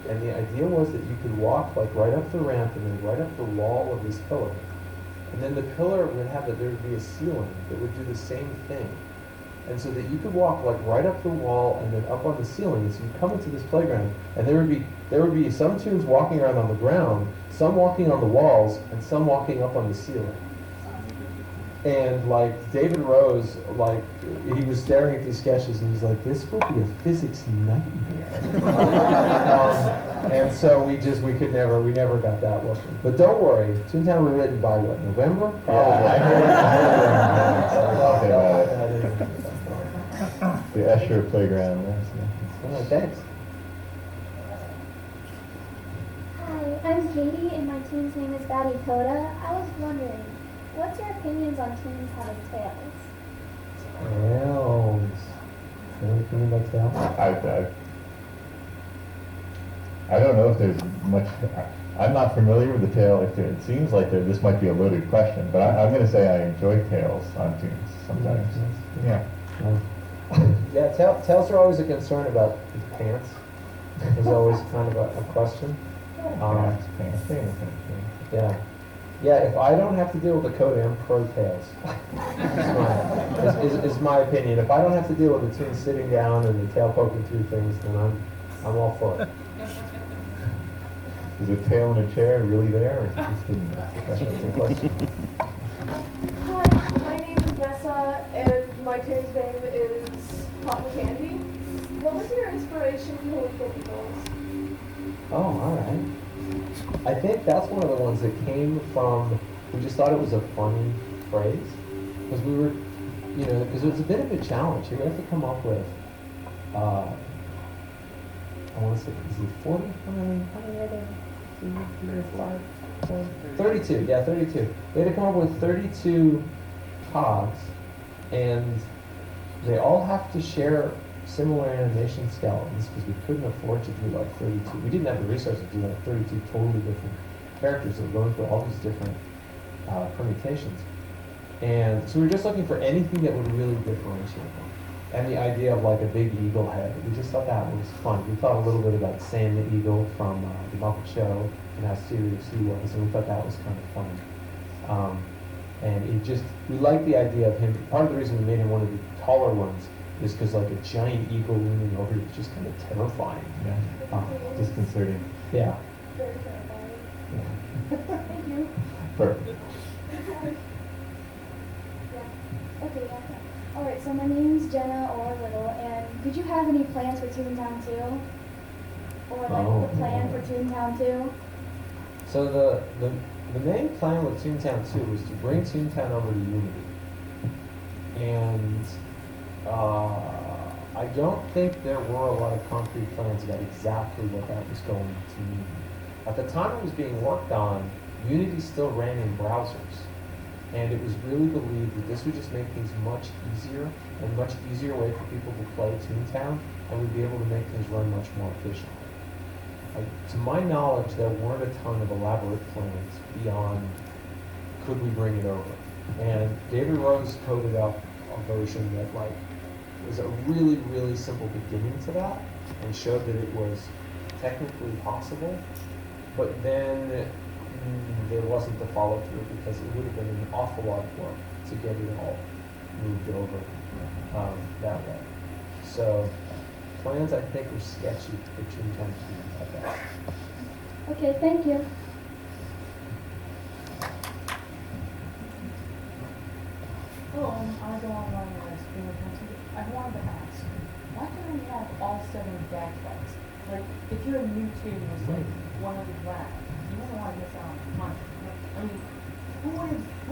S3: And the idea was that you could walk like right up the ramp and then right up the wall of this pillar. And then the pillar would have that there would be a ceiling that would do the same thing. And so that you could walk like right up the wall and then up on the ceiling. And so you come into this playground and there would be some tunes walking around on the ground, some walking on the walls, and some walking up on the ceiling. And like David Rose, like he was staring at these sketches and he's like, "This will be a physics nightmare." And so we never got that working. But don't worry, Toontown was written by what, November?
S11: The Escher playground.
S3: Oh, thanks.
S16: Hi, I'm Katie, and my team's name is Batty Coda. I was wondering, what's your opinions on teams having tails?
S3: Tails. Anything about tails?
S11: I don't know if there's much. I'm not familiar with the tail. It seems like this might be a loaded question, but I'm going to say I enjoy tails on tunes sometimes. Yeah.
S3: Yeah, tails are always a concern about the pants. There's always kind of a question. Yeah. Yeah, if I don't have to deal with the code, I'm pro tails. is my opinion. If I don't have to deal with the tune sitting down and the tail poking through things, then I'm all for it.
S11: Is a tail in a chair really there, or is it just a question?
S23: Hi, my name is Nessa, and my team's name is Cotton Candy. What was your inspiration for the Eagles?
S3: Oh, all right. I think that's one of the ones that came from, we just thought it was a funny phrase. Because we were, because it was a bit of a challenge. You have to come up with, I want to say, is it 40? How many are there? 2, 3, 5, 4, 32, yeah, 32. They had to come up with 32 cogs, and they all have to share similar animation skeletons because we couldn't afford to do like 32. We didn't have the resources to do like 32 totally different characters that were going through all these different permutations. And so we were just looking for anything that would really differentiate them. And the idea of like a big eagle head, we just thought that was fun. We thought a little bit about Sam the Eagle from The Muppet Show and how serious he was, and we thought that was kind of funny. And we liked the idea of him. Part of the reason we made him one of the taller ones is because like a giant eagle looming over you is just kind of terrifying.
S11: Yeah. Disconcerting.
S3: Yeah.
S16: Very terrifying.
S3: Yeah.
S16: Thank you.
S11: Perfect.
S16: Yeah. Okay, yeah. Alright, so my name's Jenna or Little, and did you have any plans for Toontown 2? Or like the plan for Toontown 2?
S3: So the main plan with Toontown 2 was to bring Toontown over to Unity. And I don't think there were a lot of concrete plans about exactly what that was going to mean. At the time it was being worked on, Unity still ran in browsers. And it was really believed that this would just make things much easier, and much easier way for people to play Toontown, and we'd be able to make things run much more efficiently. To my knowledge, there weren't a ton of elaborate plans beyond could we bring it over. And David Rose coded up a version that like was a really, really simple beginning to that, and showed that it was technically possible, but then there wasn't the follow through because it would have been an awful lot of work to get it all moved over that way. So plans I think were sketchy for Toontown 2 at that.
S16: Okay, thank you.
S20: Hello, I go online as Toontown 2. I wanted to ask, why can't we have all 7 gag tracks? Like, if your new tune was like 100 lag, you wouldn't want to go sound I mean, who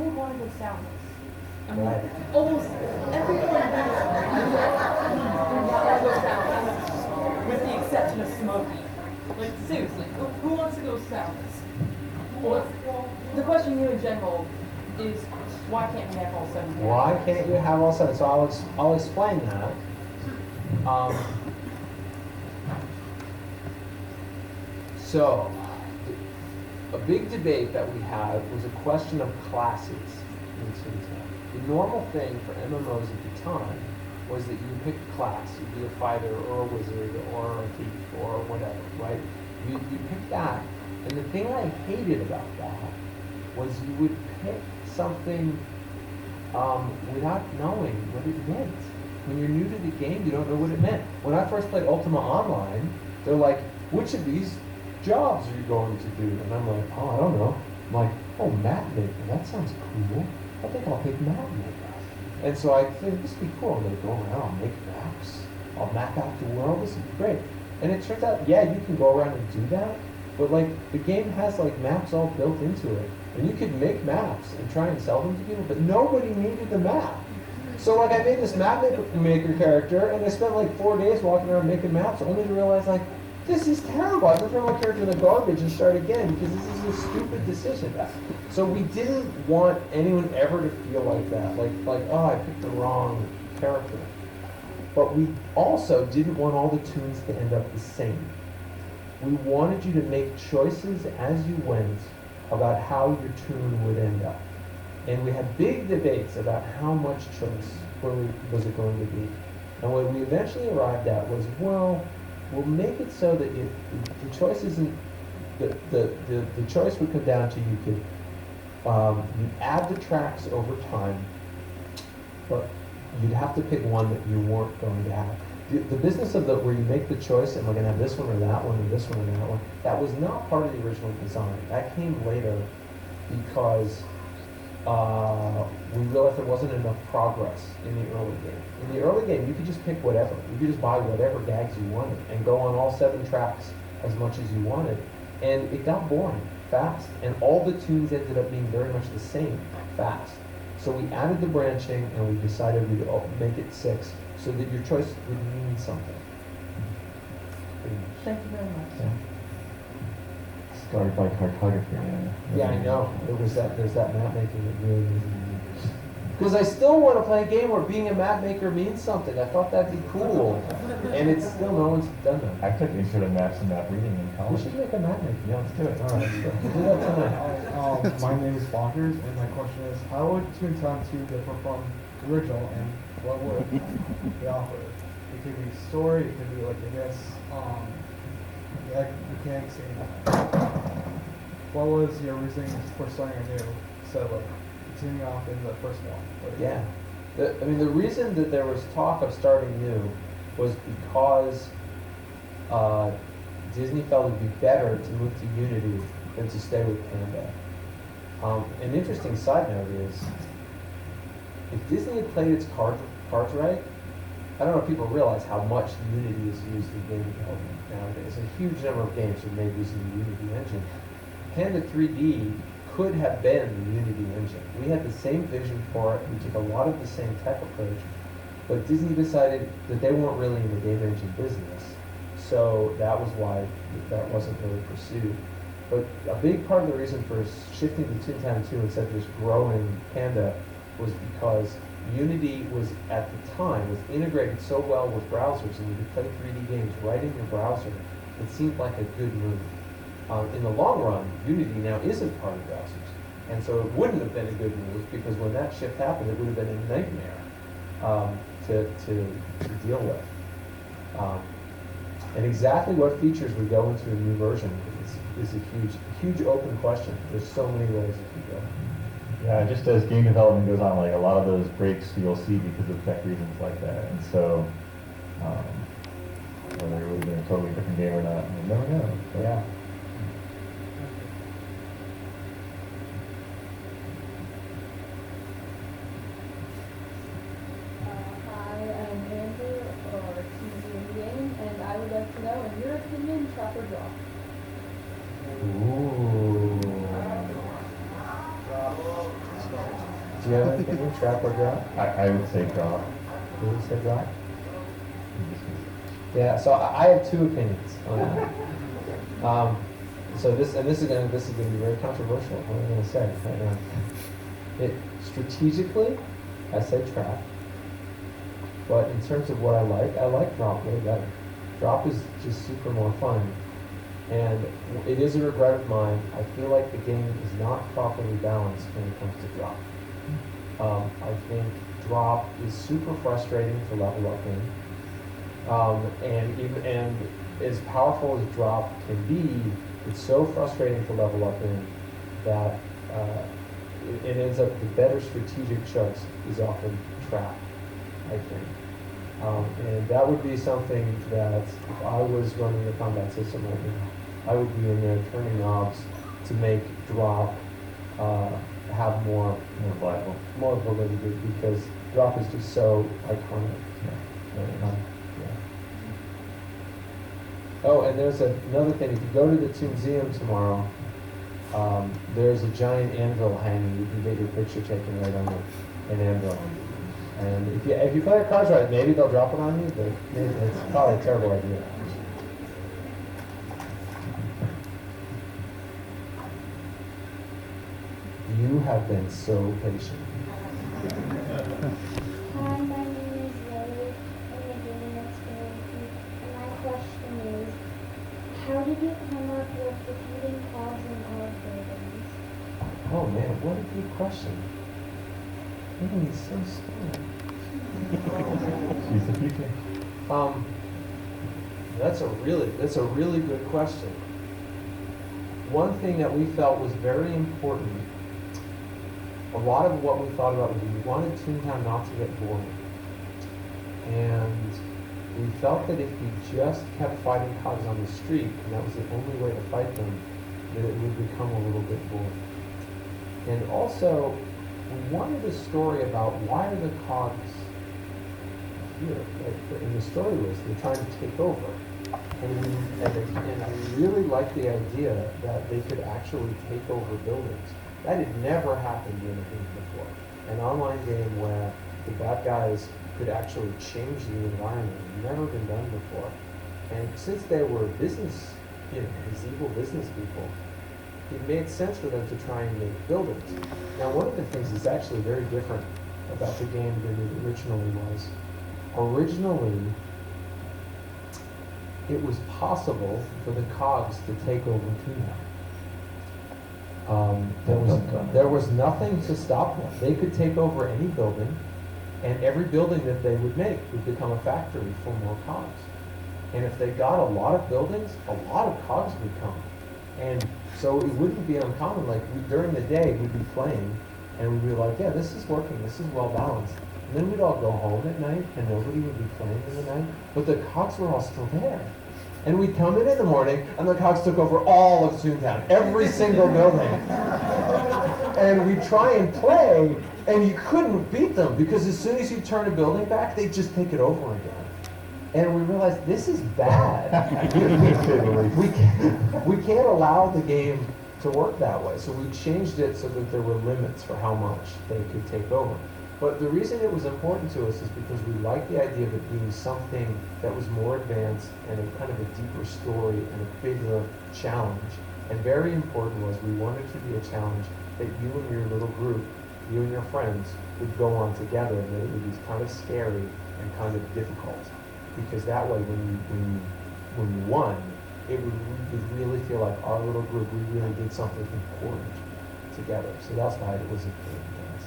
S20: would want to go soundless? I mean,
S14: Right.
S20: almost everyone would want to go soundless, with the exception of Smokey. Like, seriously, who wants to go soundless? Well, the question here in general is, why can't we have all 7 gag
S3: Why
S20: tracks?
S3: can't you have all 7? So I'll explain that. So, a big debate that we had was a question of classes in Toontown. The normal thing for MMOs at the time was that you pick a class. You'd be a fighter or a wizard or a thief or whatever, right? You pick that. And the thing I hated about that was you would pick something without knowing what it meant. When you're new to the game, you don't know what it meant. When I first played Ultima Online, they're like, which of these jobs are you going to do? And I'm like, oh, I don't know. I'm like, oh, map maker, that sounds cool. I think I'll pick map maker. And so I think this would be cool. I'm going to go around, I'll make maps. I'll map out the world, this would be great. And it turns out, yeah, you can go around and do that, but like, the game has like maps all built into it. And you could make maps and try and sell them to people, but nobody needed the map. So like, I made this map maker character, and I spent like 4 days walking around making maps, only to realize like, this is terrible. I can throw my character in the garbage and start again because this is a stupid decision. So we didn't want anyone ever to feel like that, like oh, I picked the wrong character. But we also didn't want all the tunes to end up the same. We wanted you to make choices as you went about how your tune would end up. And we had big debates about how much choice was it going to be. And what we eventually arrived at was, well, we'll make it so that the choice isn't, the choice would come down to you could you'd add the tracks over time, but you'd have to pick one that you weren't going to have. The business of where you make the choice and we're going to have this one or that one or this one or that one, that was not part of the original design. That came later because we realized there wasn't enough progress in the early game. In the early game, you could just pick whatever. You could just buy whatever gags you wanted and go on all 7 tracks as much as you wanted. And it got boring fast. And all the tunes ended up being very much the same fast. So we added the branching and we decided we'd make it 6 so that your choice would mean something.
S20: Thank you very much.
S3: Yeah.
S11: Started by cartography.
S3: Yeah, I know. There's that map making that really needs to be. Because I still want to play a game where being a map maker means something. I thought that'd be cool. And it's still, no one's done that.
S11: I took intro to maps and map reading in college.
S3: We should make a map maker. Yeah, let's do it. All right, we'll do that tonight.
S9: My name is Bonkers, and my question is, how would Toontown 2 differ from the original, and what would they offer? It could be story, it could be like, I guess, like mechanics, and what was your reasoning for starting anew instead of like continuing off in the first one?
S3: Yeah. I mean, the reason that there was talk of starting new was because Disney felt it would be better to move to Unity than to stay with Panda. An interesting side note is, if Disney had played its cards right, I don't know if people realize how much Unity is used in game development nowadays. A huge number of games are made using the Unity engine. Panda 3D could have been the Unity engine. We had the same vision for it. We took a lot of the same tech approach, but Disney decided that they weren't really in the game engine business. So that was why that wasn't really pursued. But a big part of the reason for shifting to Toontown 2 instead of just growing Panda was because Unity was, at the time, was integrated so well with browsers, and you could play 3D games right in your browser. It seemed like a good move. In the long run, Unity now isn't part of browsers. And so it wouldn't have been a good move, because when that shift happened, it would have been a nightmare to deal with. And exactly what features would go into a new version is a huge open question. There's so many ways it could go.
S11: Yeah, just as game development goes on, like a lot of those breaks you'll see because of tech reasons like that. And so, whether it would have been a totally different game or not, we'll never know. But
S3: yeah.
S5: Hi, I'm Andrew, or Team
S13: opinion, trap or drop?
S2: Ooh. Do you have an opinion, trap or drop?
S11: I would say drop.
S2: You would say drop? Yeah, so I have two opinions on that. So this is gonna be very controversial. What I'm gonna say right now. Strategically, I say trap. But in terms of what I like drop way better. Drop is just super more fun. And it is a regret of mine. I feel like the game is not properly balanced when it comes to drop. I think drop is super frustrating to level up in. And as powerful as drop can be, it's so frustrating to level up in that it ends up the better strategic choice is often trap, I think. And that would be something that if I was running the combat system right now, I would be in there turning knobs to make drop have more validity, because drop is just so iconic. Yeah. Oh, and there's another thing. If you go to the Toonmuseum tomorrow, there's a giant anvil hanging. You can get your picture taken right on an anvil. And if you play your cards right, maybe they'll drop it on you, but it's probably a terrible idea. You have been so patient.
S16: Hi, my name is Lily. I'm a gaming experience, and my question is, how did you come up with defeating cogs in all buildings?
S2: Oh man, what a good question. Lily's so smart.
S11: She's the future.
S2: That's a really good question. One thing that we felt was very important, a lot of what we thought about was we wanted Toontown not to get boring. And we felt that if we just kept fighting cogs on the street, and that was the only way to fight them, that it would become a little bit boring. And also, we wanted a story about why are the cogs here. Like in the story was they're trying to take over. And I really liked the idea that they could actually take over buildings. That had never happened in a game before. An online game where the bad guys could actually change the environment had never been done before. And since they were business, these evil business people, it made sense for them to try and make buildings. Now, one of the things that's actually very different about the game than it originally was, it was possible for the cogs to take over Toontown. There was nothing to stop them. They could take over any building, and every building that they would make would become a factory for more cogs. And if they got a lot of buildings, a lot of cogs would come. And so it wouldn't be uncommon, during the day we'd be playing, and we'd be like, yeah, this is working, this is well balanced. And then we'd all go home at night, and nobody would be playing in the night, but the cogs were all still there. And we'd come in the morning, and the cogs took over all of Toontown, every single building. And we'd try and play, and you couldn't beat them, because as soon as you turn a building back, they'd just take it over again. And we realized this is bad. we can't allow the game to work that way. So we changed it so that there were limits for how much they could take over. But the reason it was important to us is because we liked the idea of it being something that was more advanced and a kind of a deeper story and a bigger challenge. And very important was we wanted it to be a challenge that you and your little group, you and your friends, would go on together, and that it would be kind of scary and kind of difficult. Because that way, when you won, it would really feel like our little group, we really did something important together. So that's why it was important to us.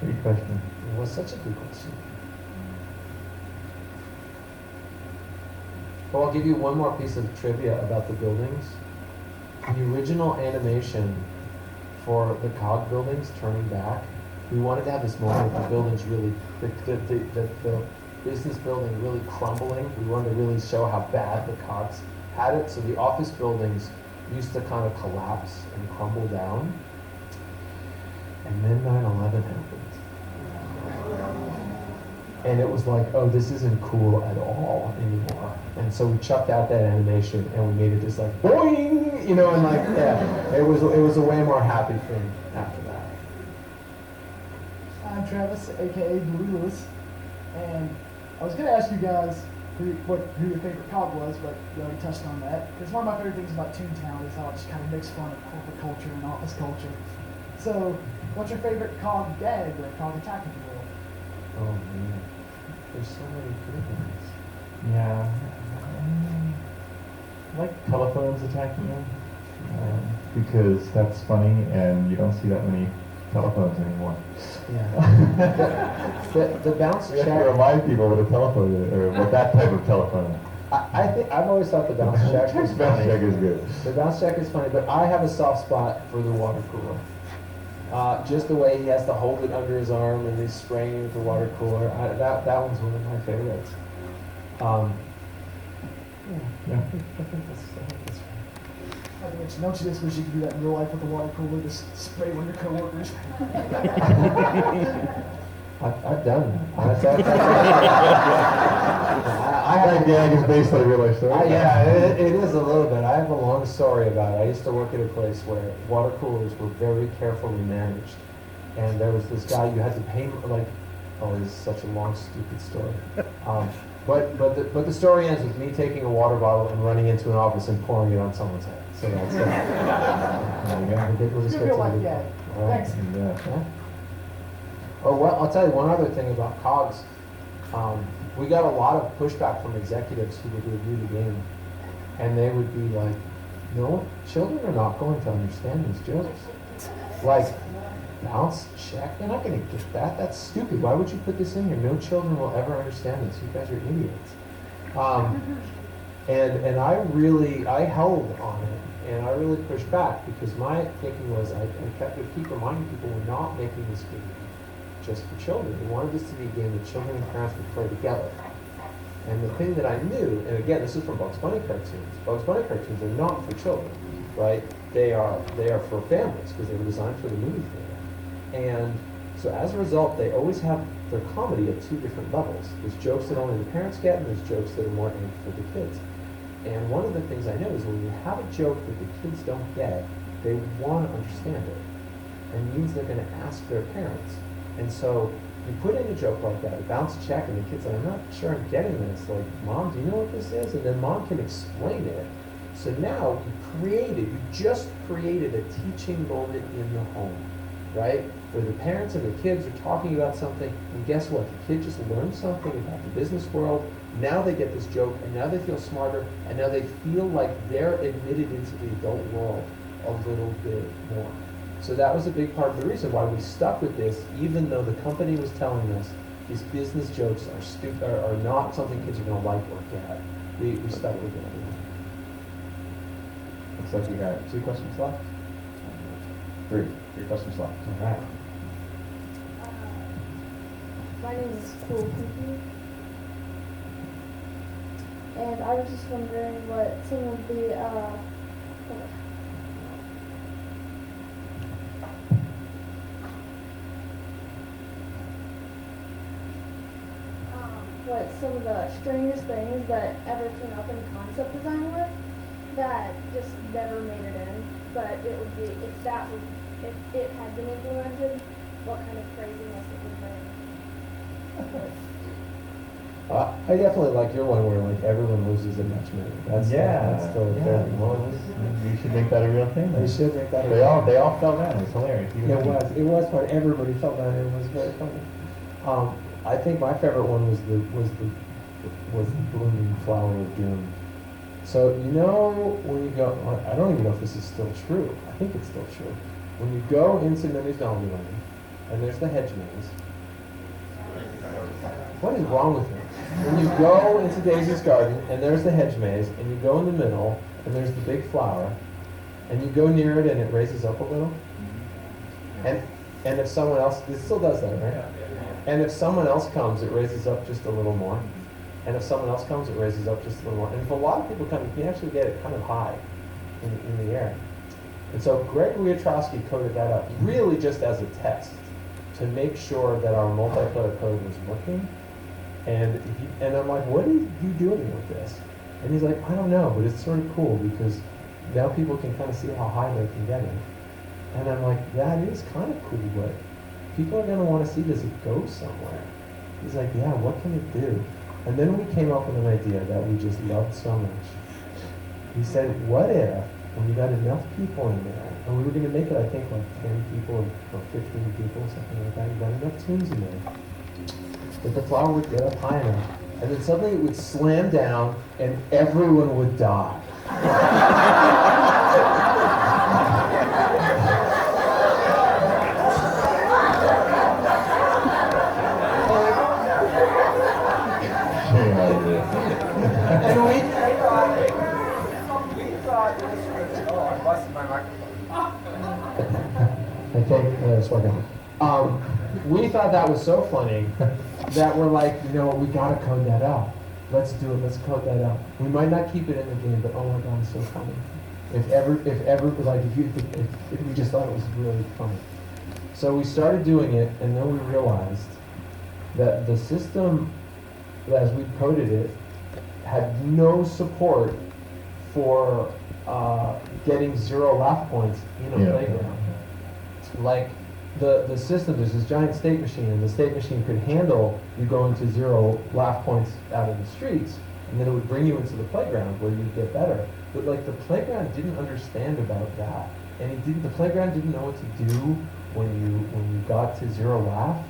S11: Great question.
S2: It was such a good question. Well, I'll give you one more piece of trivia about the buildings. The original animation for the cog buildings turning back, we wanted to have this moment of the buildings really, the business building really crumbling. We wanted to really show how bad the cogs had it. So the office buildings used to kind of collapse and crumble down. And then 9/11 happened. And it was like, oh, this isn't cool at all anymore. And so we chucked out that animation and we made it just like boing, you know, and like, yeah, it was a way more happy thing after that.
S9: I'm Travis, aka Blue Lewis, and I was gonna ask you guys who your favorite cog was, but you already touched on that. Because one of my favorite things about Toontown is how it just kind of makes fun of corporate culture and office culture. So, what's your favorite cog gag or cog attack, if you will?
S2: Oh man, there's so many good ones.
S11: Yeah. I like telephones attacking them because that's funny and you don't see that many telephones anymore.
S2: Yeah. the bounce
S11: You have to
S2: check.
S11: remind people what a telephone is, or what that type of telephone.
S2: I think I've always thought the bounce check was
S11: Bounce
S2: funny.
S11: check is good.
S2: The bounce check is funny, but I have a soft spot for the water cooler. Just the way he has to hold it under his arm and he's spraying it with the water cooler. That one's one of my favorites.
S11: Yeah.
S2: I think that's
S9: I think it's don't you just wish you could do that in real life with the water cooler, just spray one of your coworkers.
S2: I've done that.
S11: That gag is based on a real life story.
S2: Yeah, it is a little bit. I have a long story about it. I used to work at a place where water coolers were very carefully managed. And there was this guy, you had to pay, like, oh, this is such a long, stupid story. But the story ends with me taking a water bottle and running into an office and pouring it on someone's head. So that's it. Ridiculous.
S9: Good real life gag. Thanks.
S2: Yeah. Oh, well, I'll tell you one other thing about COGS. We got a lot of pushback from executives who would review the game, and they would be like, no, children are not going to understand these jokes. Like, bounce, check, they're not going to get that. That's stupid. Why would you put this in here? No children will ever understand this. You guys are idiots. And I held on it, and I really pushed back because my thinking was I would keep reminding people we're not making this game just for children. We wanted this to be a game that children and parents would play together. And the thing that I knew, and again, this is from Bugs Bunny cartoons. Bugs Bunny cartoons are not for children, right? They are for families because they were designed for the movie theater. And so as a result, they always have their comedy at two different levels. There's jokes that only the parents get, and there's jokes that are more aimed for the kids. And one of the things I know is when you have a joke that the kids don't get, they want to understand it. And it means they're going to ask their parents. And so you put in a joke like that, a bounce check, and the kid's like, I'm not sure I'm getting this. Like, Mom, do you know what this is? And then Mom can explain it. So now you just created a teaching moment in the home, right? Where the parents and the kids are talking about something, and guess what? The kid just learned something about the business world. Now they get this joke, and now they feel smarter, and now they feel like they're admitted into the adult world a little bit more. So that was a big part of the reason why we stuck with this, even though the company was telling us these business jokes are not something kids are going to like or get. We stuck with it.
S10: Looks like we got 2 questions left. 3 questions left.
S2: All right.
S12: My name is Cool Cookie. And I was just wondering what some of the, what some of the strangest things that ever came up in concept design work that just never made it in. But it would be, if it had been implemented, what kind of craziness it would bring.
S2: I definitely like your one where like everyone loses a match minute. That's still a fair thing.
S11: Well, you should make that a real thing.
S2: You should make that.
S11: They all fell down. It's hilarious.
S2: It was fun. Everybody felt that. It was very funny. I think my favorite one was the blooming flower of doom. So when you go, I don't even know if this is still true. I think it's still true. When you go into Minnie's Dolly Land, and there's the hedge maze. What is wrong with me? When you go into Daisy's garden, and there's the hedge maze, and you go in the middle, and there's the big flower, and you go near it, and it raises up a little. And if someone else, it still does that, right? And if someone else comes, it raises up just a little more. And if someone else comes, it raises up just a little more. And if a lot of people come, you can actually get it kind of high in the air. And so Greg Wiotrowski coded that up really just as a test to make sure that our multiplayer code was working. And I'm like, what are you doing with this? And he's like, I don't know, but it's sort of cool because now people can kind of see how high they can get it. And I'm like, that is kind of cool, but people are going to want to see this go somewhere. He's like, yeah, what can it do? And then we came up with an idea that we just loved so much. He said, what if, when you got enough people in there, and we were going to make it, I think, like 10 people or 15 people, something like that, you got enough tunes in there, that the flower would get up high enough, and then suddenly it would slam down, and everyone would die. And I think it's working. We thought that was so funny that we're like, we gotta code that out. Let's do it. Let's code that out. We might not keep it in the game, but oh my god, it's so funny. If we just thought it was really funny. So we started doing it, and then we realized that the system, as we coded it, had no support for getting 0 laugh points in a playground. Like the system, there's this giant state machine, and the state machine could handle you going to 0 laugh points out in the streets, and then it would bring you into the playground where you'd get better. But like the playground didn't understand about that, and the playground didn't know what to do when you got to 0 laugh.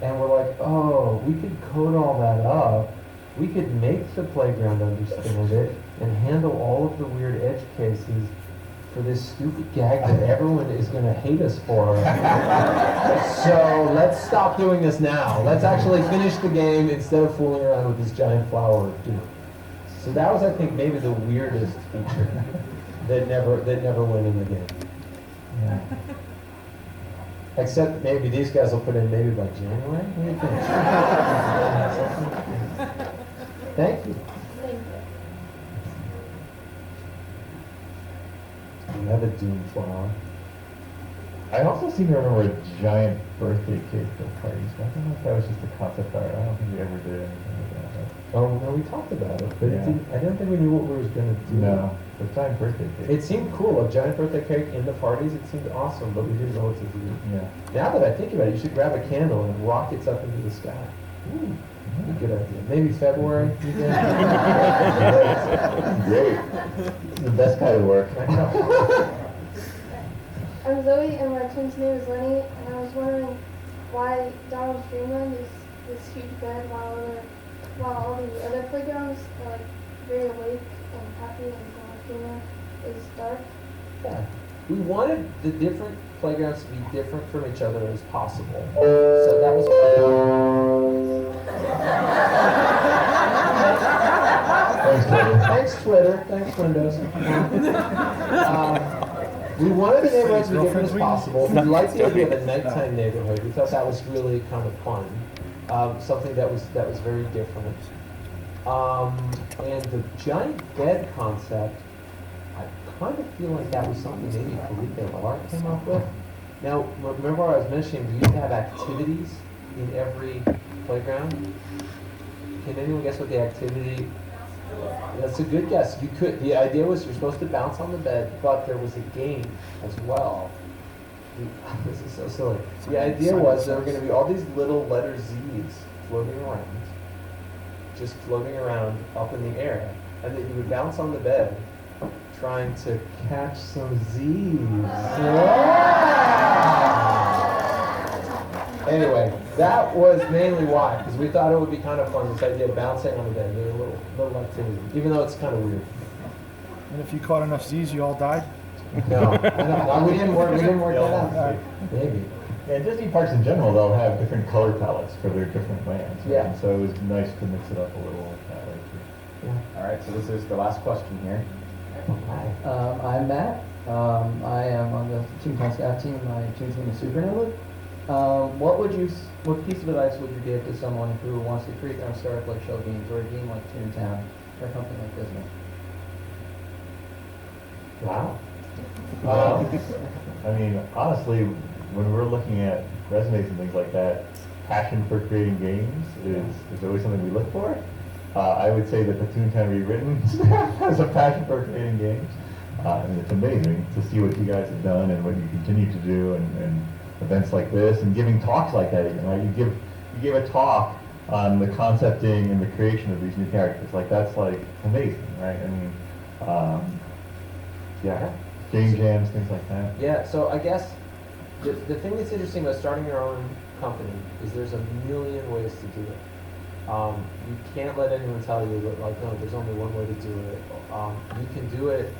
S2: And we're like, oh, we could code all that up. We could make the playground understand it and handle all of the weird edge cases for this stupid gag that everyone is going to hate us for. So let's stop doing this now. Let's actually finish the game instead of fooling around with this giant flower. So that was, I think, maybe the weirdest feature that never went in the game. Yeah. Except maybe these guys will put in maybe by January. What do you think? Thank you.
S12: Thank you.
S2: We have a doom flower.
S11: I also seem to remember a giant birthday cake for parties. I don't know if that was just a concept art. I don't think we ever did anything like that.
S2: Oh, no, we talked about it, but I don't think we knew what we were going to do.
S11: No, a giant birthday cake.
S2: It seemed cool, a giant birthday cake in the parties. It seemed awesome, but we didn't know what to do.
S11: Yeah.
S2: Now that I think about it, you should grab a candle and rockets up into the sky. Ooh, a good idea. Maybe February.
S11: Great. The best kind of work.
S2: I know.
S12: I'm Zoe, and my twin's name is Lenny, and I was wondering why Donald's Dreamland is this huge bed while all the other playgrounds are like very awake and happy, and Donald's Dreamland is dark.
S2: Yeah. We wanted the different playgrounds to be different from each other as possible. So that was Thanks, Twitter. Thanks, Windows. We wanted the neighborhoods to be different as possible. We liked the idea of a nighttime neighborhood. We thought that was really kind of fun. Something that was very different. And the giant bed concept, I kind of feel like that was something maybe Felipe Lark came up with. Now, remember what I was mentioning, we used to have activities in every playground. Can anyone guess what the activity? That's a good guess. You could. The idea was you're supposed to bounce on the bed, but there was a game as well. This is so silly. The idea was there were going to be all these little letter Z's floating around, just floating around up in the air, and that you would bounce on the bed, trying to catch some Z's. Anyway, that was mainly why, because we thought it would be kind of fun, this idea of bouncing on the bed, doing a little activity, even though it's kind of weird.
S8: And if you caught enough Z's, you all died?
S2: No, we didn't work that out. Maybe.
S11: Yeah, Disney parks in general, they'll have different color palettes for their different lands. Right?
S2: Yeah.
S11: And so it was nice to mix it up a little that way too.
S2: Yeah.
S10: All right, so this is the last question here.
S17: I'm Matt. I am on the Toontown staff team. My team is Supernova. What piece of advice would you give to someone who wants to create their own startup like Show Games or a game like Toontown or something like Disney?
S2: Wow.
S11: I mean, honestly, when we're looking at resumes and things like that, passion for creating games is always something we look for. I would say that the Toontown Rewritten staff has a passion for creating games. And it's amazing to see what you guys have done and what you continue to do, and events like this, and giving talks like that even, right? You give a talk on the concepting and the creation of these new characters. Like, that's like amazing, right? I mean, yeah, game jams, things like that.
S3: Yeah, so I guess the thing that's interesting about starting your own company is there's a million ways to do it. You can't let anyone tell you that, like, no, there's only one way to do it. You can do it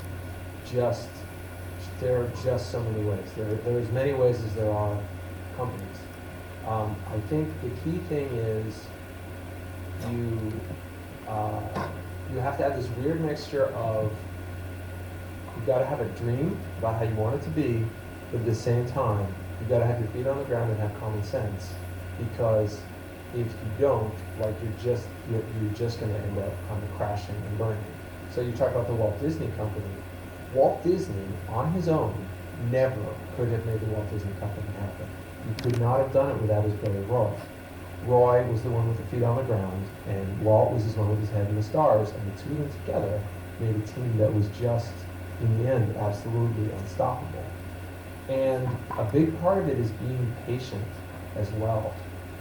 S3: there are just so many ways. There are as many ways as there are companies. I think the key thing is you have to have this weird mixture of, you've got to have a dream about how you want it to be, but at the same time, you've got to have your feet on the ground and have common sense. Because if you don't, like, you're just going to end up kind of crashing and burning. So you talk about the Walt Disney Company. Walt Disney, on his own, never could have made the Walt Disney Company happen. He could not have done it without his brother Roy. Roy was the one with the feet on the ground, and Walt was the one with his head in the stars, and the two of them together made a team that was just, in the end, absolutely unstoppable. And a big part of it is being patient as well,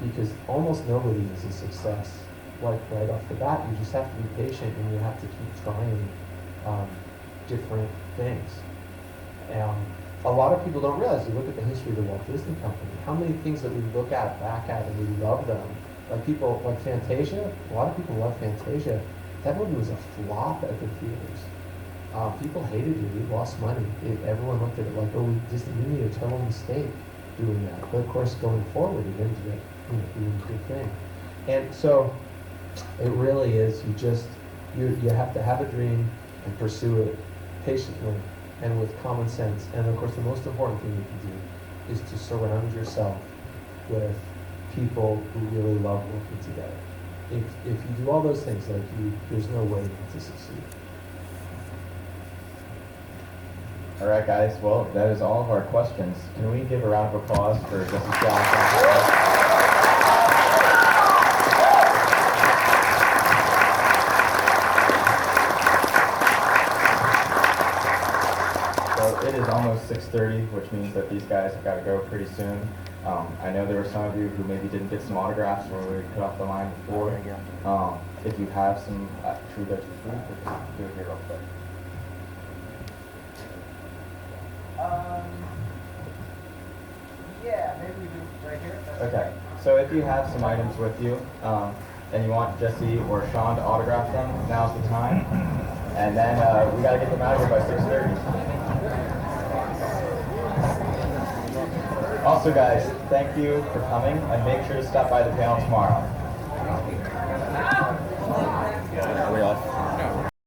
S3: because almost nobody is a success. Like, right off the bat, you just have to be patient, and you have to keep trying different things. A lot of people don't realize, you look at the history of the Walt Disney Company, how many things that we look back at, and we love them. Like, people, like Fantasia, a lot of people love Fantasia. That movie was a flop at the theaters. People hated it, we lost money. Everyone looked at it like, oh, we made a terrible mistake doing that. But of course, going forward, it ended up being a good thing. And so, it really is, you have to have a dream and pursue it patiently and with common sense. And of course, the most important thing you can do is to surround yourself with people who really love working together. If you do all those things, there's no way not to succeed.
S10: All right, guys. Well, that is all of our questions. Can we give a round of applause for Jesse Johnson? It is almost 6:30, which means that these guys have got to go pretty soon. I know there were some of you who maybe didn't get some autographs when we cut off the line before. If you have some, should we go to the food or just do it here real quick?
S23: Yeah, maybe we do right here.
S10: Okay, so if you have some items with you, and you want Jesse or Sean to autograph them, now's the time. And then we got to get them out of here by 6:30. Also, guys, thank you for coming, and make sure to stop by the panel tomorrow.